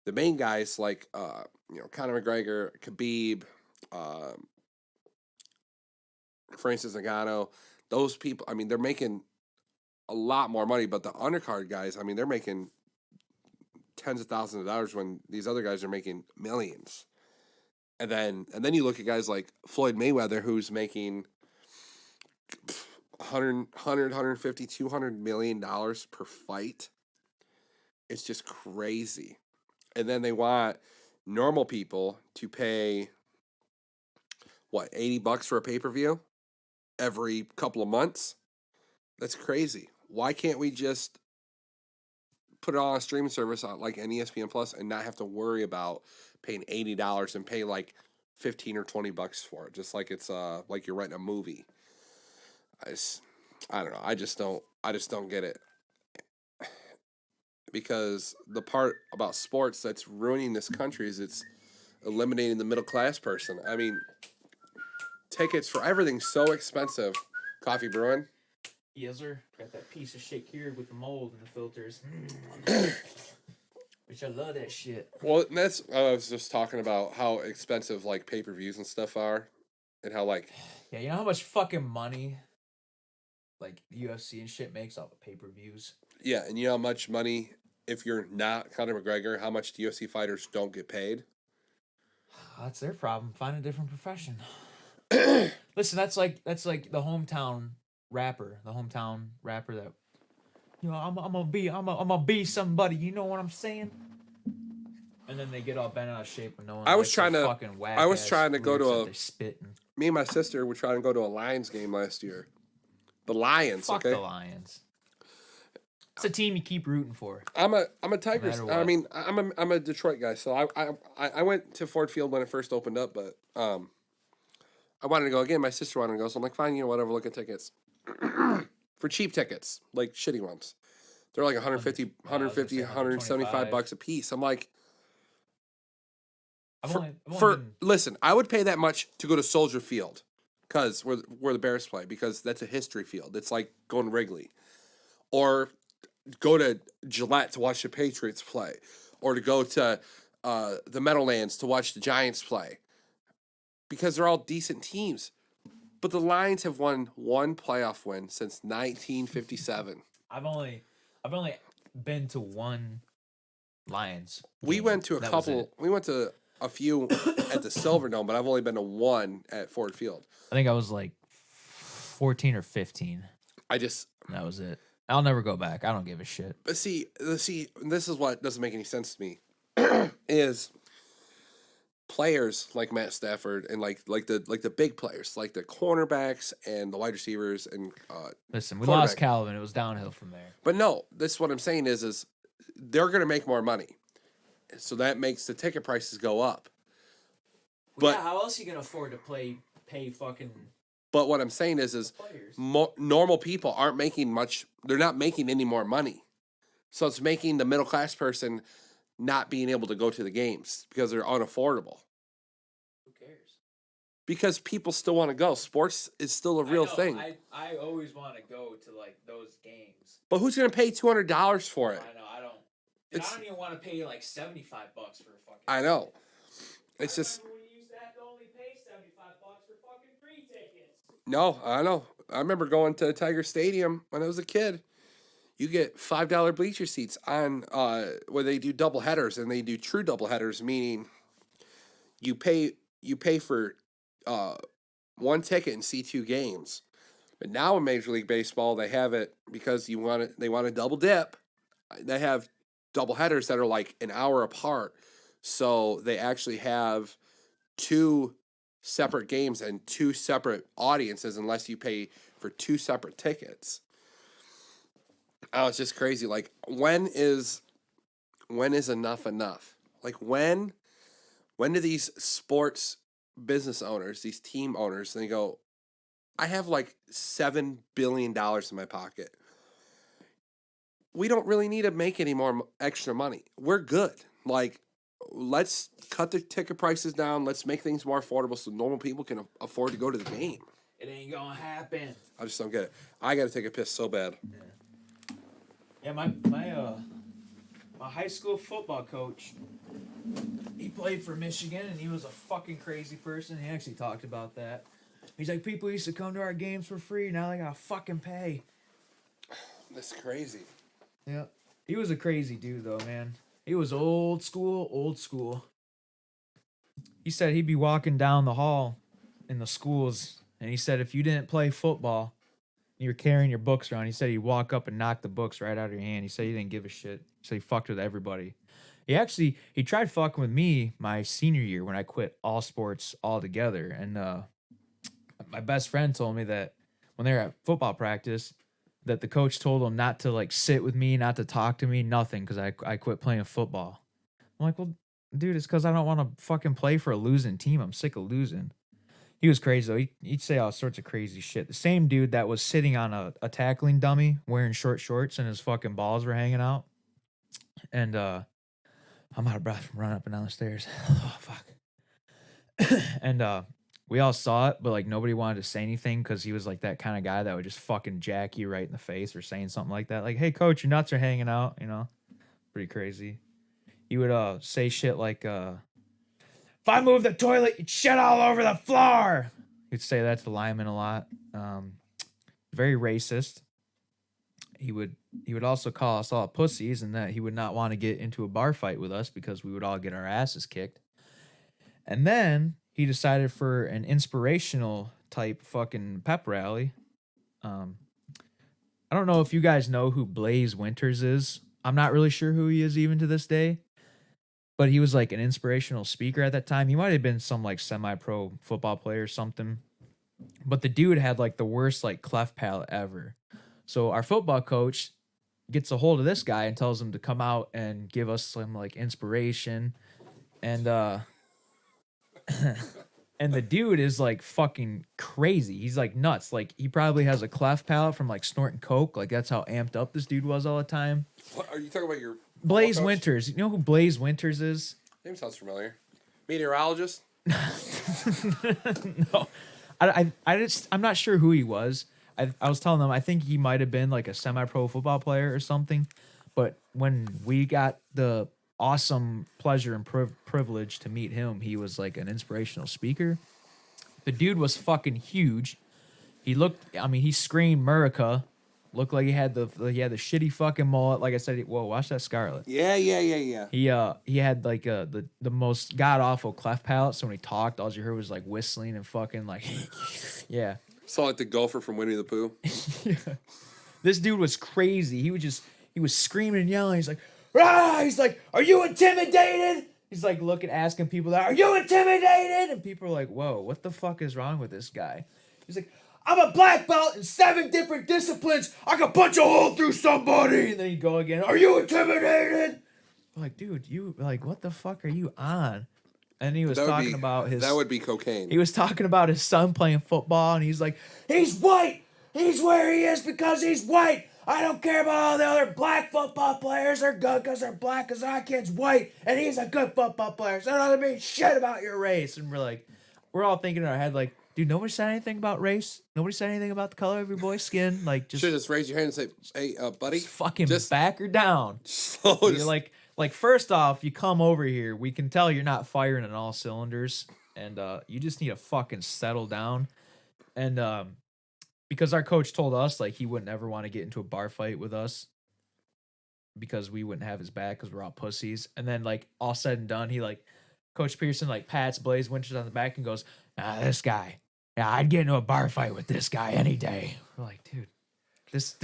the main guys like Conor McGregor, Khabib, Francis Ngannou, those people. I mean, they're making a lot more money, but the undercard guys, I mean, they're making tens of thousands of dollars when these other guys are making millions. And then you look at guys like Floyd Mayweather, who's making 150, $200 million per fight. It's just crazy. And then they want normal people to pay, what, $80 for a pay-per-view every couple of months? That's crazy. Why can't we just put it on a streaming service like an ESPN Plus and not have to worry about paying $80 and pay like $15 or $20 for it, just like it's like you're renting a movie? I don't know. I just don't get it. Because the part about sports that's ruining this country is it's eliminating the middle class person. I mean, tickets for everything's so expensive. Coffee brewing? Yes, sir. Got that piece of shit here with the mold and the filters. Which I love that shit. Well, that's I was just talking about how expensive like pay-per-views and stuff are, and how like yeah, you know how much fucking money like the UFC and shit makes off of pay-per-views. Yeah, and you know how much money if you're not Conor McGregor, how much the UFC fighters don't get paid? That's their problem. Find a different profession. Listen, that's like the hometown rapper that I'm gonna be somebody. You know what I'm saying? And then they get all bent out of shape and no one. I was trying to go to a spitting. Me and my sister were trying to go to a Lions game last year. The Lions, Fuck okay? the Lions. It's a team you keep rooting for. I'm a Tigers. I mean, I'm a Detroit guy, so I went to Ford Field when it first opened up, but I wanted to go again. My sister wanted to go, so I'm like, fine, whatever. Look at tickets for cheap tickets, like shitty ones. They're like 150, 175 bucks a piece. I'm like, listen, I would pay that much to go to Soldier Field, because where the Bears play, because that's a history field. It's like going to Wrigley, or go to Gillette to watch the Patriots play, or to go to the Meadowlands to watch the Giants play, because they're all decent teams. But the Lions have won one playoff win since 1957. I've only been to one Lions game. We went to a couple. We went to a few at the Silverdome, but I've only been to one at Ford Field. I think I was like 14 or 15. That was it. I'll never go back. I don't give a shit. But see, this is what doesn't make any sense to me. Is players like Matt Stafford and like the big players, like the cornerbacks and the wide receivers and listen, we lost Calvin. It was downhill from there. But no, this what I'm saying is they're gonna make more money, so that makes the ticket prices go up. Well, but how else are you gonna afford to pay fucking? But what I'm saying is normal people aren't making much. They're not making any more money, so it's making the middle class person not being able to go to the games because they're unaffordable. Who cares? Because people still want to go. Sports is still a real thing. I always want to go to like those games. But who's going to pay $200 for it? I know. I don't. And I don't even want to pay like $75 for a fucking. I know. It's just. When you used to have to only pay $75 for fucking 3 tickets. No, I know. I remember going to Tiger Stadium when I was a kid. You get $5 bleacher seats on where they do double headers, and they do true double headers, meaning you pay for one ticket and see 2 games. But now in Major League Baseball, they have it because they want to double dip. They have double headers that are like an hour apart, so they actually have 2 separate games and 2 separate audiences unless you pay for 2 separate tickets. Oh, it's just crazy. Like, when is enough enough? Like, when do these sports business owners, these team owners, they go, I have like $7 billion in my pocket. We don't really need to make any more extra money. We're good. Like, let's cut the ticket prices down. Let's make things more affordable so normal people can afford to go to the game. It ain't gonna happen. I just don't get it. I got to take a piss so bad. Yeah, my high school football coach, he played for Michigan, and he was a fucking crazy person. He actually talked about that. He's like, people used to come to our games for free. Now they gotta fucking pay. That's crazy. Yeah. He was a crazy dude, though, man. He was old school. He said he'd be walking down the hall in the schools, and he said if you didn't play football, you were carrying your books around, he said he'd walk up and knock the books right out of your hand. He said he didn't give a shit. He said he fucked with everybody. He tried fucking with me my senior year when I quit all sports altogether. And my best friend told me that when they were at football practice, that the coach told him not to like sit with me, not to talk to me, nothing, because I quit playing football. I'm like, well, dude, it's because I don't want to fucking play for a losing team. I'm sick of losing. He was crazy, though. He'd say all sorts of crazy shit. The same dude that was sitting on a tackling dummy wearing short shorts and his fucking balls were hanging out. And I'm out of breath from running up and down the stairs. Oh, fuck. And we all saw it, but like nobody wanted to say anything because he was like that kind of guy that would just fucking jack you right in the face or saying something like that. Like, hey, coach, your nuts are hanging out, you know? Pretty crazy. He would say shit like, if I move the toilet, you'd shit all over the floor. He'd say that to the linemen a lot. Very racist. He would also call us all pussies, and that he would not want to get into a bar fight with us because we would all get our asses kicked. And then he decided for an inspirational type fucking pep rally. I don't know if you guys know who Blaze Winters is. I'm not really sure who he is even to this day. But he was like an inspirational speaker at that time. He might have been some like semi-pro football player or something. But the dude had like the worst like cleft palate ever. So our football coach gets a hold of this guy and tells him to come out and give us some like inspiration. And and the dude is like fucking crazy. He's like nuts. Like he probably has a cleft palate from like snorting coke. Like that's how amped up this dude was all the time. What are you talking about? Your Blaze coach? Winters. You know who Blaze Winters is? Name sounds familiar. Meteorologist? No. I'm not sure who he was. I was telling them I think he might have been like a semi-pro football player or something. But when we got the awesome pleasure and privilege to meet him, he was like an inspirational speaker. The dude was fucking huge. He screamed Murica. Looked like he had the shitty fucking mullet. Like I said, whoa, watch that Scarlet. Yeah. He had like the most god awful cleft palate. So when he talked, all you heard was like whistling and fucking like, yeah. Saw like the gopher from Winnie the Pooh. Yeah. This dude was crazy. He was screaming and yelling. He's like, "Rah!" He's like, "Are you intimidated?" He's like asking people that, "Are you intimidated?" And people are like, "Whoa, what the fuck is wrong with this guy?" He's like, "I'm a black belt in 7 different disciplines. I can punch a hole through somebody." And then he'd go again, "Are you intimidated?" I'm like, dude, you like, what the fuck are you on? And he was talking about his... That would be cocaine. He was talking about his son playing football, and he's like, "He's white. He's where he is because he's white. I don't care about all the other black football players. They're good because they're black, because our kid's white, and he's a good football player. So it doesn't mean shit about your race." And we're all thinking in our head, like, dude, nobody said anything about race. Nobody said anything about the color of your boy's skin. Like, just should just raise your hand and say, "Hey, buddy, fucking back her down." So You're like, Like, first off, you come over here, we can tell you're not firing on all cylinders, and you just need to fucking settle down. And because our coach told us like he wouldn't ever want to get into a bar fight with us because we wouldn't have his back because we're all pussies. And then like all said and done, he like Coach Pearson like pats Blaze Winters on the back and goes, this guy, yeah, I'd get into a bar fight with this guy any day. We're like, dude, this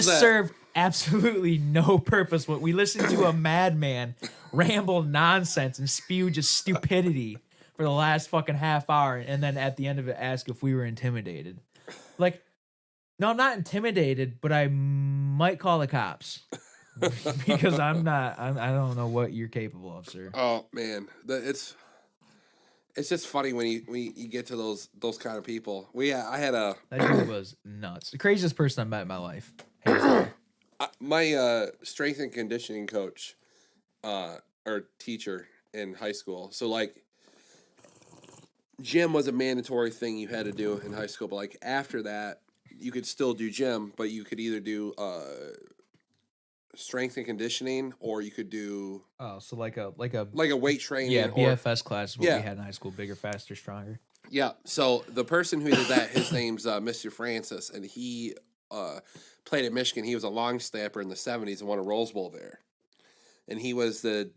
served absolutely no purpose. What we listened to a madman ramble nonsense and spew just stupidity for the last fucking half hour, and then at the end of it ask if we were intimidated. Like, no, I'm not intimidated, but I might call the cops. Because I don't know what you're capable of, sir. Oh man, it's just funny when you get to those kind of people. That dude was nuts. The craziest person I met in my life. My strength and conditioning coach, or teacher in high school. So like, gym was a mandatory thing you had to do in high school. But like after that, you could still do gym, but you could either do strength and conditioning, or you could do like a weight training. Yeah, BFS class is what we had in high school. Bigger, faster, stronger. Yeah. So the person who did that, his name's Mr. Francis, and he played at Michigan. He was a long snapper in the 70s and won a Rose Bowl there. And he was the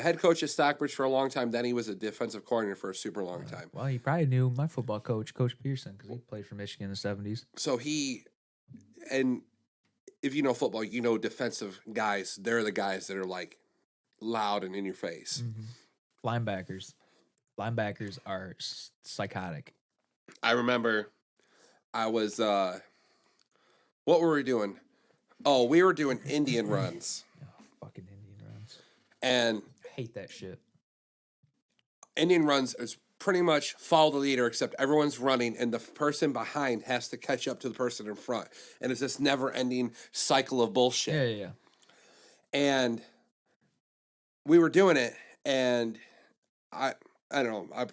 head coach at Stockbridge for a long time. Then he was a defensive coordinator for a super long time. Well, you probably knew my football coach, Coach Pearson, because he played for Michigan in the 70s. So and if you know football, you know defensive guys, they're the guys that are like loud and in your face. Mm-hmm. Linebackers are psychotic. I remember I was, what were we doing? Oh, we were doing Indian runs. Fucking Indian runs. And I hate that shit. Indian runs is pretty much follow the leader, except everyone's running and the person behind has to catch up to the person in front. And it's this never-ending cycle of bullshit. Yeah. And we were doing it, and I don't know. I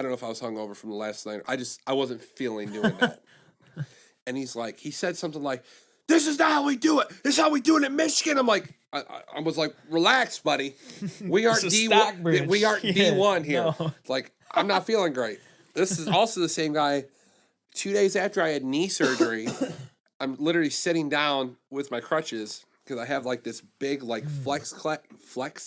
don't know if I was hungover from the last night. I wasn't feeling doing that. And he said something like, "This is not how we do it. This is how we do it in Michigan." I'm like, I was like, relax, buddy. We aren't D1. We aren't D1 here. No. Like, I'm not feeling great. This is also the same guy. 2 days after I had knee surgery, I'm literally sitting down with my crutches because I have like this big like flex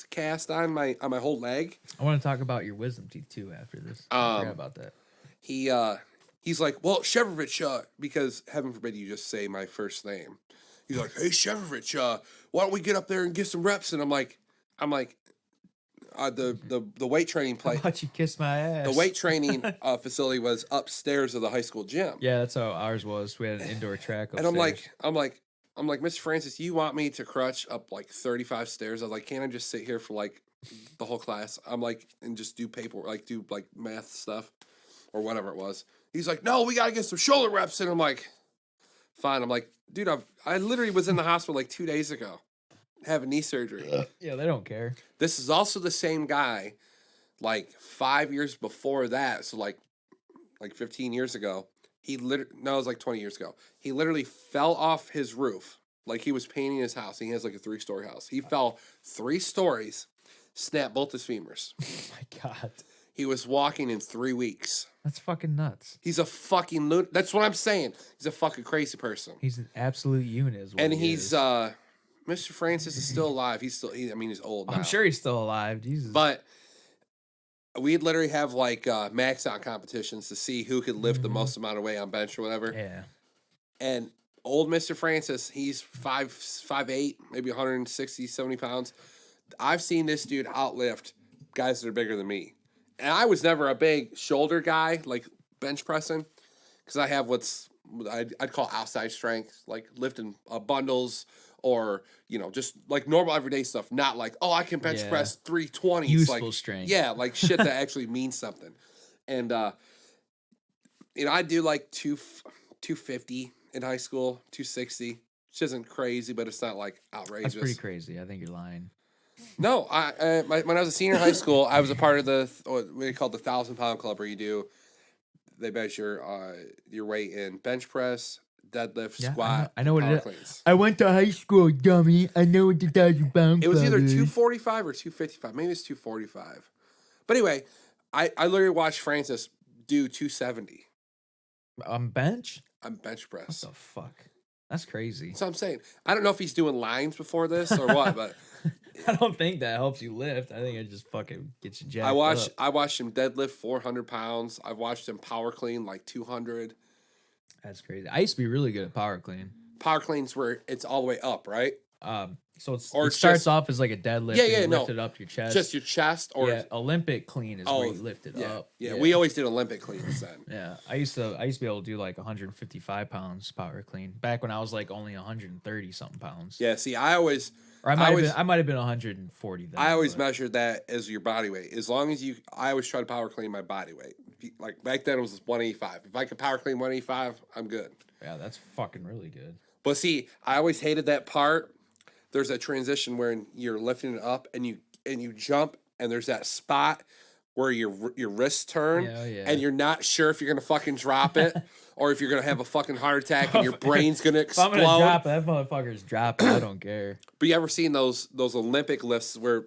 cast on my whole leg. I want to talk about your wisdom teeth too after this. I forgot about that. He's like, well, Shevrovich, because heaven forbid you just say my first name. He's like, hey, Shevrovich, why don't we get up there and get some reps? And I'm like, the weight training place. How about you kiss my ass? The weight training facility was upstairs of the high school gym. Yeah, that's how ours was. We had an indoor track upstairs. And I'm like, Mr. Francis, you want me to crutch up like 35 stairs? I was like, can't I just sit here for like the whole class? I'm like, and just do paperwork, like do like math stuff or whatever it was. He's like, no, we got to get some shoulder reps. And I'm like, fine. I'm like, dude, I literally was in the hospital like 2 days ago having knee surgery. Yeah, they don't care. This is also the same guy like 5 years before that. So like 15 years ago, it was like 20 years ago. He literally fell off his roof. Like he was painting his house. He has like a 3-story house. He fell 3 stories, snapped both his femurs. Oh my God. He was walking in 3 weeks. That's fucking nuts. He's a fucking lunatic. That's what I'm saying. He's a fucking crazy person. He's an absolute unit. And he's Mr. Francis is still alive. He's old now. I'm sure he's still alive. Jesus. But we'd literally have like max out competitions to see who could lift the most amount of weight on bench or whatever. Yeah. And old Mr. Francis, he's 5'8", maybe 160, 70 pounds. I've seen this dude outlift guys that are bigger than me. And I was never a big shoulder guy, like bench pressing, because I have I'd call outside strength, like lifting bundles or, just like normal everyday stuff, not like, oh, I can bench press 320. Useful strength. Yeah, like shit that actually means something. And, I do like 250 in high school, 260, which isn't crazy, but it's not like outrageous. That's pretty crazy. I think you're lying. No, when I was a senior in high school, I was a part of what they call the 1,000-pound club, where they measure your weight in bench press, deadlift, Yeah, squat, I know and what it power is. cleans. I went to high school, dummy. I know what the 1,000-pound It was club either is. 245 or 255. Maybe it's 245. But anyway, I literally watched Francis do 270 On bench? on bench press. What the fuck? That's crazy. That's what I'm saying. I don't know if he's doing lines before this or what, but I don't think that helps you lift. I think it just fucking gets you jacked up. I watched him deadlift 400 pounds. I've watched him power clean like 200. That's crazy. I used to be really good at power clean. Power cleans where it's all the way up, right? So it it's starts just- off as like a deadlift. Yeah, and yeah, you no. lift it up to your chest. Just your chest, or yeah, Olympic clean is where you lift it up. Yeah, we always did Olympic cleans then. Yeah, I used to be able to do like 155 pounds power clean back when I was like only 130 something pounds. Yeah, see, I might have been 140 then. I always measured that as your body weight. As long as I always try to power clean my body weight. Like back then it was 185. If I could power clean 185, I'm good. Yeah, that's fucking really good. But see, I always hated that part. There's a transition where you're lifting it up and you jump and there's that spot where your wrists turn and you're not sure if you're gonna fucking drop it or if you're gonna have a fucking heart attack and your brain's gonna explode. If I'm gonna drop it, that motherfucker's dropping. I don't care. But you ever seen those Olympic lifts where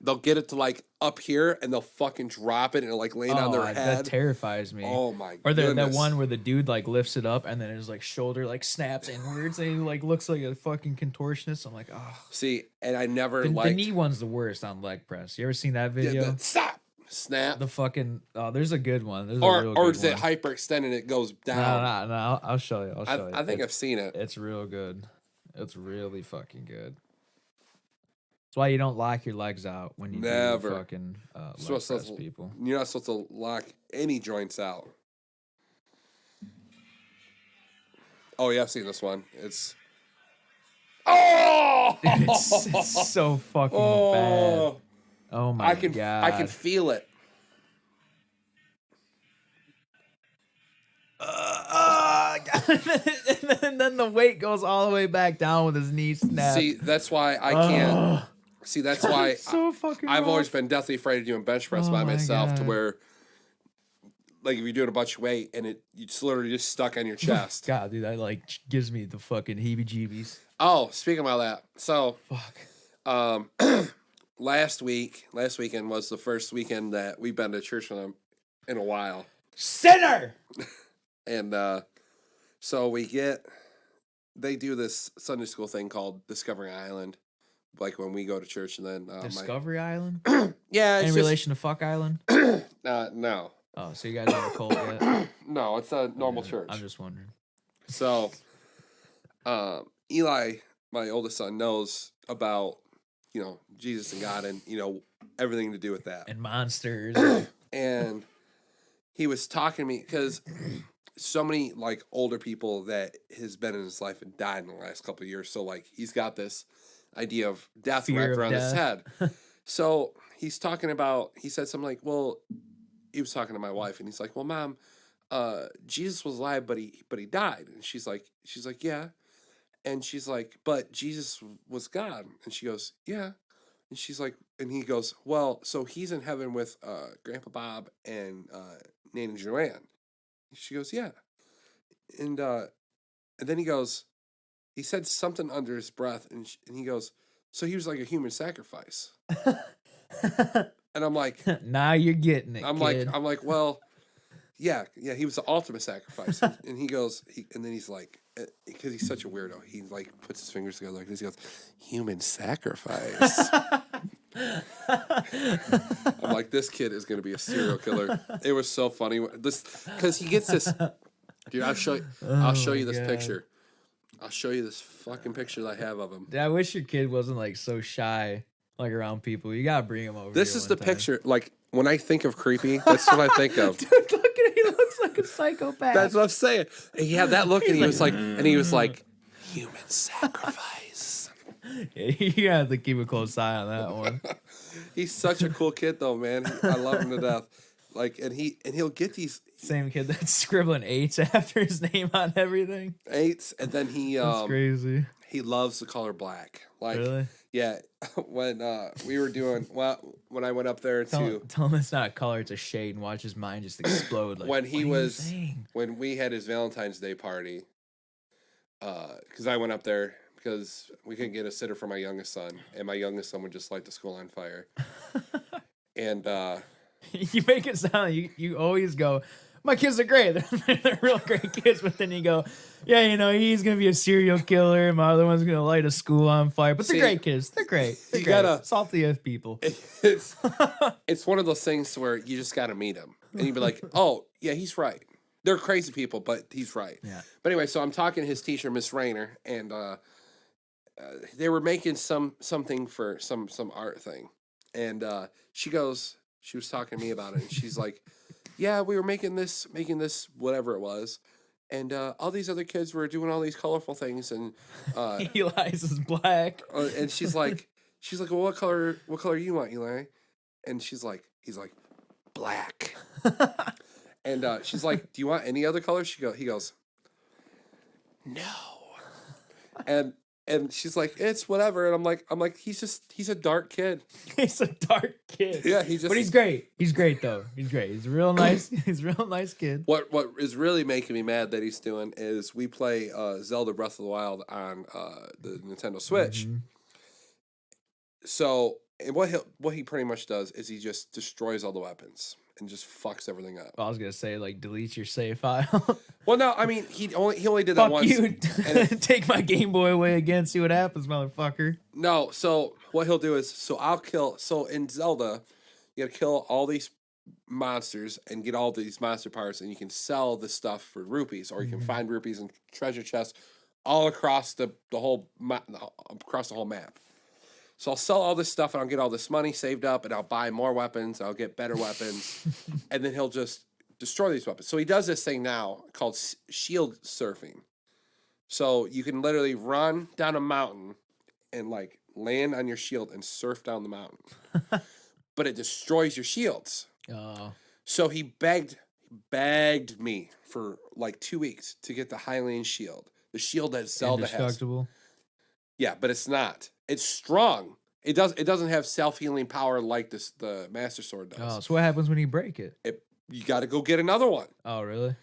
they'll get it to like up here and they'll fucking drop it and it'll like land on their head? That terrifies me. Oh my god. Or that one where the dude like lifts it up and then his like shoulder like snaps inwards and he like looks like a fucking contortionist. I'm like, oh. See, and I never the liked... The knee one's the worst on leg press. You ever seen that video? Yeah, stop! Snap. The fucking... Oh, there's a good one. There's or is it hyperextend and it goes down? No, I'll show you. I think I've seen it. It's real good. It's really fucking good. That's why you don't lock your legs out when you do fucking leg press, people. You're not supposed to lock any joints out. Oh yeah, I've seen this one. It's it's so fucking bad. Oh my god! I can feel it. And then the weight goes all the way back down with his knee snapped. See, that's why I can't. See, that's why so fucking I've rough. always been deathly afraid of doing bench press by myself, to where, like, if you're doing a bunch of weight and it's literally just stuck on your chest. God, dude, that like gives me the fucking heebie-jeebies. Oh, speaking about that, so fuck. Last weekend was the first weekend that we've been to church with them in a while. Sinner. And so they do this Sunday school thing called Discovering Island, like when we go to church, and then Discovery Island. Yeah, it's in relation to Fuck Island. No. Oh, so you guys have a cult yet? No, it's a normal church. I'm just wondering. So, Eli, my oldest son, knows about Jesus and God and everything to do with that and monsters. And he was talking to me because so many like older people that has been in his life and died in the last couple of years. So like he's got this idea of death wrapped around his head. So he's talking about. He said something like, "Well," he was talking to my wife, and he's like, "Well, Mom, Jesus was alive, but he died." And she's like, "Yeah," and she's like, "But Jesus was God," and she goes, "Yeah." And she's like, and he goes, "Well, so he's in heaven with Grandpa Bob and Nate and Joanne." And she goes, "Yeah." And then he goes, he said something under his breath, and he goes, "So he was like a human sacrifice." And I'm like, now you're getting it. I'm kid. like, well, yeah, he was the ultimate sacrifice. And he goes, and then he's like, because he's such a weirdo, he like puts his fingers together like this. He goes, "Human sacrifice." I'm like, this kid is gonna be a serial killer. It was so funny. This because he gets this. Dude, I'll show you this picture. I'll show you this fucking picture that I have of him. Dude, I wish your kid wasn't like so shy, like around people. You gotta bring him over. This is the picture. Like when I think of creepy, that's what I think of. Dude, look at him. He looks like a psychopath. That's what I'm saying. He had that look, and he was like, "Human sacrifice." Yeah, you have to keep a close eye on that one. He's such a cool kid, though, man. I love him to death. Like, and he'll get these same kid that's scribbling 8s after his name on everything. 8s, and then that's crazy. He loves the color black. Like, really? Yeah. When we were doing when I went up there tell him it's not a color, it's a shade, and watch his mind just explode. Like, when we had his Valentine's Day party, because I went up there because we couldn't get a sitter for my youngest son, and my youngest son would just light the school on fire. And you make it sound like you always go, my kids are great. They're real great kids. But then you go, yeah, you know, he's going to be a serial killer. My other one's going to light a school on fire. But they're great kids. They're great. They're great. Gotta, salty as people. It's one of those things where you just got to meet him. And you'd be like, oh, yeah, he's right. They're crazy people, but he's right. Yeah. But anyway, so I'm talking to his teacher, Miss Rayner, and they were making something for some art thing. And she was talking to me about it, and she's like, yeah, we were making this whatever it was, and all these other kids were doing all these colorful things, and Eli's is black. And she's like, well, what color you want, Eli? And he's like, black. And she's like, do you want any other color? He goes, no. And she's like, it's whatever. And I'm like, he's a dark kid. He's a dark kid. Yeah, but he's great. He's great though. He's great. He's a real nice. He's a real nice kid. What is really making me mad that he's doing is we play Zelda Breath of the Wild on the Nintendo Switch. Mm-hmm. So, and what he pretty much does is he just destroys all the weapons and just fucks everything up. Well, I was gonna say, like, delete your save file. Well, no, I mean he only did that once. You. Take my Game Boy away again. See what happens, motherfucker. No, so what he'll do is, so in Zelda, you gotta kill all these monsters and get all these monster parts, and you can sell the stuff for rupees, or you can find rupees in treasure chests all across the whole map. So I'll sell all this stuff, and I'll get all this money saved up, and I'll buy more weapons. I'll get better weapons, and then he'll just destroy these weapons. So he does this thing now called shield surfing. So you can literally run down a mountain and like land on your shield and surf down the mountain, but it destroys your shields. Oh. So he begged me for like 2 weeks to get the Hylian shield, the shield that Zelda has. Yeah, but it's not. It's strong. It doesn't have self-healing power like the Master Sword does. Oh, so what happens when you break it? You got to go get another one. Oh, really?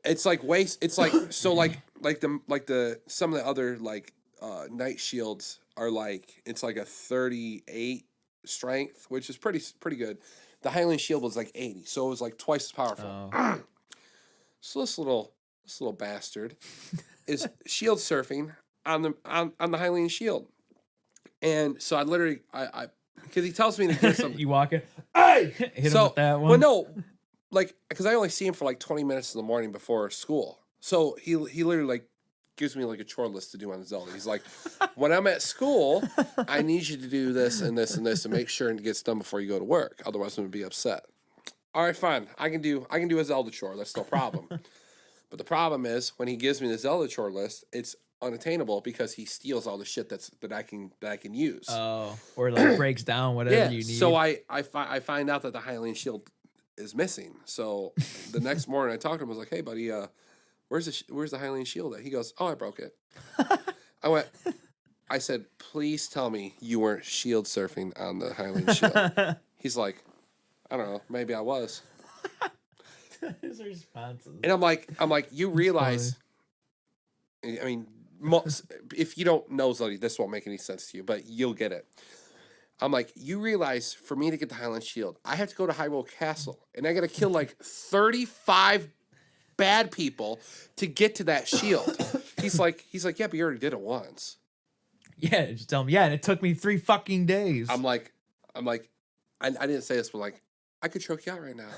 It's like waste. It's like so like the some of the other like knight shields are like, it's like a 38 strength, which is pretty good. The Hylian shield was like 80, so it was like twice as powerful. Oh. So this little bastard is shield surfing on the Hylian shield. And so I literally, because he tells me to do something. You walk in, hey! Hit him with that one. Well, no, like, because I only see him for like 20 minutes in the morning before school. So he literally like gives me like a chore list to do on Zelda. He's like, when I'm at school, I need you to do this and this and this and make sure it gets done before you go to work. Otherwise, I'm gonna be upset. All right, fine. I can do a Zelda chore. That's no problem. But the problem is when he gives me the Zelda chore list, it's unattainable because he steals all the shit that I can use. Oh, or like breaks down whatever you need. So I find out that the Hylian shield is missing. So the next morning I talked to him. I was like, "Hey, buddy, where's the Hylian shield at?" He goes, "Oh, I broke it." I said, "Please tell me you weren't shield surfing on the Hylian shield." He's like, "I don't know, maybe I was." His responses. And I'm like, you realize, I mean, if you don't know Zelda, this won't make any sense to you, but you'll get it. I'm like, you realize for me to get the Hylian shield, I have to go to Hyrule Castle, and I got to kill like 35 bad people to get to that shield. He's like, yeah, but you already did it once. Yeah, just tell him. Yeah, and it took me 3 fucking days. I'm like, I didn't say this, but like, I could choke you out right now.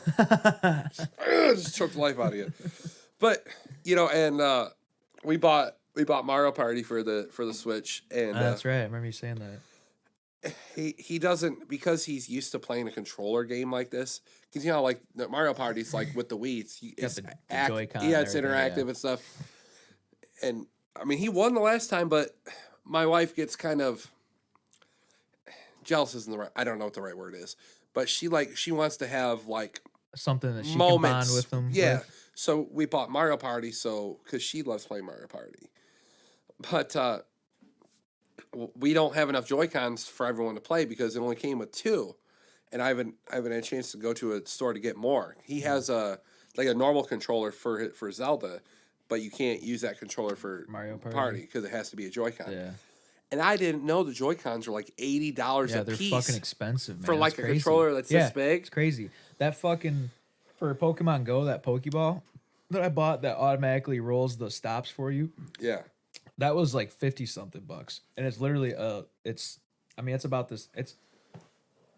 Just choke the life out of you. But and we bought Mario Party for the Switch, and that's right. I remember you saying that. He doesn't, because he's used to playing a controller game like this. Because like Mario Party's like with the Wii's, it's the Joy-Con. Yeah, it's interactive and stuff. And I mean, he won the last time, but my wife gets kind of jealous. Isn't the right? I don't know what the right word is. But she wants to have like something that she moments. Can bond with them. Yeah. With. So we bought Mario Party, because she loves playing Mario Party. But we don't have enough Joy-Cons for everyone to play because it only came with 2, and I haven't had a chance to go to a store to get more. He has a normal controller for Zelda, but you can't use that controller for Mario Party because it has to be a Joy-Con. Yeah. And I didn't know the Joy-Cons are like $80 Yeah, a they're piece fucking expensive, man. for like That's a crazy. controller that's this big. It's crazy. That fucking for Pokemon Go, that Pokeball that I bought that automatically rolls the stops for you. Yeah. That was like 50 something bucks. And it's literally it's about this. It's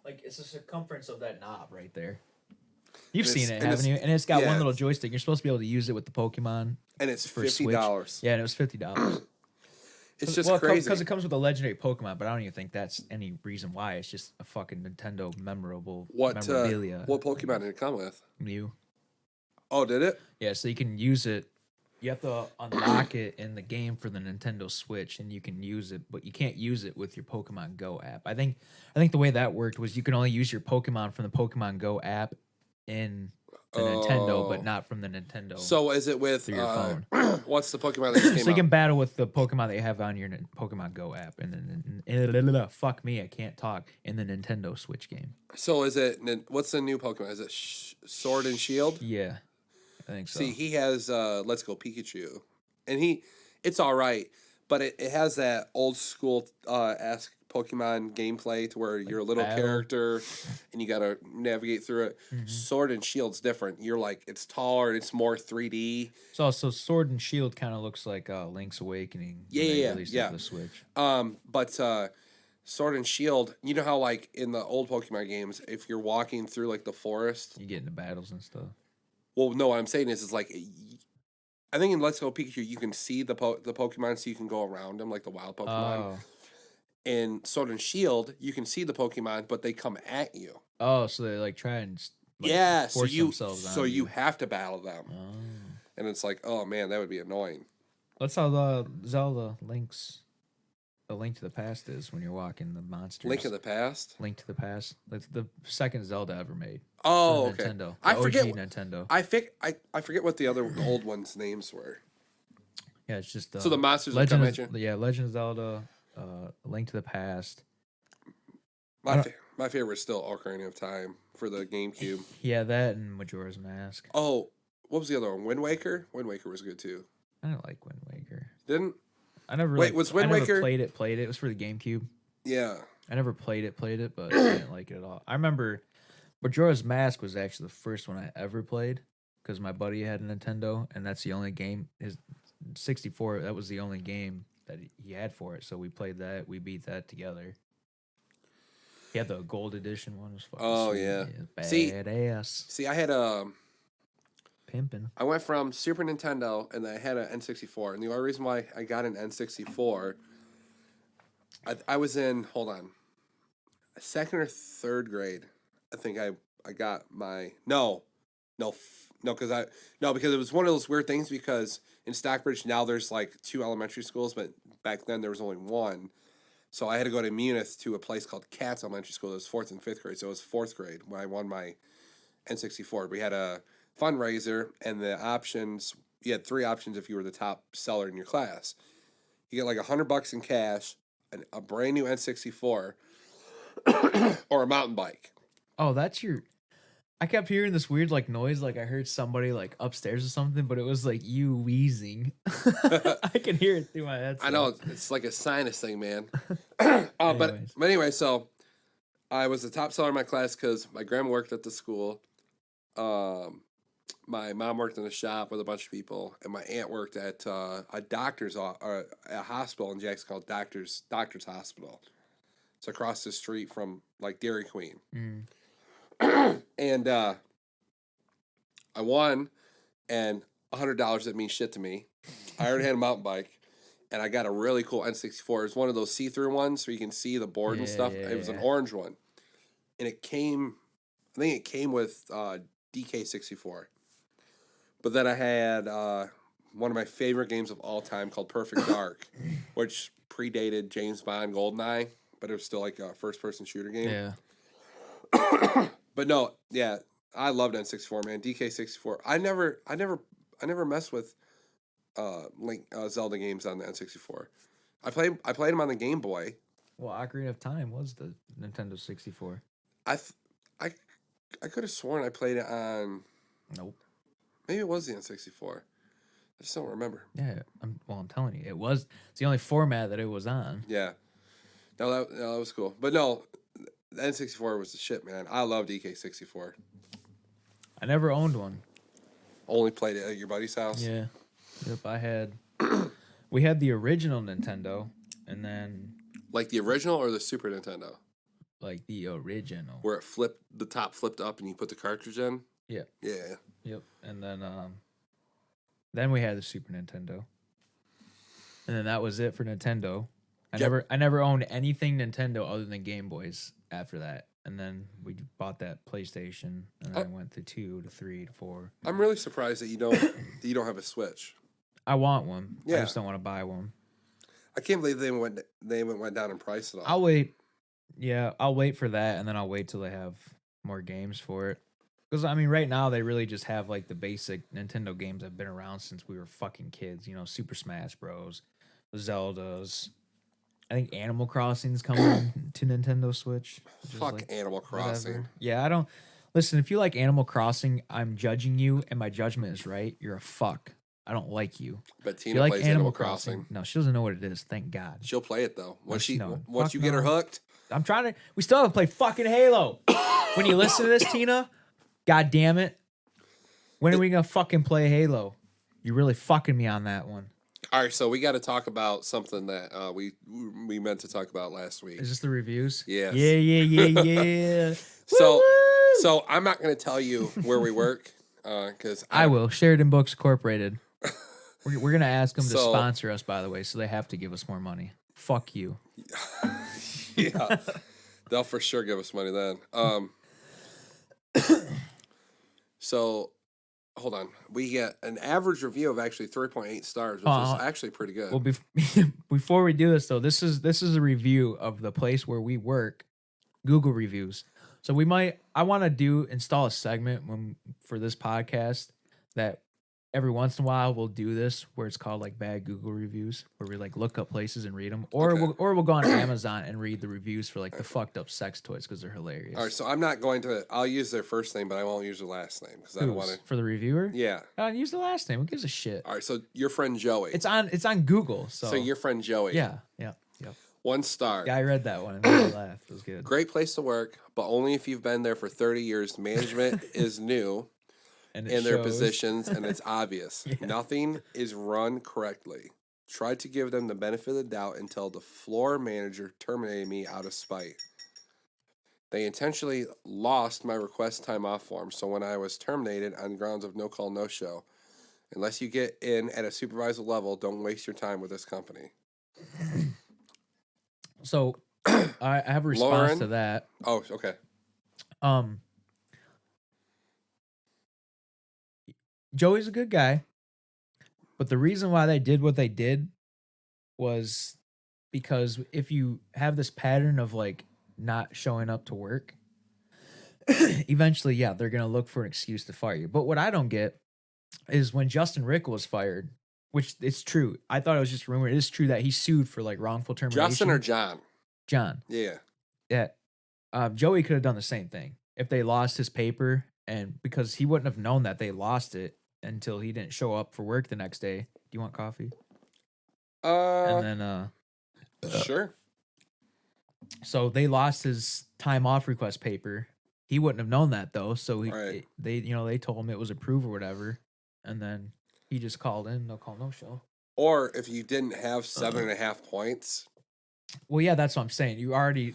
like it's the circumference of that knob right there. You've seen it, haven't you? And it's got one little joystick. You're supposed to be able to use it with the Pokemon. And it's for $50. Switch. Yeah, and it was $50. It's just crazy because it comes with a legendary Pokemon, but I don't even think that's any reason why. It's just a fucking Nintendo memorabilia. What Pokemon did it come with? Mew. Oh, did it? Yeah, so you can use it. You have to unlock it in the game for the Nintendo Switch, and you can use it, but you can't use it with your Pokemon Go app. I think the way that worked was you can only use your Pokemon from the Pokemon Go app in the Nintendo, but not from the Nintendo. So is it with your phone? What's the Pokemon that just came So you can out? battle with the Pokemon that you have on your Pokemon Go app, and then fuck me, I can't talk in the Nintendo Switch game. So is it? What's the new Pokemon? Is it Sword and Shield? Yeah, I think so. See, he has Let's Go Pikachu, and it's all right, but it has that old school esque Pokemon gameplay to where you're a little character and you gotta navigate through it. Mm-hmm. Sword and Shield's different. You're like it's taller, it's more 3D. So Sword and Shield kind of looks like Link's Awakening. Yeah. The Switch. But Sword and Shield, you know how like in the old Pokemon games, if you're walking through like the forest, you get into battles and stuff. Well, no, what I'm saying is like, I think in Let's Go Pikachu, you can see the Pokemon, so you can go around them like the wild Pokemon. Oh. In Sword and Shield, you can see the Pokemon, but they come at you. Oh, so they like try and force themselves on you have to battle them. Oh. And it's like, oh man, that would be annoying. That's how the Zelda the Link to the Past is when you're walking the monsters. Link to the Past? Link to the Past. It's the second Zelda ever made. Oh, okay. Nintendo. I forget Nintendo. I forget what the other old ones' names were. Yeah, it's just so the monsters would come at you. Yeah, Legend of Zelda, Link to the Past. My favorite is still Ocarina of Time for the GameCube. Yeah, that and Majora's Mask. Oh, what was the other one? Wind Waker? Wind Waker was good too. I don't like Wind Waker. Didn't? I never was Wind Waker? Played it. It was for the GameCube. Yeah. I never played it, but I didn't like it at all. I remember Majora's Mask was actually the first one I ever played because my buddy had a Nintendo, and that's the only game. His 64, that was the only game that he had for it. So we played that. We beat that together. He had the gold edition one. It was fucking sweet. Yeah. Badass. See, I had pimping. I went from Super Nintendo, and I had an N64. And the only reason why I got an N64, I was in, hold on, second or third grade. I think I got my, because it was one of those weird things because in Stockbridge now there's like 2 elementary schools, but back then there was only one. So I had to go to Munith to a place called Katz Elementary School. It was 4th and 5th grade. So it was 4th grade when I won my N64. We had a fundraiser, and the options, you had 3 options if you were the top seller in your class. You get like $100 in cash, a brand new N64, or a mountain bike. Oh, that's your... I kept hearing this weird like noise, like I heard somebody like upstairs or something, but it was like you wheezing. I can hear it through my head. I know, it's like a sinus thing, man. But anyway, so I was the top seller in my class because my grandma worked at the school. My mom worked in a shop with a bunch of people, and my aunt worked at a hospital in Jackson called Doctors Hospital. It's across the street from like Dairy Queen. Mm. And I won, and $100 didn't mean shit to me. I already had a mountain bike, and I got a really cool N64. It was one of those see-through ones where you can see the board and stuff. It was an orange one, and I think it came with DK64. But then I had one of my favorite games of all time called Perfect Dark, which predated James Bond GoldenEye, but it was still like a first-person shooter game. Yeah. But no, yeah, I loved N64, man. DK64. I never messed with Zelda games on the N64. I played them on the Game Boy. Well, Ocarina of Time was the Nintendo 64. I could have sworn I played it on. Nope. Maybe it was the N64. I just don't remember. Yeah, I'm telling you, it's the only format that it was on. Yeah. No, that was cool. But no, the N64 was the shit, man. I loved EK64. I never owned one. Only played it at your buddy's house? Yeah. Yep, we had the original Nintendo, and then... Like the original or the Super Nintendo? Like the original. Where the top flipped up and you put the cartridge in? Yeah. Yeah. Yep. And then we had the Super Nintendo. And then that was it for Nintendo. I never owned anything Nintendo other than Game Boys after that. And then we bought that PlayStation, and then I went to 2 to 3 to 4. I'm really surprised that you don't have a Switch. I want one. Yeah. I just don't want to buy one. I can't believe they even went down in price at all. I'll wait. Yeah, I'll wait for that, and then I'll wait till they have more games for it. Because, I mean, right now they really just have, like, the basic Nintendo games that have been around since we were fucking kids. You know, Super Smash Bros., Zeldas. I think Animal Crossing's coming to Nintendo Switch. Fuck like, Animal Crossing. Whatever. Yeah, I don't... Listen, if you like Animal Crossing, I'm judging you, and my judgment is right. You're a fuck. I don't like you. But Tina plays Animal Crossing. No, she doesn't know what it is. Thank God. She'll play it, though. Once you Fuck get her hooked... I'm trying to... We still haven't played fucking Halo. When you listen to this, Tina, God damn it. When are we going to fucking play Halo? You're really fucking me on that one. All right, so we got to talk about something that we meant to talk about last week. Is this the reviews? Yes. Yeah. So I'm not going to tell you where we work because I will. Sheridan Books Incorporated. We're going to ask them to sponsor us, by the way, so they have to give us more money. Fuck you. Yeah, they'll for sure give us money then. So, hold on. We get an average review of actually 3.8 stars, which is actually pretty good. Well, before we do this, though, this is a review of the place where we work, Google reviews. So I want to install a segment for this podcast that every once in a while we'll do this where it's called like bad Google reviews, where we like look up places and read them, or we'll go on Amazon and read the reviews for like the fucked up sex toys because they're hilarious. All right, so I'm not going to. I'll use their first name, but I won't use their last name because I don't want to. For the reviewer. Yeah. Use the last name. Who gives a shit? All right, so your friend Joey. It's on Google. So your friend Joey. Yeah. 1 star. Yeah, I read that one and I laughed. It was good. Great place to work, but only if you've been there for 30 years. Management is new. In their positions, and it's obvious. Yeah. Nothing is run correctly. Tried to give them the benefit of the doubt until the floor manager terminated me out of spite. They intentionally lost my request time off form, so when I was terminated on grounds of no call, no show. Unless you get in at a supervisor level, don't waste your time with this company. So, I have a response to that. Oh, okay. Joey's a good guy, but the reason why they did what they did was because if you have this pattern of like not showing up to work, eventually, yeah, they're going to look for an excuse to fire you. But what I don't get is when Justin Rick was fired, which it's true. I thought it was just rumor. It is true that he sued for like wrongful termination. Justin or John? John. Yeah. Yeah. Joey could have done the same thing if they lost his paper, and because he wouldn't have known that they lost it until he didn't show up for work the next day. Do you want coffee? And then sure. So they lost his time off request paper. He wouldn't have known that though. So they told him it was approved or whatever, and then he just called in, no call, no show. Or if you didn't have 7.5 points. Well, yeah, that's what I'm saying. You're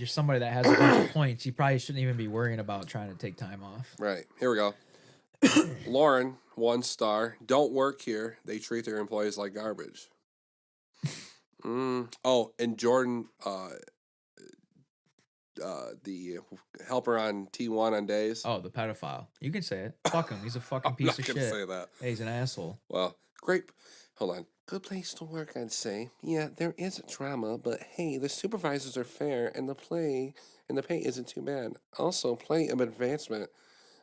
somebody that has a bunch of points. You probably shouldn't even be worrying about trying to take time off. Right. Here we go. Lauren, 1 star. Don't work here. They treat their employees like garbage. Oh, and Jordan, the helper on T1 on days. Oh, the pedophile. You can say it. Fuck him. He's a fucking piece of shit. I'm not gonna say that. Hey, he's an asshole. Well, great. Hold on. Good place to work, I'd say. Yeah, there is a drama, but hey, the supervisors are fair, and the pay isn't too bad. Also, plenty of advancement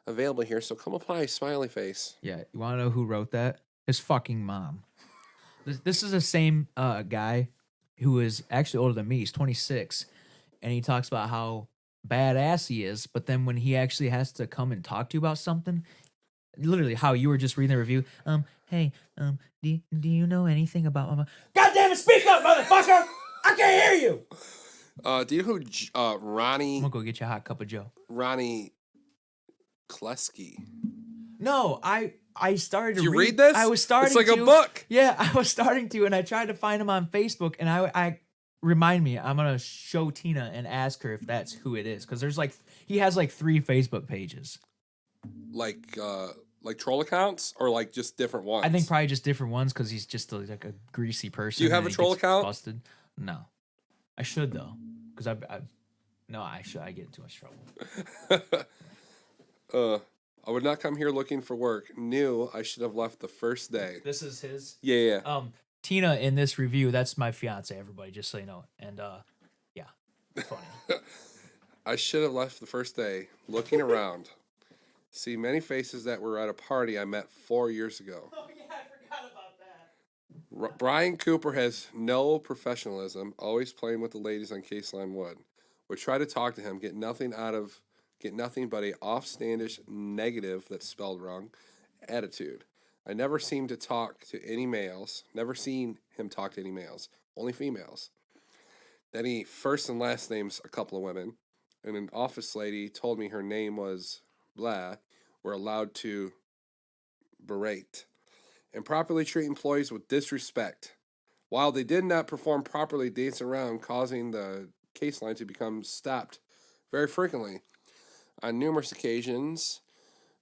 available here, so come apply, smiley face. Yeah, you want to know who wrote that? His fucking mom. This is the same guy who is actually older than me. He's 26, and he talks about how badass he is, but then when he actually has to come and talk to you about something, literally how you were just reading the review. Hey, do you know anything about Mama? God damn it! Speak up, motherfucker! I can't hear you. Do you know who Ronnie? I'm gonna go get you a hot cup of Joe. Ronnie Kleski. No, I started to Did you read this? I was starting to. It's like to. a book. Yeah, I was starting to, and I tried to find him on Facebook, and I remind me, I'm gonna show Tina and ask her if that's who it is, because there's he has 3 Facebook pages. Like troll accounts or like just different ones? I think probably just different ones because he's just a greasy person. Do you have a troll account? Busted. No, I should though, because I get into much trouble. I would not come here looking for work. Knew I should have left the first day. This is his. Yeah. Tina in this review, that's my fiance. Everybody, just so you know, and yeah, funny. I should have left the first day. Looking around, see many faces that were at a party I met 4 years ago. Oh yeah, I forgot about that. Brian Cooper has no professionalism, always playing with the ladies on Case Line Wood. Would try to talk to him, get nothing but a offstandish negative that's spelled wrong attitude. I never seem to talk to any males. Never seen him talk to any males. Only females. Then he first and last names a couple of women. And an office lady told me her name was blah. We're allowed to berate. Improperly treat employees with disrespect. While they did not perform properly, dance around, causing the case line to become stopped very frequently. On numerous occasions,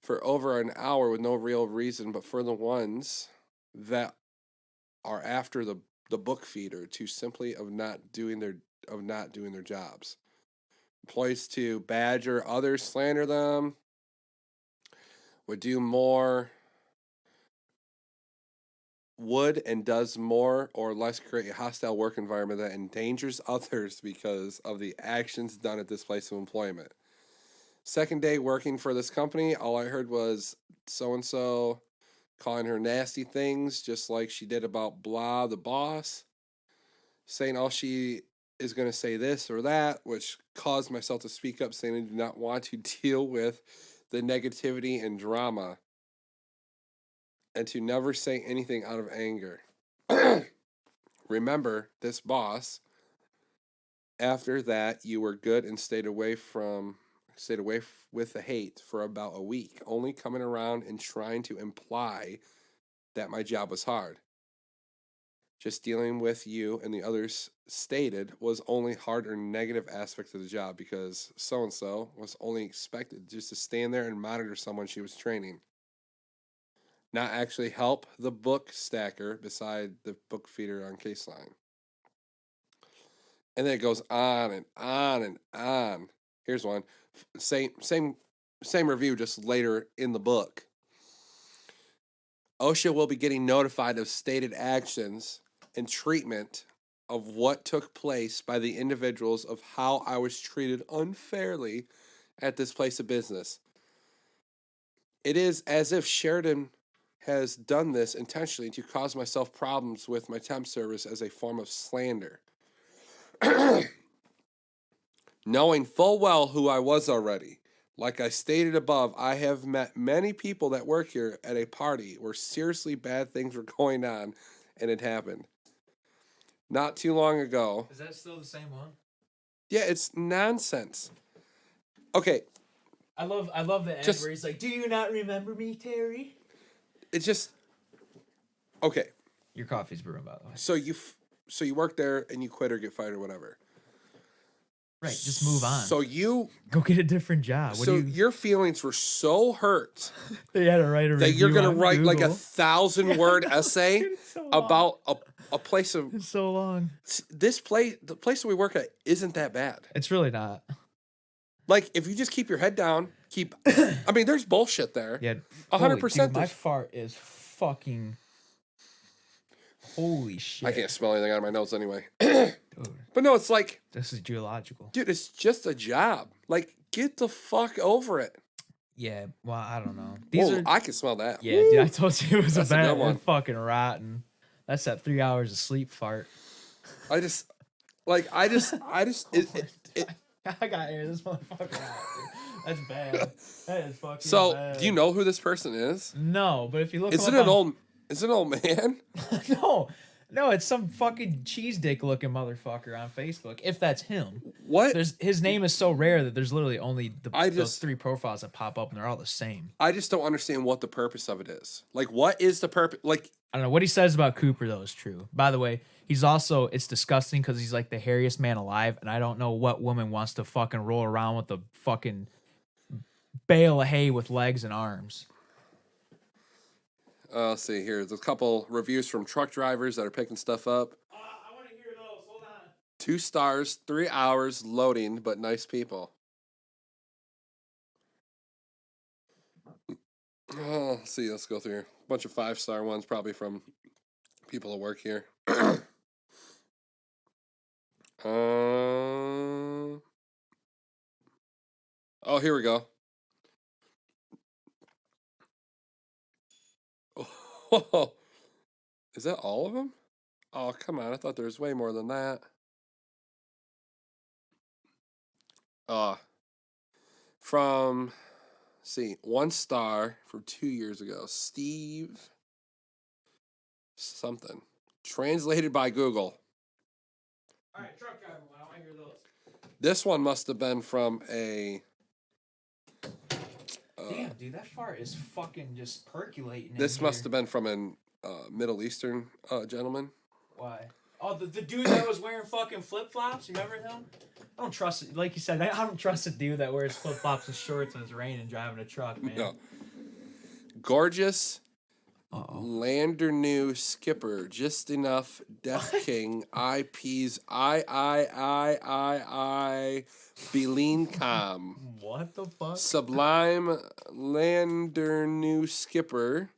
for over an hour with no real reason, but for the ones that are after the book feeder to simply of not doing their jobs. Employees to badger others, slander them, would and does more or less create a hostile work environment that endangers others because of the actions done at this place of employment. Second day working for this company, all I heard was so-and-so calling her nasty things, just like she did about blah, the boss, saying all she is going to say this or that, which caused myself to speak up, saying I do not want to deal with the negativity and drama, and to never say anything out of anger. Remember, this boss, after that, you were good and stayed away with the hate for about a week, only coming around and trying to imply that my job was hard. Just dealing with you and the others stated was only hard or negative aspects of the job because so-and-so was only expected just to stand there and monitor someone she was training. Not actually help the book stacker beside the book feeder on case line. And then it goes on and on and on. Here's one. Same review, just later in the book. OSHA will be getting notified of stated actions and treatment of what took place by the individuals of how I was treated unfairly at this place of business. It is as if Sheridan has done this intentionally to cause myself problems with my temp service as a form of slander. Knowing full well who I was already. Like I stated above, I have met many people that work here at a party where seriously bad things were going on and it happened. Not too long ago. Is that still the same one? Yeah, it's nonsense. Okay. I love the end where he's like, "Do you not remember me, Terry?" It's just okay. Your coffee's brewing, by the way. So you work there and you quit or get fired or whatever. Right, just move on. So you go get a different job. Your feelings were so hurt they had to write a that you're gonna write Google. like a 1,000-word essay about a place of. It's so long. The place that we work at isn't that bad. It's really not. Like if you just keep your head down, I mean, there's bullshit there. Yeah, 100%. My fart is fucking. Holy shit! I can't smell anything out of my nose anyway. But no, it's like this is geological, dude. It's just a job. Like, get the fuck over it. Yeah, well, I don't know. I can smell that. Yeah, dude, I told you it was a bad one. Fucking rotten. That's that 3 hours of sleep fart. I I got air this motherfucker out. That's bad. That is fucking So, bad. do you know who this person is? No, but if you look Is him it up an old? Is it an old man? no, it's some fucking cheese dick looking motherfucker on Facebook. If that's him, What? his name is so rare that there's literally only those 3 profiles that pop up, and they're all the same. I just don't understand what the purpose of it is. Like, what is the purpose? Like, I don't know what he says about Cooper though is true. By the way, he's also it's disgusting because he's like the hairiest man alive, and I don't know what woman wants to fucking roll around with a fucking bale of hay with legs and arms. let's see here. There's a couple reviews from truck drivers that are picking stuff up. I want to hear those. Hold on. 2 stars, 3 hours loading, but nice people. Let's see. Let's go through here. A bunch of 5-star ones, probably from people that work here. Oh, here we go. Oh, is that all of them? Oh, come on. I thought there was way more than that. From, see, 1 star from 2 years ago. Steve something. Translated by Google. All right, truck driver. I want to hear those. This one must have been from a... Damn, dude, that fart is fucking just percolating. This must have been from a Middle Eastern gentleman. Why? Oh, the dude that was wearing fucking flip flops. You remember him? I don't trust it. Like you said, I don't trust a dude that wears flip flops and shorts when it's raining driving a truck, man. No. Gorgeous. Lander new skipper, just enough Death King, IPs, Beleen Com. What the fuck? Sublime Lander new skipper,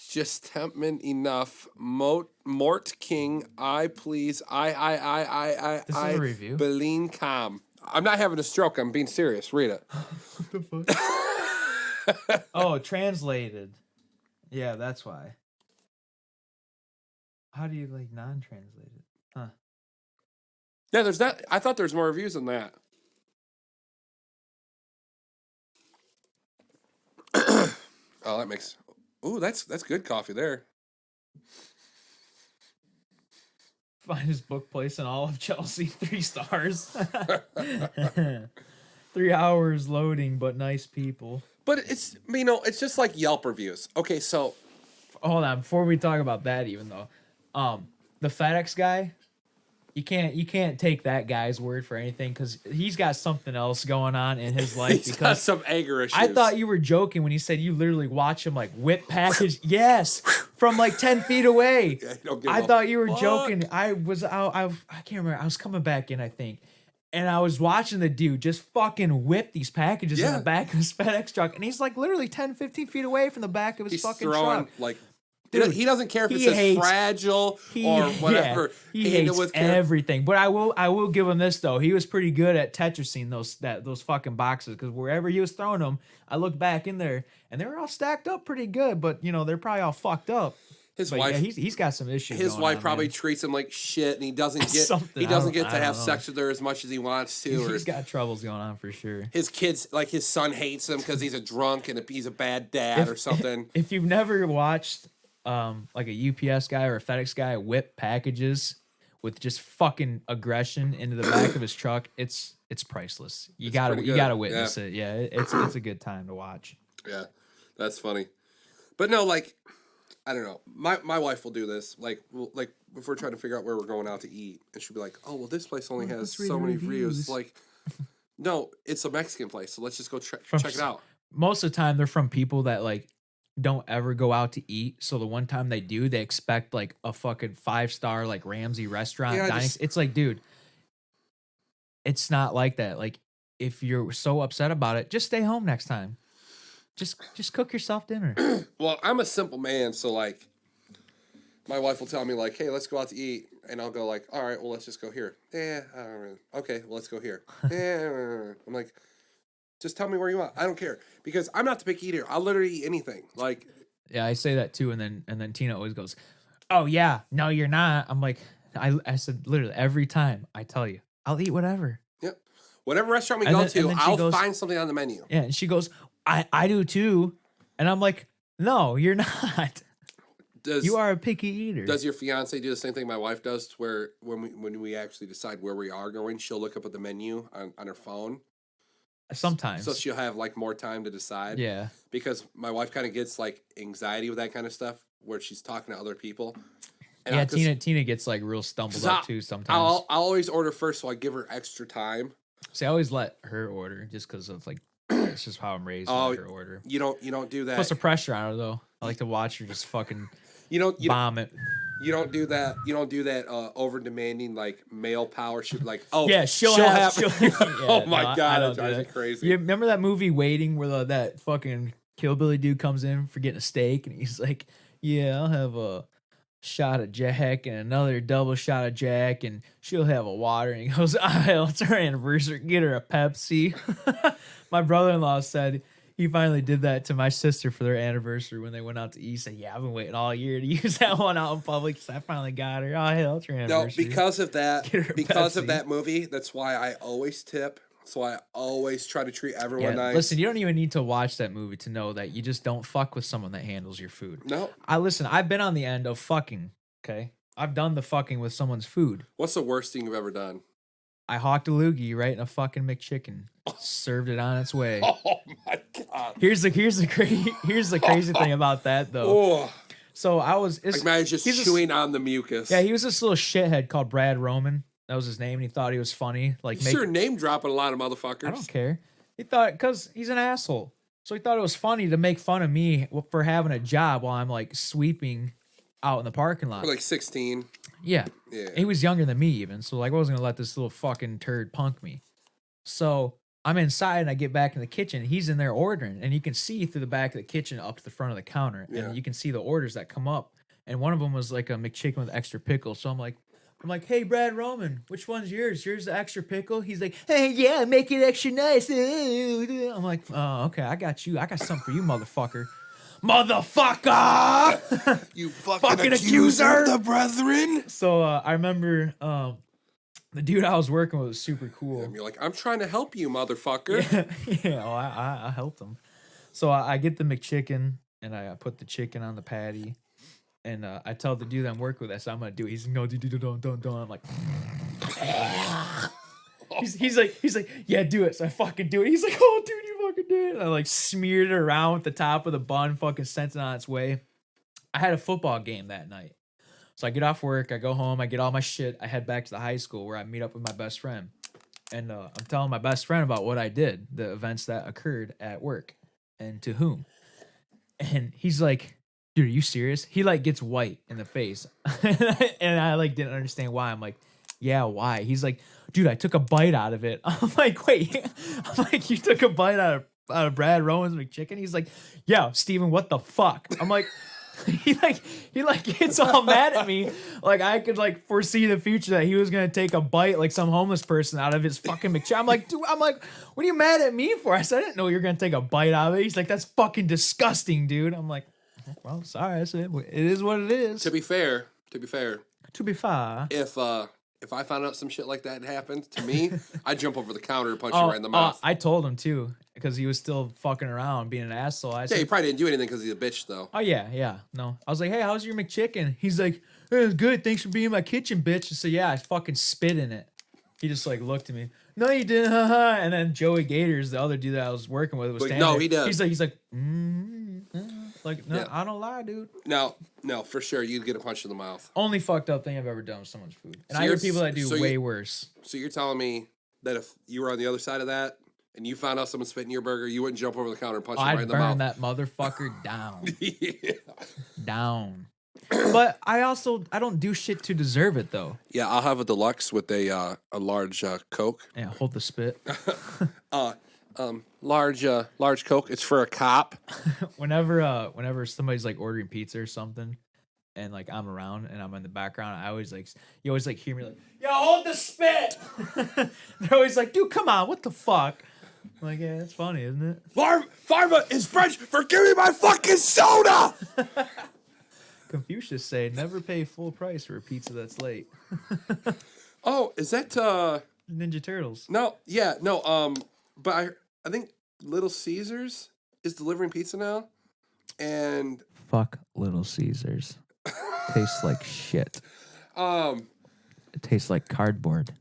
just tempment enough. Mort King, I please, This is a review. Beleen Com. I'm not having a stroke. I'm being serious. Read it. What the fuck? Oh, translated. Yeah, that's why. How do you like non-translated? Huh. Yeah, there's that. I thought there's more reviews than that. Oh, that makes... Ooh, that's good coffee there. Finest book place in all of Chelsea. 3 stars. 3 hours loading, but nice people. But it's, it's just like Yelp reviews. Okay, so... Hold on, before we talk about that even though, the FedEx guy, you can't take that guy's word for anything because he's got something else going on in his life. He's got some anger issues. I thought you were joking when you said you literally watch him like whip package. Yes, from like 10 feet away. Yeah, I thought you were joking. I was out. I can't remember. I was coming back in, I think. And I was watching the dude just fucking whip these packages in the back of his FedEx truck. And he's like literally 10, 15 feet away from the back of his fucking truck. Like, dude, he doesn't care if it says fragile or whatever. Yeah, he hates everything. But I will give him this though. He was pretty good at Tetrising those fucking boxes because wherever he was throwing them, I looked back in there and they were all stacked up pretty good. But they're probably all fucked up. His wife, he's got some issues. His wife probably treats him like shit, and he doesn't get to have sex with her as much as he wants to. He's got troubles going on for sure. His kids, like his son, hates him because he's a drunk and he's a bad dad or something. If you've never watched like a UPS guy or a FedEx guy whip packages with just fucking aggression into the back of his truck, it's priceless. You gotta witness it. Yeah, it's a good time to watch. Yeah, that's funny. But no, like, I don't know. My wife will do this. Like if we're trying to figure out where we're going out to eat, and she'll be like, "Oh, well, this place only has so many reviews." Like, no, it's a Mexican place, so let's just go check it out. Most of the time, they're from people that like don't ever go out to eat. So the one time they do, they expect like a fucking 5-star like Ramsey restaurant dining. It's like, dude, it's not like that. Like, if you're so upset about it, just stay home next time. Just cook yourself dinner. Well, I'm a simple man, so like, my wife will tell me like, "Hey, let's go out to eat," and I'll go like, "All right, well, let's just go here." Yeah, I don't really. Okay, well, let's go here. Yeah, I'm like, just tell me where you want. I don't care because I'm not the picky eater. I'll literally eat anything. Like, yeah, I say that too, and then Tina always goes, "Oh yeah, no, you're not." I'm like, I said literally every time I tell you, I'll eat whatever. Yep. Whatever restaurant we go to, I'll find something on the menu. Yeah, and she goes, I do too. And I'm like, no, you're not. You are a picky eater. Does your fiance do the same thing my wife does, where when we actually decide where we are going, she'll look up at the menu on her phone? Sometimes. So she'll have like more time to decide. Yeah. Because my wife kind of gets like anxiety with that kind of stuff, where she's talking to other people. And yeah, Tina gets like real stumbled up too sometimes. I'll always order first, so I give her extra time. See, I always let her order just because of like it's just how I'm raised. Let her order. You don't do that. Puts the pressure on her though. I like to watch her just fucking bomb it. You don't do that. You don't do that over demanding like male power shit. Like she'll have. Oh my god, that drives me crazy. You remember that movie Waiting where that fucking Hillbilly dude comes in for getting a steak and he's like, "Yeah, I'll have a shot of Jack and another double shot of Jack, and she'll have a water." And he goes, "It's her anniversary. Get her a Pepsi." My brother-in-law said he finally did that to my sister for their anniversary when they went out to eat. He said, "Yeah, I've been waiting all year to use that one out in public because I finally got her." It's her anniversary. No, because of that movie, that's why I always tip. So I always try to treat everyone nice. Listen, you don't even need to watch that movie to know that you just don't fuck with someone that handles your food. No. I've been on the end of fucking, okay? I've done the fucking with someone's food. What's the worst thing you've ever done? I hawked a loogie right in a fucking McChicken. Served it on its way. Oh my god. Here's the crazy thing about that though. Oh. So I was just chewing on the mucus. Yeah, he was this little shithead called Brad Roman. That was his name, and he thought he was funny. Like, sure, name dropping a lot of motherfuckers. I don't care. He thought, because he's an asshole. So he thought it was funny to make fun of me for having a job while I'm like sweeping out in the parking lot. We're like 16. Yeah. He was younger than me even. So like I wasn't gonna let this little fucking turd punk me. So I'm inside and I get back in the kitchen. He's in there ordering, and you can see through the back of the kitchen up to the front of the counter. Yeah. And you can see the orders that come up. And one of them was like a McChicken with extra pickle. So I'm like, "Hey, Brad Roman, which one's yours? Yours the extra pickle?" He's like, "Hey, yeah, make it extra nice." I'm like, "Oh, okay, I got you. I got something for you, motherfucker." Motherfucker! You fucking accuser of the brethren. So I remember the dude I was working with was super cool. And you're like, "I'm trying to help you, motherfucker." Yeah, I helped him. So I get the McChicken, and I put the chicken on the patty. And I tell the dude that I'm working with, I said, "I'm gonna do it." He's like, "No, dude, don't." I'm like, he's like, "Yeah, do it." So I fucking do it. He's like, "Oh, dude, you fucking did it." And I like smeared it around with the top of the bun, fucking sent it on its way. I had a football game that night, so I get off work, I go home, I get all my shit, I head back to the high school where I meet up with my best friend, and I'm telling my best friend about what I did, the events that occurred at work, and to whom, and he's like, "Dude, are you serious?" He like gets white in the face. And I like didn't understand why. I'm like, "Yeah, why?" He's like, "Dude, I took a bite out of it." I'm like, "Wait." I'm like, "You took a bite out of Brad Rowan's McChicken?" He's like, "Yeah, Steven, what the fuck?" I'm like, he gets all mad at me. Like I could like foresee the future that he was gonna take a bite like some homeless person out of his fucking McChicken. I'm like, "Dude," "What are you mad at me for?" I said, "I didn't know you were gonna take a bite out of it." He's like, "That's fucking disgusting, dude." I'm like, "Well, sorry, I said it is what it is." To be fair, if I found out some shit like that happened to me, I'd jump over the counter and punch you right in the mouth. I told him too because he was still fucking around being an asshole. I said, he probably didn't do anything because he's a bitch though. Oh yeah, no. I was like, "Hey, how's your McChicken?" He's like, "It's good. Thanks for being in my kitchen, bitch." I said, "Yeah, I fucking spit in it." He just like looked at me. "No, you didn't." And then Joey Gators, the other dude that I was working with, was standing there. No, he does. He's like, like, "No, yeah. I don't lie, dude." No, for sure, you'd get a punch in the mouth. Only fucked up thing I've ever done with someone's food. And I hear people that do way worse. So you're telling me that if you were on the other side of that and you found out someone spit in your burger, you wouldn't jump over the counter and punch him right in the mouth? I'd burn that motherfucker down. Yeah. Down. But I don't do shit to deserve it though. Yeah, I'll have a deluxe with a large Coke. Yeah, hold the spit. Large Coke. It's for a cop. Whenever somebody's like ordering pizza or something, and like I'm around and I'm in the background, you always like hear me like, "Yo, hold the spit." They're always like, "Dude, come on, what the fuck?" I'm like, yeah, that's funny, isn't it? Pharma is French for "give me my fucking soda." Confucius say, "Never pay full price for a pizza that's late." Oh, is that Ninja Turtles. No, yeah, no. But I think Little Caesars is delivering pizza now, and Fuck Little Caesars. Tastes like shit. It tastes like cardboard.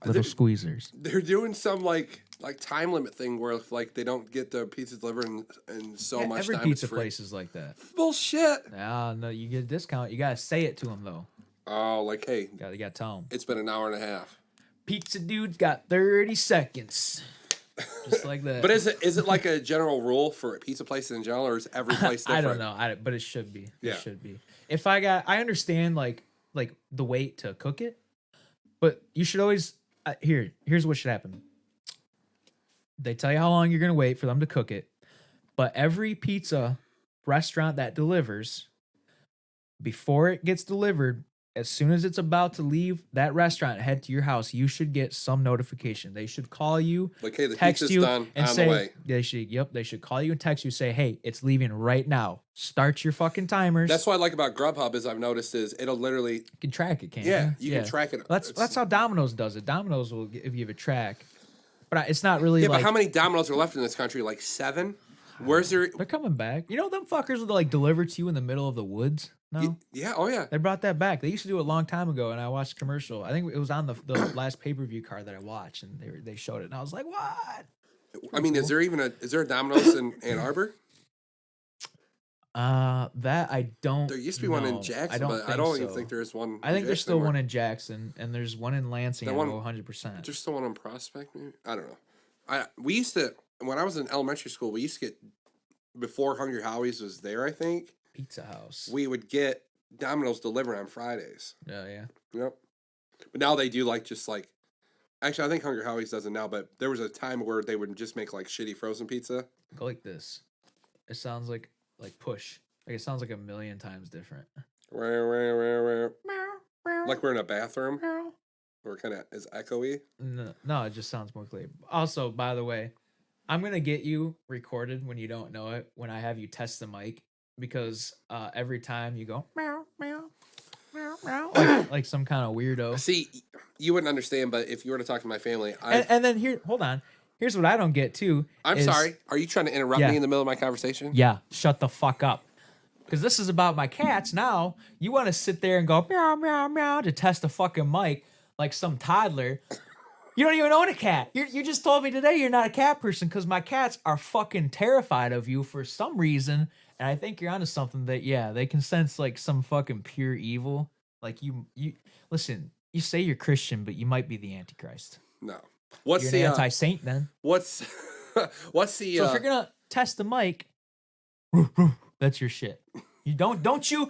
Little squeezers. They're doing some like time limit thing where if like they don't get the pizza delivered in so much every time, pizza it's free. place is like that. Bullshit. No, you get a discount. You gotta say it to them though. Oh, like hey, You gotta tell them. It's been an hour and a half. Pizza dude's got 30 seconds. Just like that. But is it like a general rule for pizza places in general, or is every place different? I don't know. But it should be. Yeah. It should be. If I understand like the wait to cook it, but you should always here's what should happen. They tell you how long you're gonna wait for them to cook it, but every pizza restaurant that delivers, before it gets delivered, as soon as it's about to leave that restaurant, head to your house, you should get some notification. They should call you, like, hey, the text pizza's you, done, and on say, the way. They should call you and text you, say, hey, it's leaving right now. Start your fucking timers. That's what I like about Grubhub is I've noticed is it'll literally You can track it, can't yeah, you? you can track it. That's how Domino's does it. Domino's will give you a track, but it's not really. Yeah, like, but how many Domino's are left in this country? Like 7. Where's there? They're coming back. You know them fuckers would like deliver to you in the middle of the woods. No. Yeah. Oh yeah. They brought that back. They used to do it a long time ago, and I watched a commercial. I think it was on the last pay-per-view card that I watched, and they showed it, and I was like, "What?" I mean, is there a Domino's in Ann Arbor? That I don't. There used to be one in Jackson, but I don't even think there's one. I think there's still one in Jackson, and there's one in Lansing. I know 100%. There's still one on Prospect, maybe. I don't know. We used to when I was in elementary school. We used to get before Hungry Howie's was there. I think Pizza House. We would get Domino's delivered on Fridays. Yeah. Yep. But now they do just like. Actually, I think Hungry Howie's doesn't now, but there was a time where they would just make like shitty frozen pizza. Go like this. It sounds like push. Like it sounds like a million times different. Like we're in a bathroom. Or kind of is echoey. No, it just sounds more clear. Also, by the way, I'm gonna get you recorded when you don't know it. When I have you test the mic, because every time you go meow meow meow meow like some kind of weirdo. See, you wouldn't understand, but if you were to talk to my family, and then hold on. Here's what I don't get too. I'm sorry. Are you trying to interrupt me in the middle of my conversation? Yeah, shut the fuck up. Because this is about my cats now. You want to sit there and go meow meow meow to test a fucking mic like some toddler. You don't even own a cat. You just told me today you're not a cat person because my cats are fucking terrified of you for some reason. And I think you're onto something that, yeah, they can sense like some fucking pure evil. Like you listen, you say you're Christian, but you might be the Antichrist. No. You're an anti-saint then. What's the So if you're gonna test the mic, that's your shit. You don't meow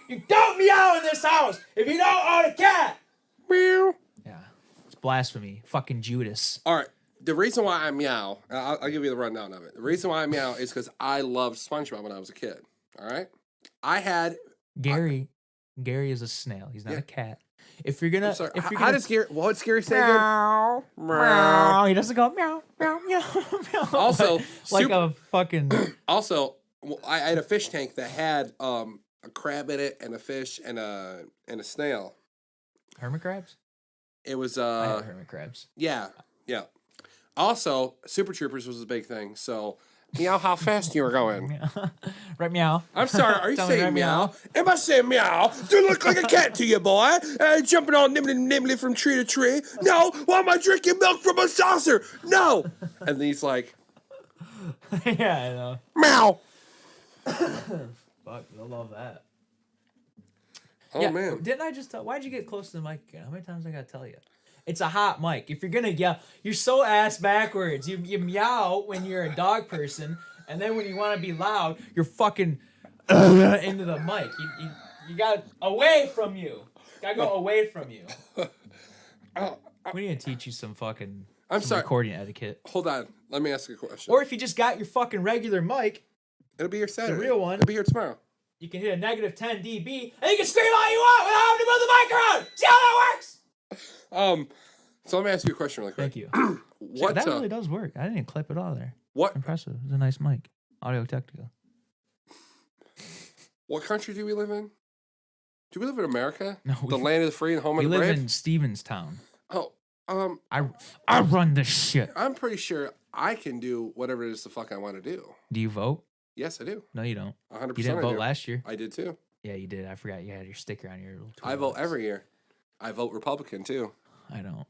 in this house if you don't own a cat. Meow. Yeah. It's blasphemy. Fucking Judas. All right. The reason why I meow, I'll give you the rundown of it. The reason why I meow is because I loved SpongeBob when I was a kid. All right. I had Gary is a snail. He's not a cat. If you're gonna, how does Gary? What's Gary say meow, again? Meow. He doesn't go meow meow meow meow. Also, like a fucking. Also, I had a fish tank that had a crab in it and a fish and a snail. Hermit crabs. It was I had hermit crabs. Yeah. Also, Super Troopers was a big thing. So, meow, how fast you were going? Right, meow. I'm sorry. Are you saying meow? Am I saying meow? Do you look like a cat to you, boy? Jumping on nimbly from tree to tree? No. Why am I drinking milk from a saucer? No. And he's like, yeah, I know. Meow. Fuck, I love that. Oh yeah, man! Didn't I just tell? Why'd you get close to the mic again? How many times I gotta tell you? It's a hot mic. If you're gonna yell, you're so ass backwards. You meow when you're a dog person, and then when you want to be loud, you're fucking into the mic. You got away from you. Gotta go away from you. We need to teach you some fucking recording etiquette. Hold on. Let me ask you a question. Or if you just got your fucking regular mic, it'll be here Saturday. The real one. It'll be here tomorrow. You can hit a negative 10 dB, and you can scream all you want without having to move the mic around. See how that works? So let me ask you a question really quick. Thank you. That really does work. I didn't clip it all there. What? Impressive. It's a nice mic. Audio Technica. What country do we live in? Do we live in America? No. The land of the free and home of the brave? We live in Stevenstown. Oh, I run this shit. I'm pretty sure I can do whatever it is the fuck I want to do. Do you vote? Yes, I do. No, you don't. 100%. You didn't vote last year. I did too. Yeah, you did. I forgot you had your sticker on your. I vote every year. I vote Republican too. I don't.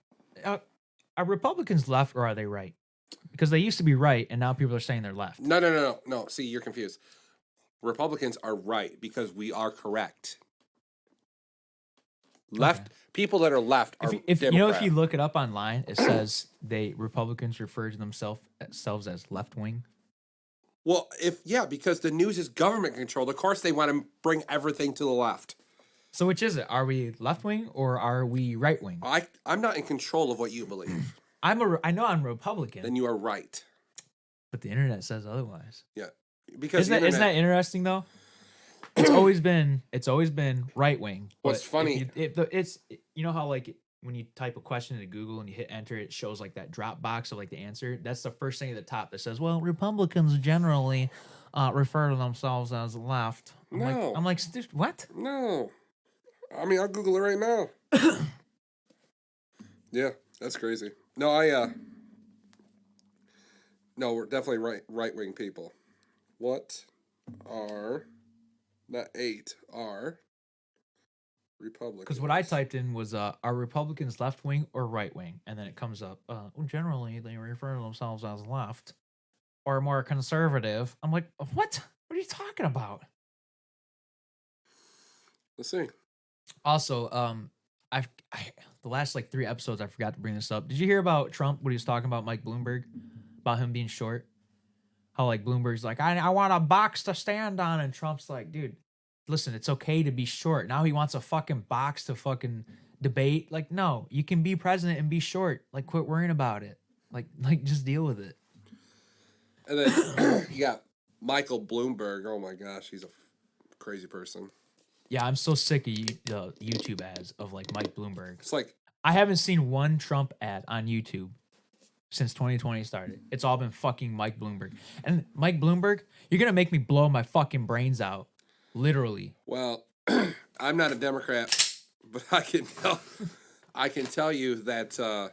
Are Republicans left or are they right? Because they used to be right, and now people are saying they're left. No. See, you're confused. Republicans are right because we are correct. Left people that are left are if you know, if you look it up online, it says Republicans refer to themselves as left wing. Well, because the news is government controlled. Of course, they want to bring everything to the left. So which is it? Are we left wing or are we right wing? I'm not in control of what you believe. I know I'm Republican. Then you are right. But the internet says otherwise. Yeah, because isn't that interesting though? It's always been right wing. What's funny? It's you know how like when you type a question into Google and you hit enter, it shows like that drop box of like the answer. That's the first thing at the top that says, "Well, Republicans generally refer to themselves as left." I'm like, what? No, I mean I'll Google it right now. Yeah, that's crazy. No, no, we're definitely right wing people. What are not 8 are Republicans? Because what I typed in was, are Republicans left wing or right wing? And then it comes up, generally they refer to themselves as left or more conservative. I'm like, what? What are you talking about? Let's see. Also, the last like 3 episodes, I forgot to bring this up. Did you hear about Trump, what he was talking about Mike Bloomberg, about him being short? How like Bloomberg's like, I want a box to stand on. And Trump's like, dude, listen, it's okay to be short. Now he wants a fucking box to fucking debate. Like, no, you can be president and be short. Like, quit worrying about it. Like just deal with it. And then you got Michael Bloomberg. Oh my gosh, he's a crazy person. Yeah, I'm so sick of the YouTube ads of like Mike Bloomberg. It's like I haven't seen one Trump ad on YouTube since 2020 started. It's all been fucking Mike Bloomberg. And Mike Bloomberg, you're gonna make me blow my fucking brains out. Literally. Well, I'm not a Democrat, but I can tell you that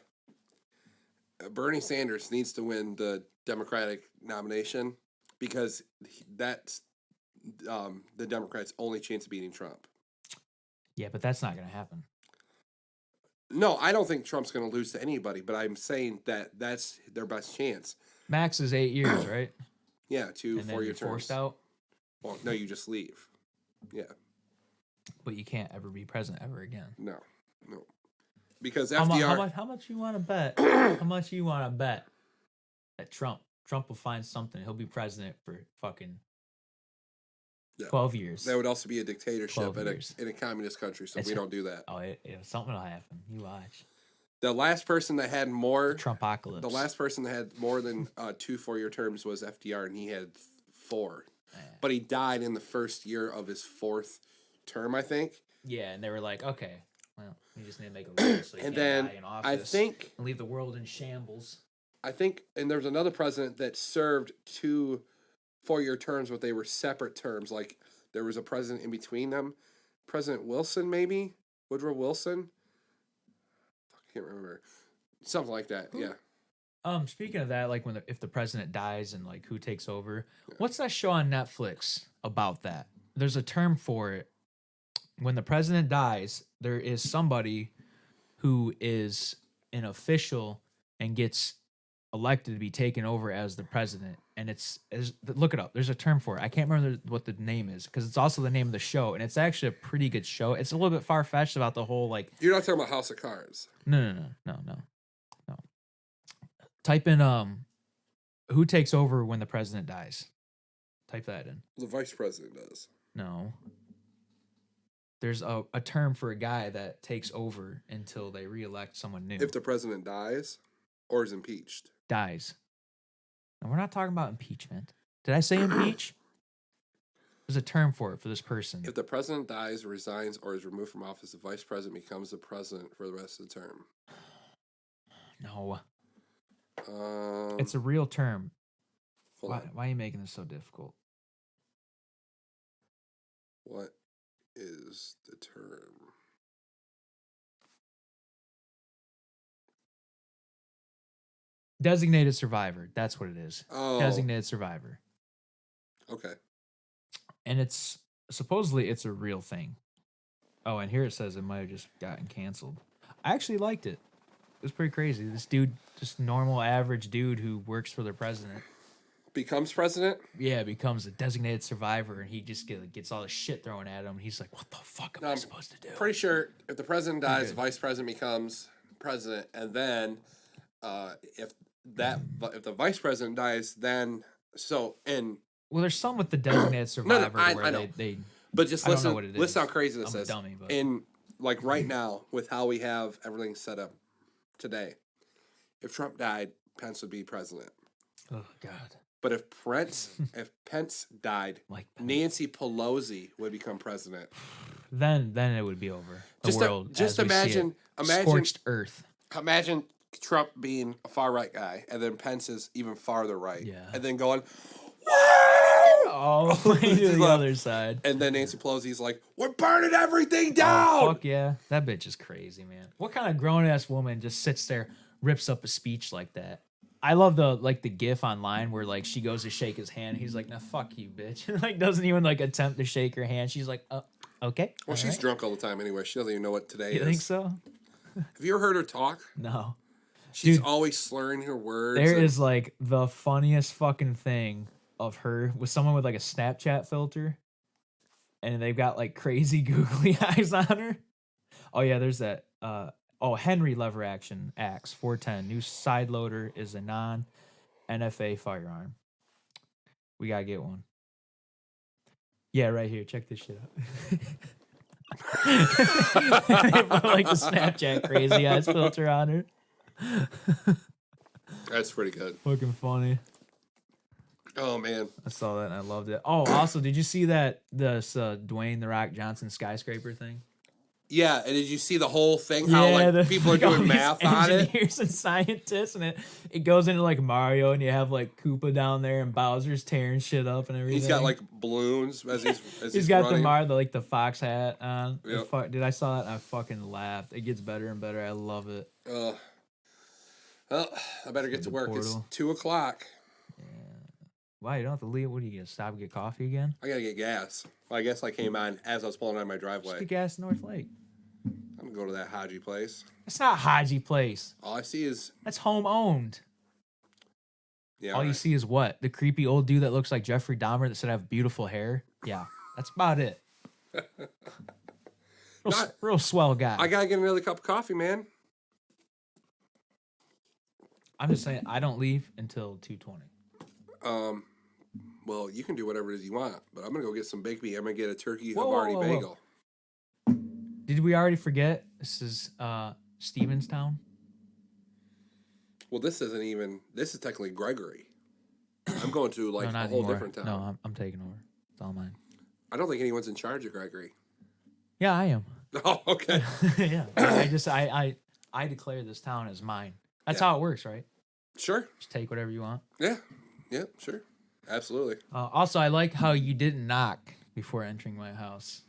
Bernie Sanders needs to win the Democratic nomination because that's the Democrats' only chance of beating Trump. Yeah, but that's not going to happen. No, I don't think Trump's going to lose to anybody, but I'm saying that that's their best chance. Max is 8 years, right? Yeah, 2 4-year terms. Forced out? Well, no, you just leave. Yeah. But you can't ever be president ever again. No. Because FDR... How much you want to bet? How much you want to bet that Trump will find something. He'll be president for fucking 12 years. That would also be a dictatorship in a communist country, so we don't do that. Oh, something will happen. You watch. The last person that had more... Trumpocalypse. The last person that had more than 2 4-year terms was FDR, and he had 4. But he died in the first year of his 4th term, I think. Yeah, and they were like, okay, well, we just need to make a rule so you can't die in office and leave the world in shambles. I think, and there was another president that served 2 4-year terms, but they were separate terms. Like, there was a president in between them. President Wilson, maybe? Woodrow Wilson? I can't remember. Something like that, yeah. Speaking of that, like if the president dies and like who takes over, what's that show on Netflix about that? There's a term for it. When the president dies, there is somebody who is an official and gets elected to be taken over as the president. And look it up. There's a term for it. I can't remember what the name is because it's also the name of the show. And it's actually a pretty good show. It's a little bit far-fetched about the whole like... You're not talking about House of Cards. No. Type in who takes over when the president dies. Type that in. The vice president does. No. There's a term for a guy that takes over until they reelect someone new. If the president dies or is impeached. Dies. And we're not talking about impeachment. Did I say impeach? There's a term for it for this person. If the president dies, resigns, or is removed from office, the vice president becomes the president for the rest of the term. No. It's a real term. Why are you making this so difficult? What is the term? Designated survivor. That's what it is. Oh. Designated survivor. Okay. And it's supposedly it's a real thing. Oh, and here it says it might have just gotten canceled. I actually liked it. It was pretty crazy. This dude, just normal average dude who works for the president. Becomes president? Yeah, becomes a designated survivor, and he just gets all the shit thrown at him. And he's like, "What the fuck am I supposed to do?" Pretty sure if the president dies, the vice president becomes president, and then if the vice president dies, then well, there's some with the designated survivor where I know. they but just I listen. don't know what it is. Listen how crazy this I'm a is. dummy, but. In like right now, with how we have everything set up today, if Trump died, Pence would be president. Oh God. But if Pence died, like Nancy Pelosi would become president. Then it would be over. The world. Just imagine scorched earth. Imagine Trump being a far right guy, and then Pence is even farther right. Yeah. And then going, all the way to the other side. And then Nancy Pelosi's like, we're burning everything down. Fuck yeah. That bitch is crazy, man. What kind of grown ass woman just sits there, rips up a speech like that? I love the gif online where like she goes to shake his hand. He's like, "Nah, fuck you, bitch." Like doesn't even like attempt to shake her hand. She's like, okay." Well, she's drunk all the time anyway. She doesn't even know what today is. You think so? Have you ever heard her talk? No. She's always slurring her words. There is like the funniest fucking thing of her with someone with like a Snapchat filter, and they've got like crazy googly eyes on her. Oh yeah, there's that. Henry lever action axe 410. New side loader is a non-NFA firearm. We gotta get one. Yeah, right here. Check this shit out. They put like the Snapchat crazy eyes filter on her. That's pretty good. Fucking funny. Oh man, I saw that and I loved it. Oh, also, did you see that this Dwayne the Rock Johnson skyscraper thing? Yeah, and did you see the whole thing? How people are doing math on it? Engineers and scientists, and it goes into like Mario, and you have like Koopa down there, and Bowser's tearing shit up and everything. He's got like balloons as he's got running. the fox hat on. Yep. Dude, I saw that and I fucking laughed. It gets better and better. I love it. Well, I better get to work. It's 2:00. Yeah. Why you don't have to leave? What are you gonna stop and get coffee again? I gotta get gas. Well, I guess I came on as I was pulling out of my driveway. Just get gas in North Lake. I'm gonna go to that Haji place. It's not Haji place. All I see is that's home owned. Yeah. All you see is what? The creepy old dude that looks like Jeffrey Dahmer that said I have beautiful hair. Yeah, that's about it. Real swell guy. I gotta get another cup of coffee, man. I'm just saying I don't leave until 2:20. Well, you can do whatever it is you want, but I'm gonna go get some baked meat. I'm gonna get a turkey Whoa, Havarti bagel. Did we already forget? This is Stevenstown. Well, this isn't even. This is technically Gregory. I'm going to like a whole different town. No, I'm taking over. It's all mine. I don't think anyone's in charge of Gregory. Yeah, I am. Oh, okay. Yeah, I declare this town as mine. That's how it works, right? Sure. Just take whatever you want. Yeah. Yeah. Sure. Absolutely. Also, I like how you didn't knock before entering my house.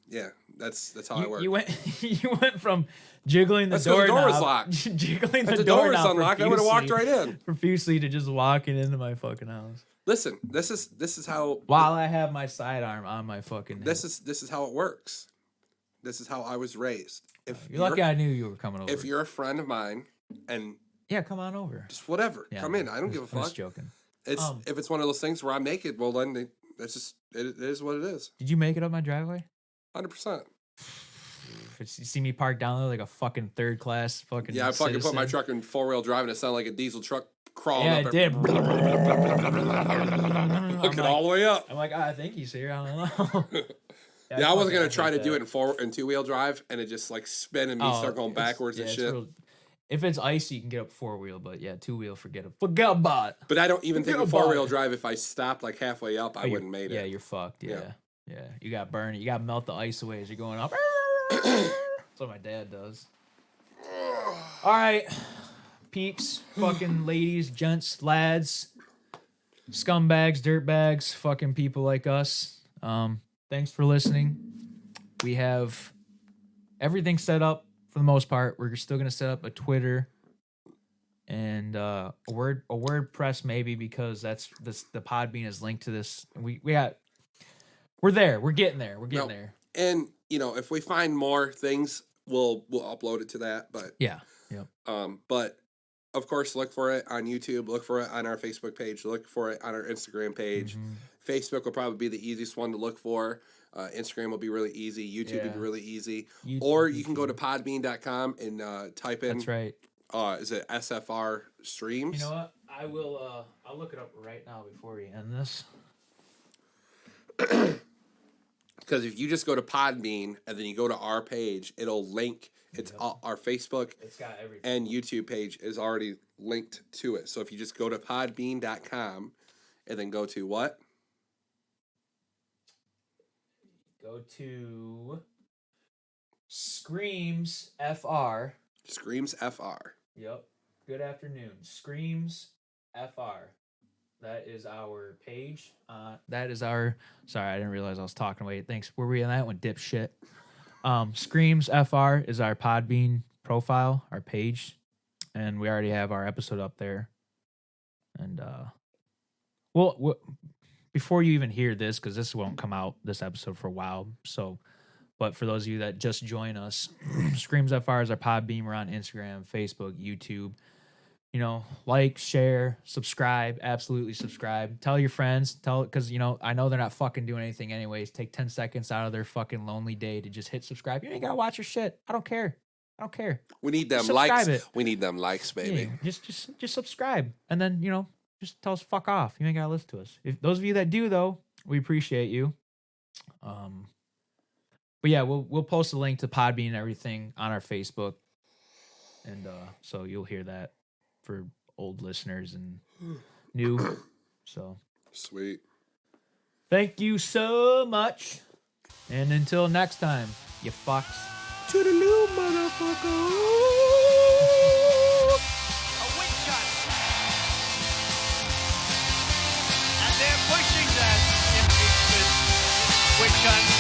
Yeah, that's how I work. You went from jiggling the door. The door was locked. Jiggling the door door was unlocked. I would have walked right in profusely to just walking into my fucking house. Listen, this is how. While I have my sidearm on my fucking head. This is how it works. This is how I was raised. If you're lucky, I knew you were coming over. If you're a friend of mine, and yeah, come on over. Just whatever, come in. I don't give a fuck. I'm just joking. It's if it's one of those things where I'm naked, well then that's just it is what it is. Did you make it up my driveway? 100%. You see me parked down there like a fucking third class fucking. Yeah, I fucking put my truck in 4-wheel drive and it sounded like a diesel truck crawling up. Yeah, it did. Looking all the way up. I'm like, I think he's here. I don't know. Yeah, I wasn't gonna try to do it in 2-wheel drive and it just like spin and me start going backwards and shit. If it's icy, you can get up 4-wheel, but yeah, 2-wheel, forget about it. But I don't even think of 4-wheel drive. If I stopped like halfway up, I wouldn't made it. Yeah, you're fucked. Yeah. You got burn. You got to melt the ice away as you're going up. That's what my dad does. All right, peeps, fucking ladies, gents, lads, scumbags, dirtbags, fucking people like us. Thanks for listening. We have everything set up for the most part. We're still gonna set up a Twitter and a WordPress maybe, because that's the Podbean is linked to this. We're there. We're getting there. We're getting there. And if we find more things, we'll upload it to that. But yeah, yep. But of course, look for it on YouTube. Look for it on our Facebook page. Look for it on our Instagram page. Mm-hmm. Facebook will probably be the easiest one to look for. Instagram will be really easy. YouTube will be really easy. Or you can go to podbean.com and type in. That's right. Is it SFR streams? You know what? I will. I'll look it up right now before we end this. Because if you just go to Podbean and then you go to our page, it'll link. It's our Facebook and YouTube page is already linked to it. So if you just go to podbean.com and then go to what? Go to Screams FR. Screams FR. Yep. Good afternoon. Screams FR. That is our page. Sorry, I didn't realize I was talking. Wait, thanks. Where were we on that one, dipshit? Screams FR is our Podbean profile, our page, and we already have our episode up there. And well, before you even hear this, because this won't come out this episode for a while, but for those of you that just join us, Screams FR is our Podbean. We're on Instagram, Facebook, YouTube. Like, share, subscribe, absolutely subscribe. Tell your friends, because, I know they're not fucking doing anything anyways. Take 10 seconds out of their fucking lonely day to just hit subscribe. You ain't gotta watch your shit. I don't care. We need them likes. We need them likes, baby. Yeah, just subscribe. And then, just tell us fuck off. You ain't gotta listen to us. If those of you that do, though, we appreciate you. But yeah, we'll post a link to Podbean and everything on our Facebook. And so you'll hear that for old listeners and new. So sweet. Thank you so much. And until next time, you fucks. Toodaloo, motherfucker. A witch hunt. And they're pushing that impeachment witch hunt.